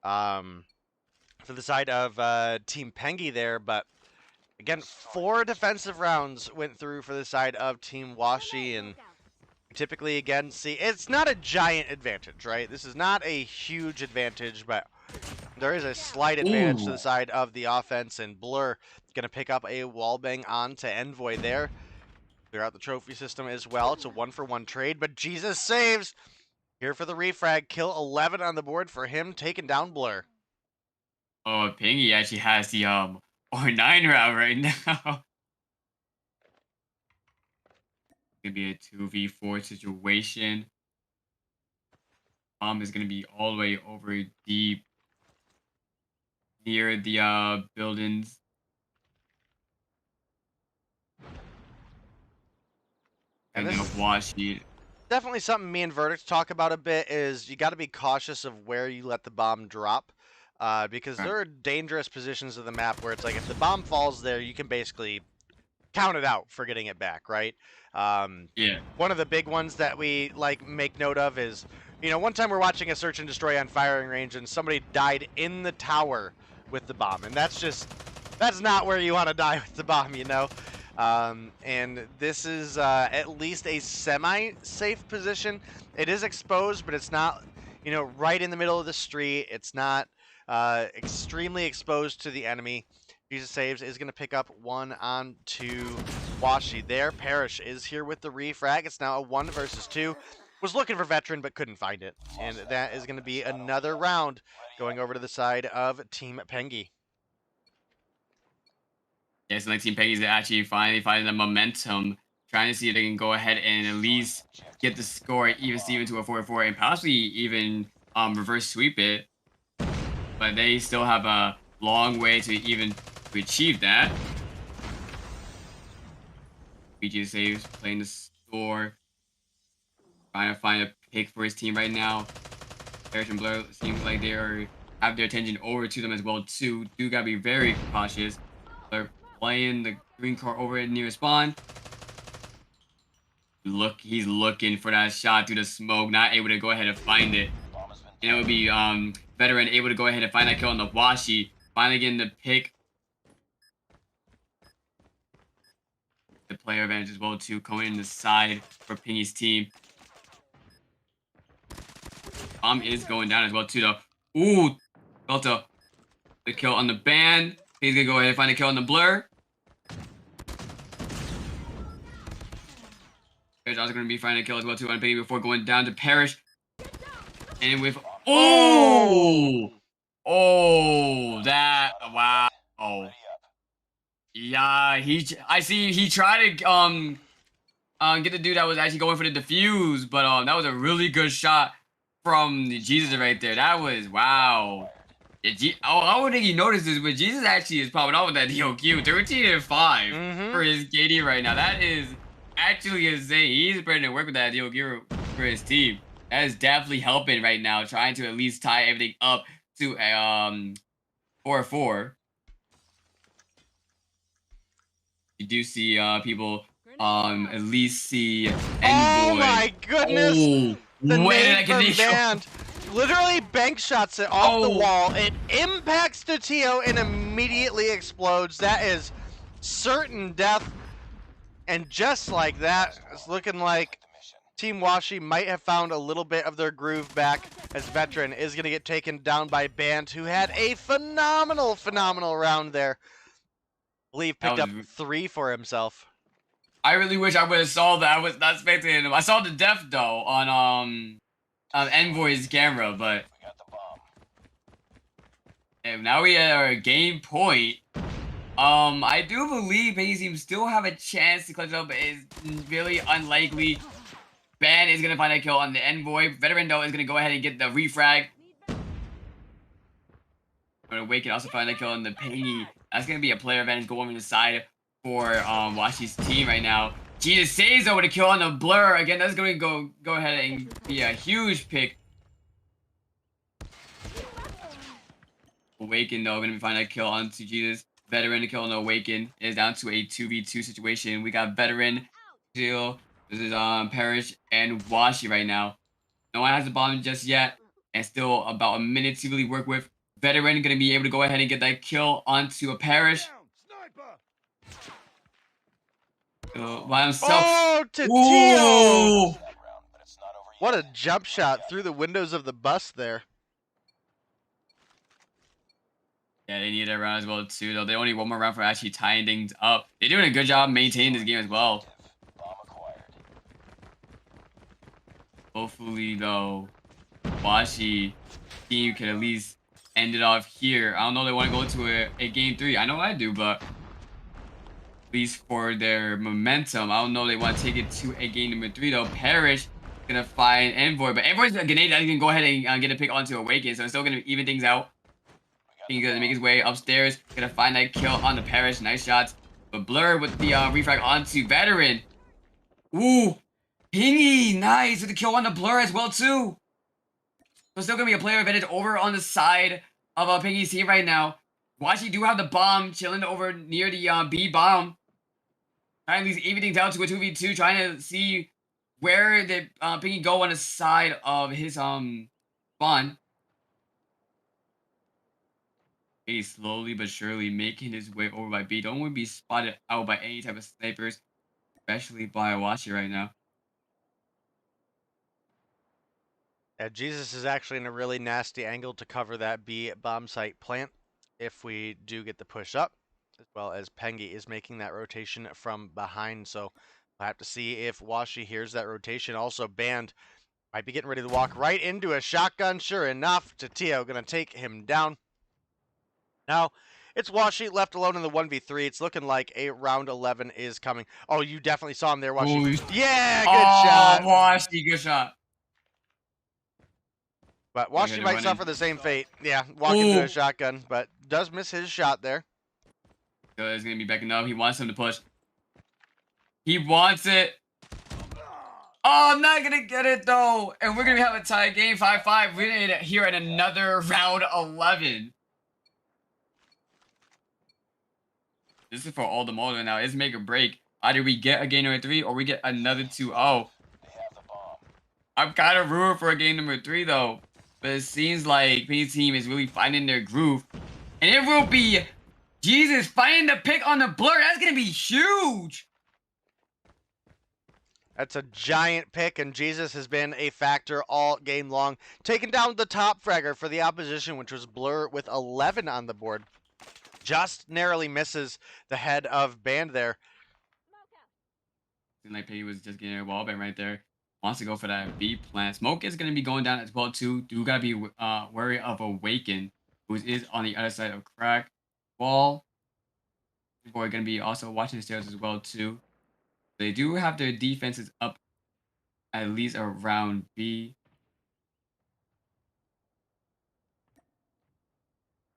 Team Pengy there, but again, 4 defensive rounds went through for the side of Team Washi, and typically again see it's not a giant advantage, right? This is not a huge advantage, but there is a slight advantage to the side of the offense, and Blur is going to pick up a wallbang on to Envoy there. Clear out the trophy system as well. It's a 1-for-1 trade, but Jesus saves. Here for the refrag. Kill 11 on the board for him, taking down Blur. Oh, Pingy actually has the R9 route right now. It's going to be a 2v4 situation. Bomb is going to be all the way over deep near the buildings. And then Washi. Definitely something me and Verdict talk about a bit is you got to be cautious of where you let the bomb drop. Because there are dangerous positions of the map where it's like if the bomb falls there, you can basically count it out for getting it back, right? Yeah. One of the big ones that we make note of is, one time we're watching a search and destroy on firing range and somebody died in the tower with the bomb, and that's not where you want to die with the bomb, and this is at least a semi-safe position. It is exposed, but it's not, right in the middle of the street. It's not extremely exposed to the enemy. Jesus saves, is going to pick up one on to Washi there. Parrish is here with the refrag. It's now a 1 versus 2. Was looking for veteran, but couldn't find it. And that is going to be another round going over to the side of Team Pengy. Yeah, so Team Pengy's actually finally finding the momentum, trying to see if they can go ahead and at least get the score even Steven to a 4-4 and possibly even reverse sweep it. But they still have a long way to achieve that. BG saves, playing the store, trying to find a pick for his team right now. Parrish and Blur seems like they have their attention over to them as well too. Do gotta be very cautious. They're playing the green car over near spawn. He's looking for that shot through the smoke, not able to go ahead and find it. And it would be veteran able to go ahead and find that kill on the Washi. Finally getting the pick. The player advantage as well too, coming in the side for Pingy's team. Bomb is going down as well too though. Ooh, Delta. The kill on the band. He's gonna go ahead and find a kill on the Blur. There's also gonna be finding a kill as well too on Pingy before going down to Parrish. And with that wow. Yeah, I see he tried to get the dude that was actually going for the defuse, but that was a really good shot from Jesus right there. That was wow. I don't think he noticed this, but Jesus actually is popping off with that DOQ. 13-5 for his KD right now. That is actually insane. He's ready to work with that DOQ for his team. That is definitely helping right now, trying to at least tie everything up to a 4-4. You do see people at least see Envoy. Oh my goodness! The nade from Band Band literally bank shots it off the wall. It impacts the TO and immediately explodes. That is certain death. And just like that, it's looking like Team Washi might have found a little bit of their groove back, as Veteran is going to get taken down by Band, who had a phenomenal round there. I believe picked up 3 for himself. I really wish I would have saw that. I was not spectating him. I saw the death though on Envoy's camera, but now we have our game point. I do believe Penny's team still have a chance to clutch up, but it's really unlikely. Ben is gonna find a kill on the Envoy. Veteran though is gonna go ahead and get the refrag. But Wake can also find a kill on the Penny. That's gonna be a player advantage going inside for Washi's team right now. Jesus saves though with a kill on the Blur. Again, that's gonna go ahead and be a huge pick. Awaken though gonna be finding a kill onto Jesus. Veteran to kill on the Awaken. It is down to a 2v2 situation. We got Veteran, Seal. This is Parrish and Washi right now. No one has the bomb just yet, and still about a minute to really work with. Veteran gonna be able to go ahead and get that kill onto a Parrish. By himself. Oh, to Tio! Ooh. What a jump shot through the windows of the bus there. Yeah, they need a round as well too, though. They only need one more round for actually tying things up. They're doing a good job maintaining this game as well. Hopefully, though, Washi team can at least end it off here. I don't know if they want to go to a game 3. I know I do, but at least for their momentum, I don't know if they want to take it to a game number 3, though. Parrish gonna find Envoy, but Envoy's a grenade that he can go ahead and get a pick onto Awaken, so it's still gonna even things out. He's gonna make his way upstairs, gonna find that kill on the Parrish. Nice shots. But Blur with the refrag onto Veteran. Ooh, Pingy, nice with the kill on the Blur as well too. So still gonna be a player advantage over on the side of Pingy's team right now. Washi do have the bomb chilling over near the B bomb. Trying to even things out to a 2v2, trying to see where the Pingy go on the side of his spawn. He's slowly but surely making his way over by B. Don't want to be spotted out by any type of snipers, especially by Washi right now. Yeah, Jesus is actually in a really nasty angle to cover that B bomb site plant if we do get the push up, as well as Pengi is making that rotation from behind. So we'll have to see if Washi hears that rotation. Also, Band might be getting ready to walk right into a shotgun. Sure enough, Tatio going to take him down. Now, it's Washi left alone in the 1v3. It's looking like a round 11 is coming. Oh, you definitely saw him there, Washi. Ooh. Yeah, good shot. Washi, good shot. But Washi might suffer the same fate. Yeah, walk into a shotgun, but does miss his shot there. So he's going to be backing up. He wants him to push. He wants it. Oh, I'm not going to get it, though. And we're going to have a tie game 5-5. We're going to here at another round 11. This is for all the motor now. It's make or break. Either we get a game number 3 or we get another 2-0. I'm kind of rooting for a game number 3, though. But it seems like Penny's team is really finding their groove. And it will be Jesus finding the pick on the Blur. That's going to be huge. That's a giant pick, and Jesus has been a factor all game long. Taking down the top fragger for the opposition, which was Blur with 11 on the board. Just narrowly misses the head of Band there. Seems like Penny was just getting a wall bang right there. Wants to go for that B plant. Smoke is going to be going down as well, too. Do got to be wary of Awaken, who is on the other side of Crack. Wall. Boy going to be also watching the stairs as well, too. They do have their defenses up at least around B.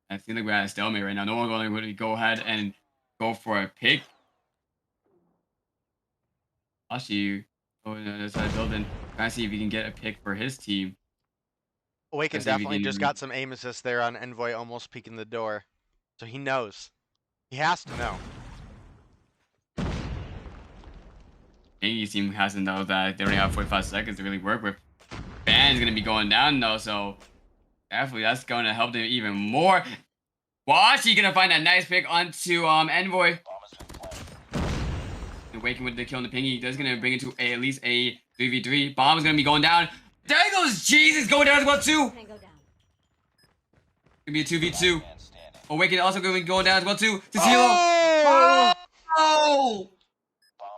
I feel like we're at a stalemate right now. No one's going to really go ahead and go for a pick. Washi over the other side of the building, trying to see if he can get a pick for his team. Awaken definitely just got some aim assist there on Envoy almost peeking the door. So he knows. He has to know. Penny's team has to know that they only have 45 seconds to really work with. Band's going to be going down, though, so definitely that's going to help them even more. Washi going to find that nice pick onto Envoy. Waking with the kill on the Pingy. That's going to bring it to at least a 3v3. Bomb is going to be going down. There goes Jesus going down as well, too. Going to be a 2v2. Awaken also going to be going down as well, too. Oh!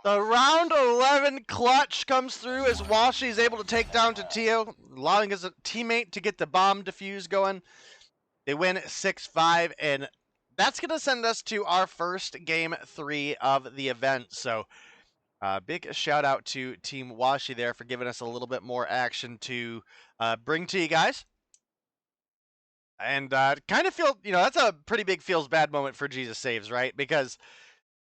The round 11 clutch comes through as Washi is able to take down Tatio, allowing his teammate to get the bomb defuse going. They win 6-5, and that's going to send us to our first game 3 of the event. So big shout out to Team Washi there for giving us a little bit more action to bring to you guys. And kind of feel, that's a pretty big feels bad moment for Jesus Saves, right? Because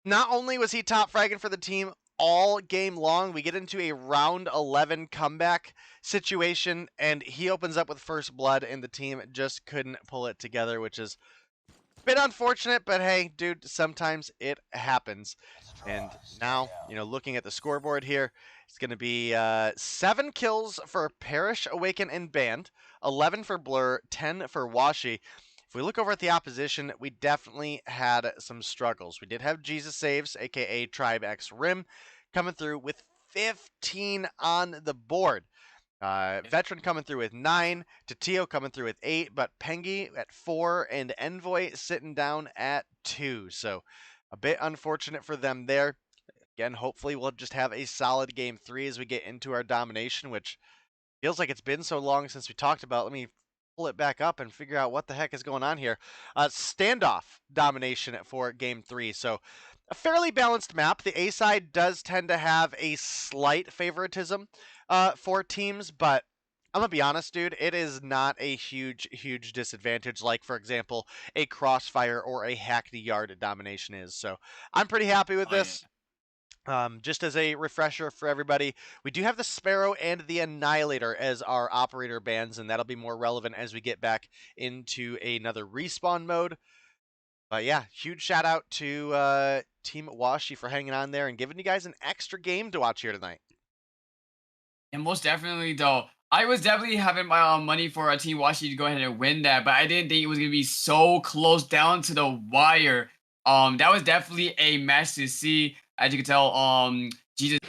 not only was he top fragging for the team all game long, we get into a round 11 comeback situation, and he opens up with first blood, and the team just couldn't pull it together, which is a bit unfortunate, but hey, dude, sometimes it happens. And now, looking at the scoreboard here, it's going to be 7 kills for Perish, Awaken, and Band, 11 for Blur, 10 for Washi. If we look over at the opposition, we definitely had some struggles. We did have Jesus Saves, aka Tribe X Rim, coming through with 15 on the board. Veteran coming through with 9, Tatio coming through with 8, but Pengi at 4, and Envoy sitting down at 2. So a bit unfortunate for them there. Again, hopefully we'll just have a solid game 3 as we get into our domination, which feels like it's been so long since we talked about. Let me pull it back up and figure out what the heck is going on here. Standoff domination for game 3. So a fairly balanced map. The A side does tend to have a slight favoritism for teams, but I'm going to be honest, dude, it is not a huge disadvantage like, for example, a Crossfire or a Hackney Yard domination is. So I'm pretty happy with this. Just as a refresher for everybody, we do have the Sparrow and the Annihilator as our operator bands, and that'll be more relevant as we get back into another respawn mode. But yeah, huge shout out to Team Washi for hanging on there and giving you guys an extra game to watch here tonight. And most definitely, though, I was definitely having my money for Team Washi to go ahead and win that, but I didn't think it was going to be so close down to the wire. That was definitely a match to see. As you can tell, Jesus,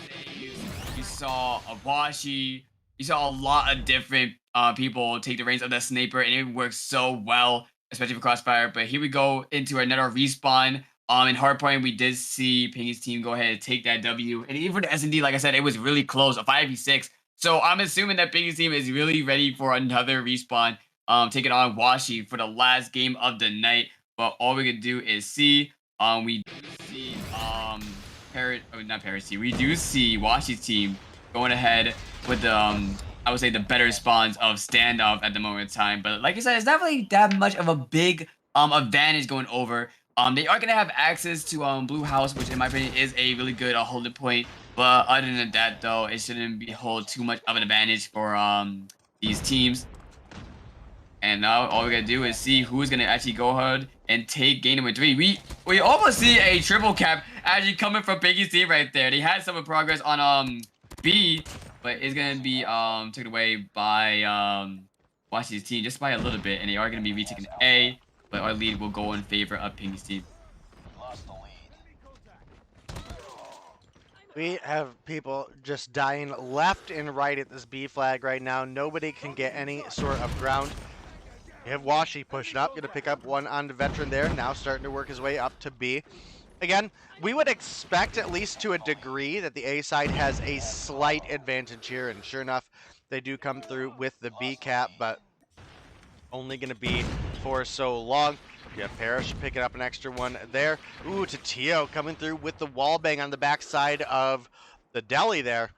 you saw a Washi, you saw a lot of different people take the reins of that sniper, and it worked so well, especially for Crossfire. But here we go into another respawn. In Hardpoint, we did see Pingy's team go ahead and take that W. And even for the S&D, like I said, it was really close, a 5v6. So I'm assuming that Pingy's team is really ready for another respawn, taking on Washi for the last game of the night. But all we can do is see, we do see, we do see Washi's team going ahead with the, I would say the better spawns of standoff at the moment in time. But like I said, it's not really that much of a big advantage going over. They are gonna have access to Blue House, which in my opinion is a really good holding point. But other than that, though, it shouldn't hold too much of an advantage for these teams. And now all we gotta do is see who's gonna actually go ahead and take game number 3. We almost see a triple cap actually coming from Pingy's team right there. They had some progress on B, but it's gonna be taken away by Washi's team just by a little bit, and they are gonna be retaking A. But our lead will go in favor of Pingy's team. We have people just dying left and right at this B flag right now. Nobody can get any sort of ground. We have Washi pushing up, going to pick up one on the veteran there. Now starting to work his way up to B. Again, we would expect, at least to a degree, that the A side has a slight advantage here. And sure enough, they do come through with the B cap, but only going to be for so long. Yeah, Parrish picking up an extra one there. Ooh, Tatio coming through with the wall bang on the backside of the deli there.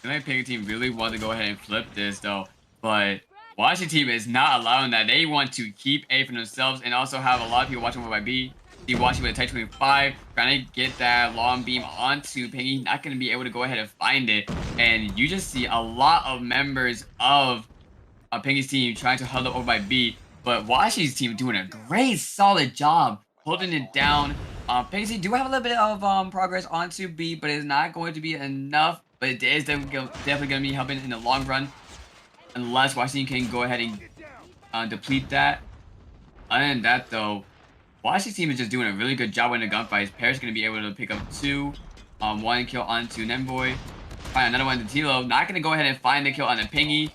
My Pingy team really wanted to go ahead and flip this, though, but Washi team is not allowing that. They want to keep A for themselves and also have a lot of people watching over by B. See Washi with a Type 25, trying to get that long beam onto Pingy. Not going to be able to go ahead and find it. And you just see a lot of members of Pingy's team trying to huddle over by B. But Washi's team doing a great, solid job holding it down. Pingy's team do have a little bit of progress onto B, but it's not going to be enough. But it is definitely going to be helping in the long run. Unless Washi can go ahead and deplete that. Other than that, though, Washi's team is just doing a really good job winning the gunfights. Parrish going to be able to pick up 2. 1 kill onto Nemboy. Find another one to Tilo. Not going to go ahead and find the kill on the Pingy.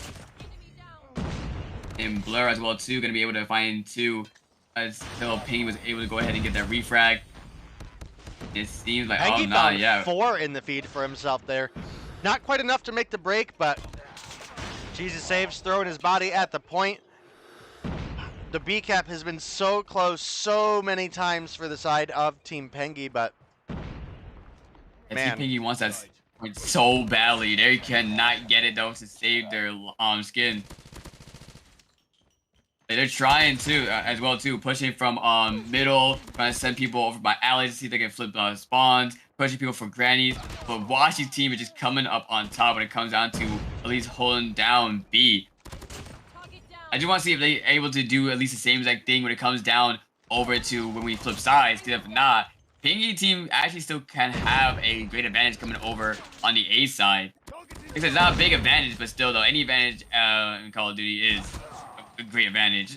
And Blur as well, too. Going to be able to find 2 until Pingy was able to go ahead and get that refrag. It seems like, Pengi oh, nah, found yeah. 4 in the feed for himself there. Not quite enough to make the break, but Jesus Saves throwing his body at the point. The B cap has been so close so many times for the side of Team Pengi, but And man. Team Piggy wants that point so badly. They cannot get it though to save their skin. They're trying to as well too, pushing from middle, trying to send people over by alleys to see if they can flip spawns, pushing people for grannies. But Washi's team is just coming up on top when it comes down to at least holding down B. I just want to see if they're able to do at least the same exact thing when it comes down over to when we flip sides. Because if not, Pingy team actually still can have a great advantage coming over on the A side. Because it's not a big advantage, but still though, any advantage in Call of Duty is a great advantage.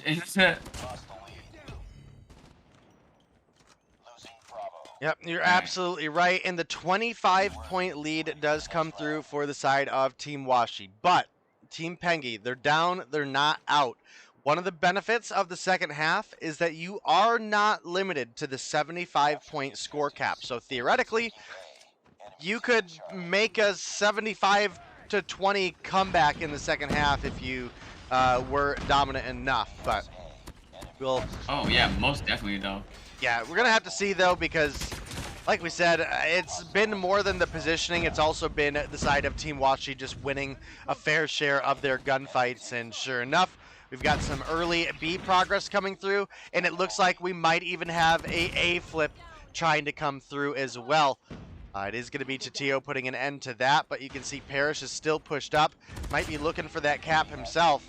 Yep, you're absolutely right. And the 25-point lead does come through for the side of Team Washi. But Team Pengi, they're down, they're not out. One of the benefits of the second half is that you are not limited to the 75-point score cap. So theoretically, you could make a 75-20 comeback in the second half if you were dominant enough. But we'll... Oh yeah, most definitely though. Yeah, we're going to have to see, though, because, like we said, it's been more than the positioning. It's also been the side of Team Washi just winning a fair share of their gunfights. And sure enough, we've got some early B progress coming through, and it looks like we might even have a flip trying to come through as well. It is going to be Chitio putting an end to that, but you can see Parrish is still pushed up. Might be looking for that cap himself.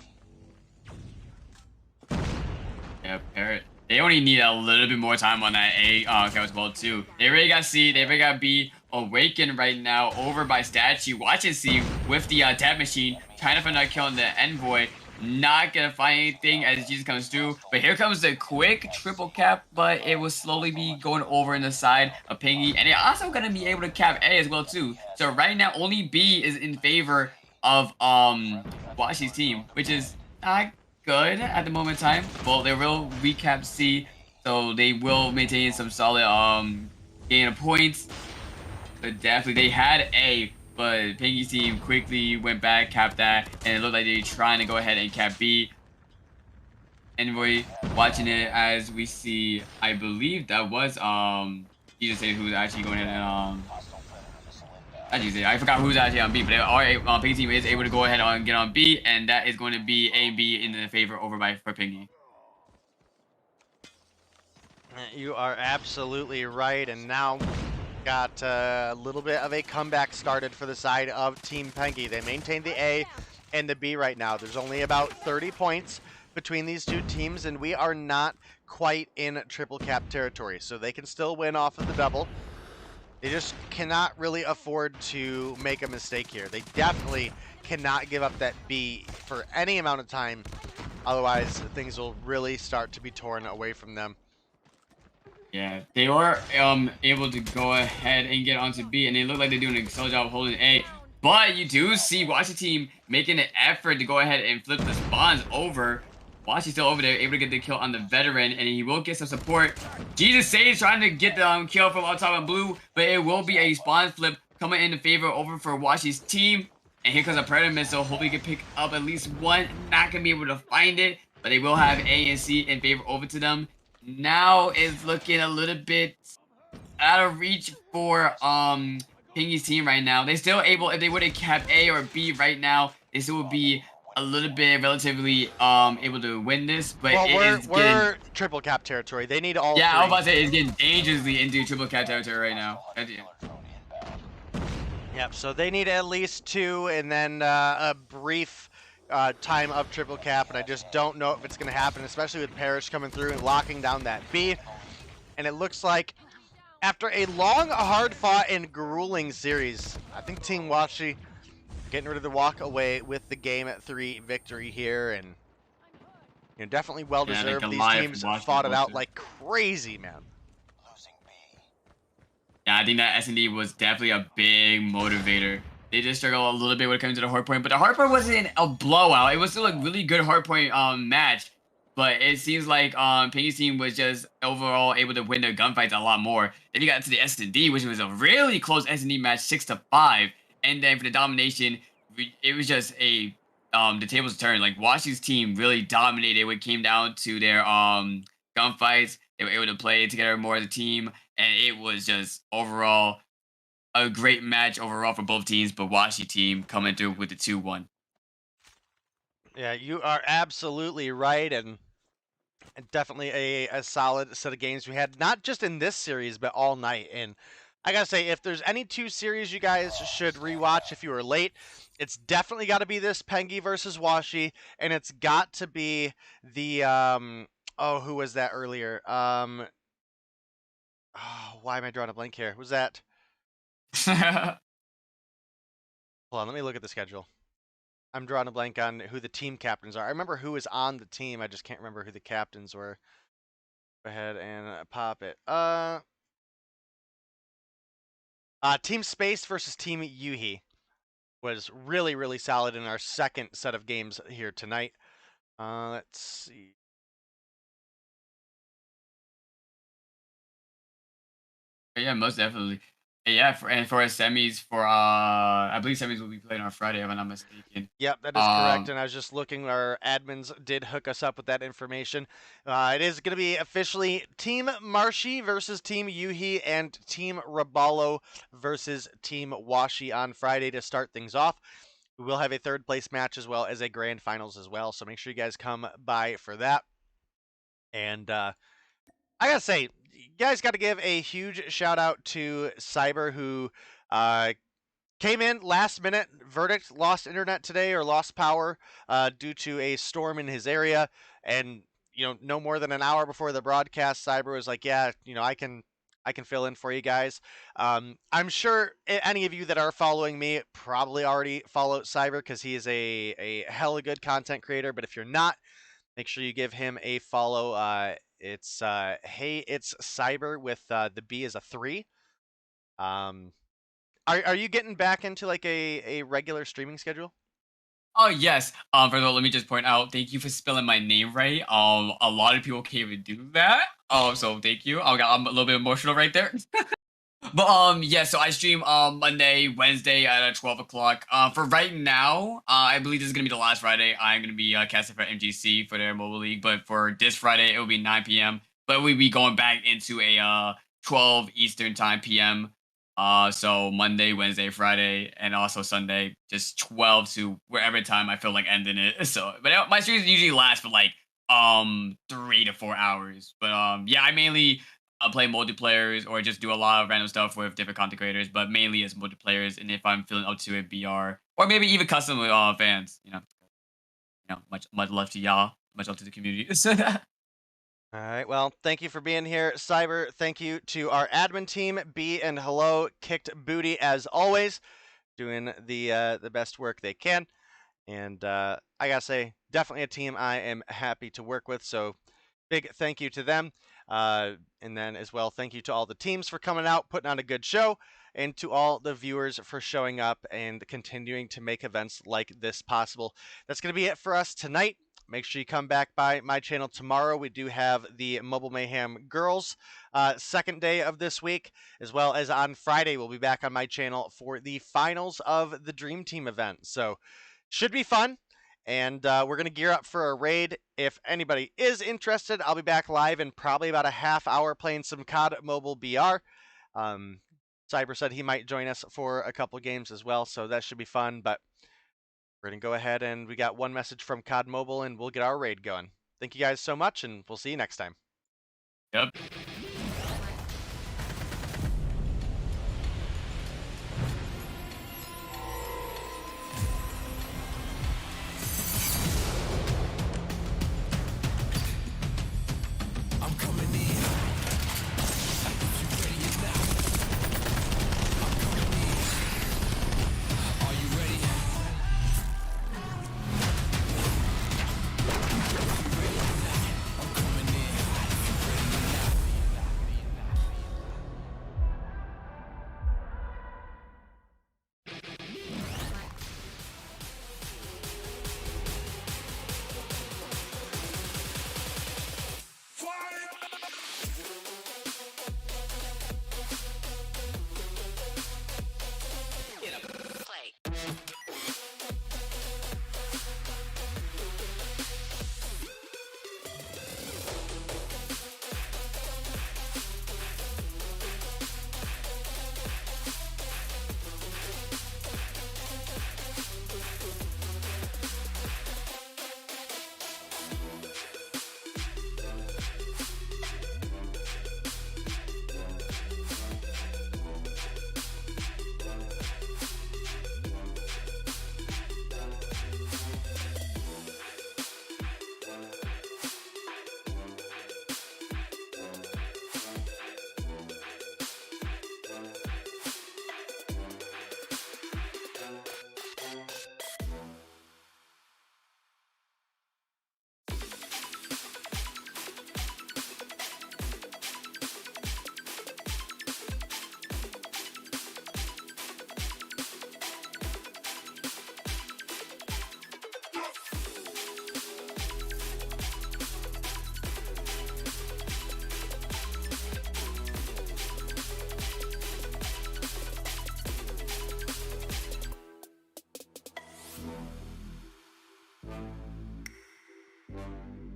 Yeah, Parrot. They only need a little bit more time on that A cap as well too. They already got C, they already got B. Awakened right now over by Statue. Watching C with the tap machine, trying to find out killing the Envoy. Not gonna find anything as Jesus comes through. But here comes the quick triple cap, but it will slowly be going over in the side of Pingy. And they're also gonna be able to cap A as well too. So right now only B is in favor of Washi's team, which is not good at the moment in time. Well, they will recap C, so they will maintain some solid gain of points. But definitely they had A, but Pingy's team quickly went back, capped that, and it looked like they're trying to go ahead and cap B. Anyway, watching it as we see, I believe that was Jesus who's actually going ahead and I forgot who's actually on B, but our Pingy team is able to go ahead and get on B, and that is going to be A and B in the favor over for Pingy. You are absolutely right, and now got a little bit of a comeback started for the side of Team Pengi. They maintain the A and the B right now. There's only about 30 points between these two teams, and we are not quite in triple cap territory, so they can still win off of the double. They just cannot really afford to make a mistake here. They definitely cannot give up that B for any amount of time. Otherwise, things will really start to be torn away from them. Yeah, they were able to go ahead and get onto B, and they look like they're doing a solid job holding A. But you do see Washi team making an effort to go ahead and flip the spawns over. Washi's still over there, able to get the kill on the veteran, and he will get some support. Jesus Sage trying to get the kill from on top of blue, but it will be a spawn flip coming in favor over for Washi's team. And here comes a Predator missile. Hopefully he can pick up at least one. Not going to be able to find it, but they will have A and C in favor over to them. Now it's looking a little bit out of reach for Pingy's team right now. They're still able, if they would have kept A or B right now, they still would be a little bit relatively able to win this, but well, we're triple cap territory. They need all yeah, three. I was about to say it's getting dangerously into triple cap territory right now. Yep, so they need at least 2 and then a brief time of triple cap, and I just don't know if it's going to happen, especially with Parrish coming through and locking down that B. And it looks like after a long, hard-fought and grueling series, I think Team Washi getting ready to walk away with the game at 3 victory here, and you know, definitely well deserved. These teams fought it out like crazy, man. Yeah, I think that S&D was definitely a big motivator. They just struggled a little bit when it comes to the hardpoint, but the hardpoint wasn't a blowout. It was still a really good hardpoint match, but it seems like Pingy's team was just overall able to win their gunfights a lot more. Then you got to the S&D, which was a really close S&D match, 6-5. And then for the domination, it was just a the tables turned. Like Washi's team really dominated when it came down to their gunfights. They were able to play together more as a team, and it was just overall a great match overall for both teams. But Washi team coming through with the 2-1. Yeah, you are absolutely right, and definitely a solid set of games we had, not just in this series, but all night. And I gotta say, if there's any two series you guys should rewatch if you were late, it's definitely got to be this Pengi versus Washi, and it's got to be the oh, who was that earlier? Oh, why am I drawing a blank here? Was that? Hold on, let me look at the schedule. I'm drawing a blank on who the team captains are. I remember who was on the team. I just can't remember who the captains were. Go ahead and pop it. Team Space versus Team Yuhi was really, really solid in our second set of games here tonight. Let's see. Yeah, most definitely. Yeah, for our semis, I believe semis will be played on Friday, if I'm not mistaken. Yep, that is correct. And I was just looking, our admins did hook us up with that information. It is going to be officially Team Marshy versus Team Yuhi and Team Rubalo versus Team Washi on Friday to start things off. We will have a third place match as well as a grand finals as well. So make sure you guys come by for that. And I gotta say, you guys got to give a huge shout out to Cyber, who came in last minute. Verdict lost internet today or lost power due to a storm in his area, and no more than an hour before the broadcast, Cyber was like, "Yeah, I can fill in for you guys." I'm sure any of you that are following me probably already follow Cyber because he is a hella good content creator. But if you're not, make sure you give him a follow. It's hey, it's Cyber with the B is a 3. Are you getting back into like a regular streaming schedule? Oh yes. First of all, let me just point out, thank you for spelling my name right. A lot of people can't even do that. So thank you. I'm a little bit emotional right there. But yeah, so I stream Monday, Wednesday at 12 o'clock. For right now, I believe this is gonna be the last Friday. I'm gonna be casting for MGC for their mobile league. But for this Friday, it will be 9 p.m. But we'll be going back into a 12 Eastern time p.m. So Monday, Wednesday, Friday, and also Sunday, just 12 to wherever time I feel like ending it. So, but my streams usually last for like 3 to 4 hours. But yeah, I mainly play multiplayers or just do a lot of random stuff with different content creators, but mainly as multiplayers. And if I'm feeling up to it, BR or maybe even custom with fans. Much love to y'all. Much love to the community. All right. Well, thank you for being here, Cyber. Thank you to our admin team, B and Hello, kicked booty as always, doing the best work they can. And I gotta say, definitely a team I am happy to work with. So big thank you to them. And then as well, thank you to all the teams for coming out, putting on a good show, and to all the viewers for showing up and continuing to make events like this possible. That's going to be it for us tonight. Make sure you come back by my channel tomorrow. We do have the Mobile Mayhem Girls second day of this week, as well as on Friday, we'll be back on my channel for the finals of the Dream Team event. So should be fun. And we're going to gear up for a raid. If anybody is interested, I'll be back live in probably about a half hour playing some COD Mobile BR. Cyber said he might join us for a couple games as well, so that should be fun. But we're going to go ahead and we got one message from COD Mobile, and we'll get our raid going. Thank you guys so much, and we'll see you next time. Yep.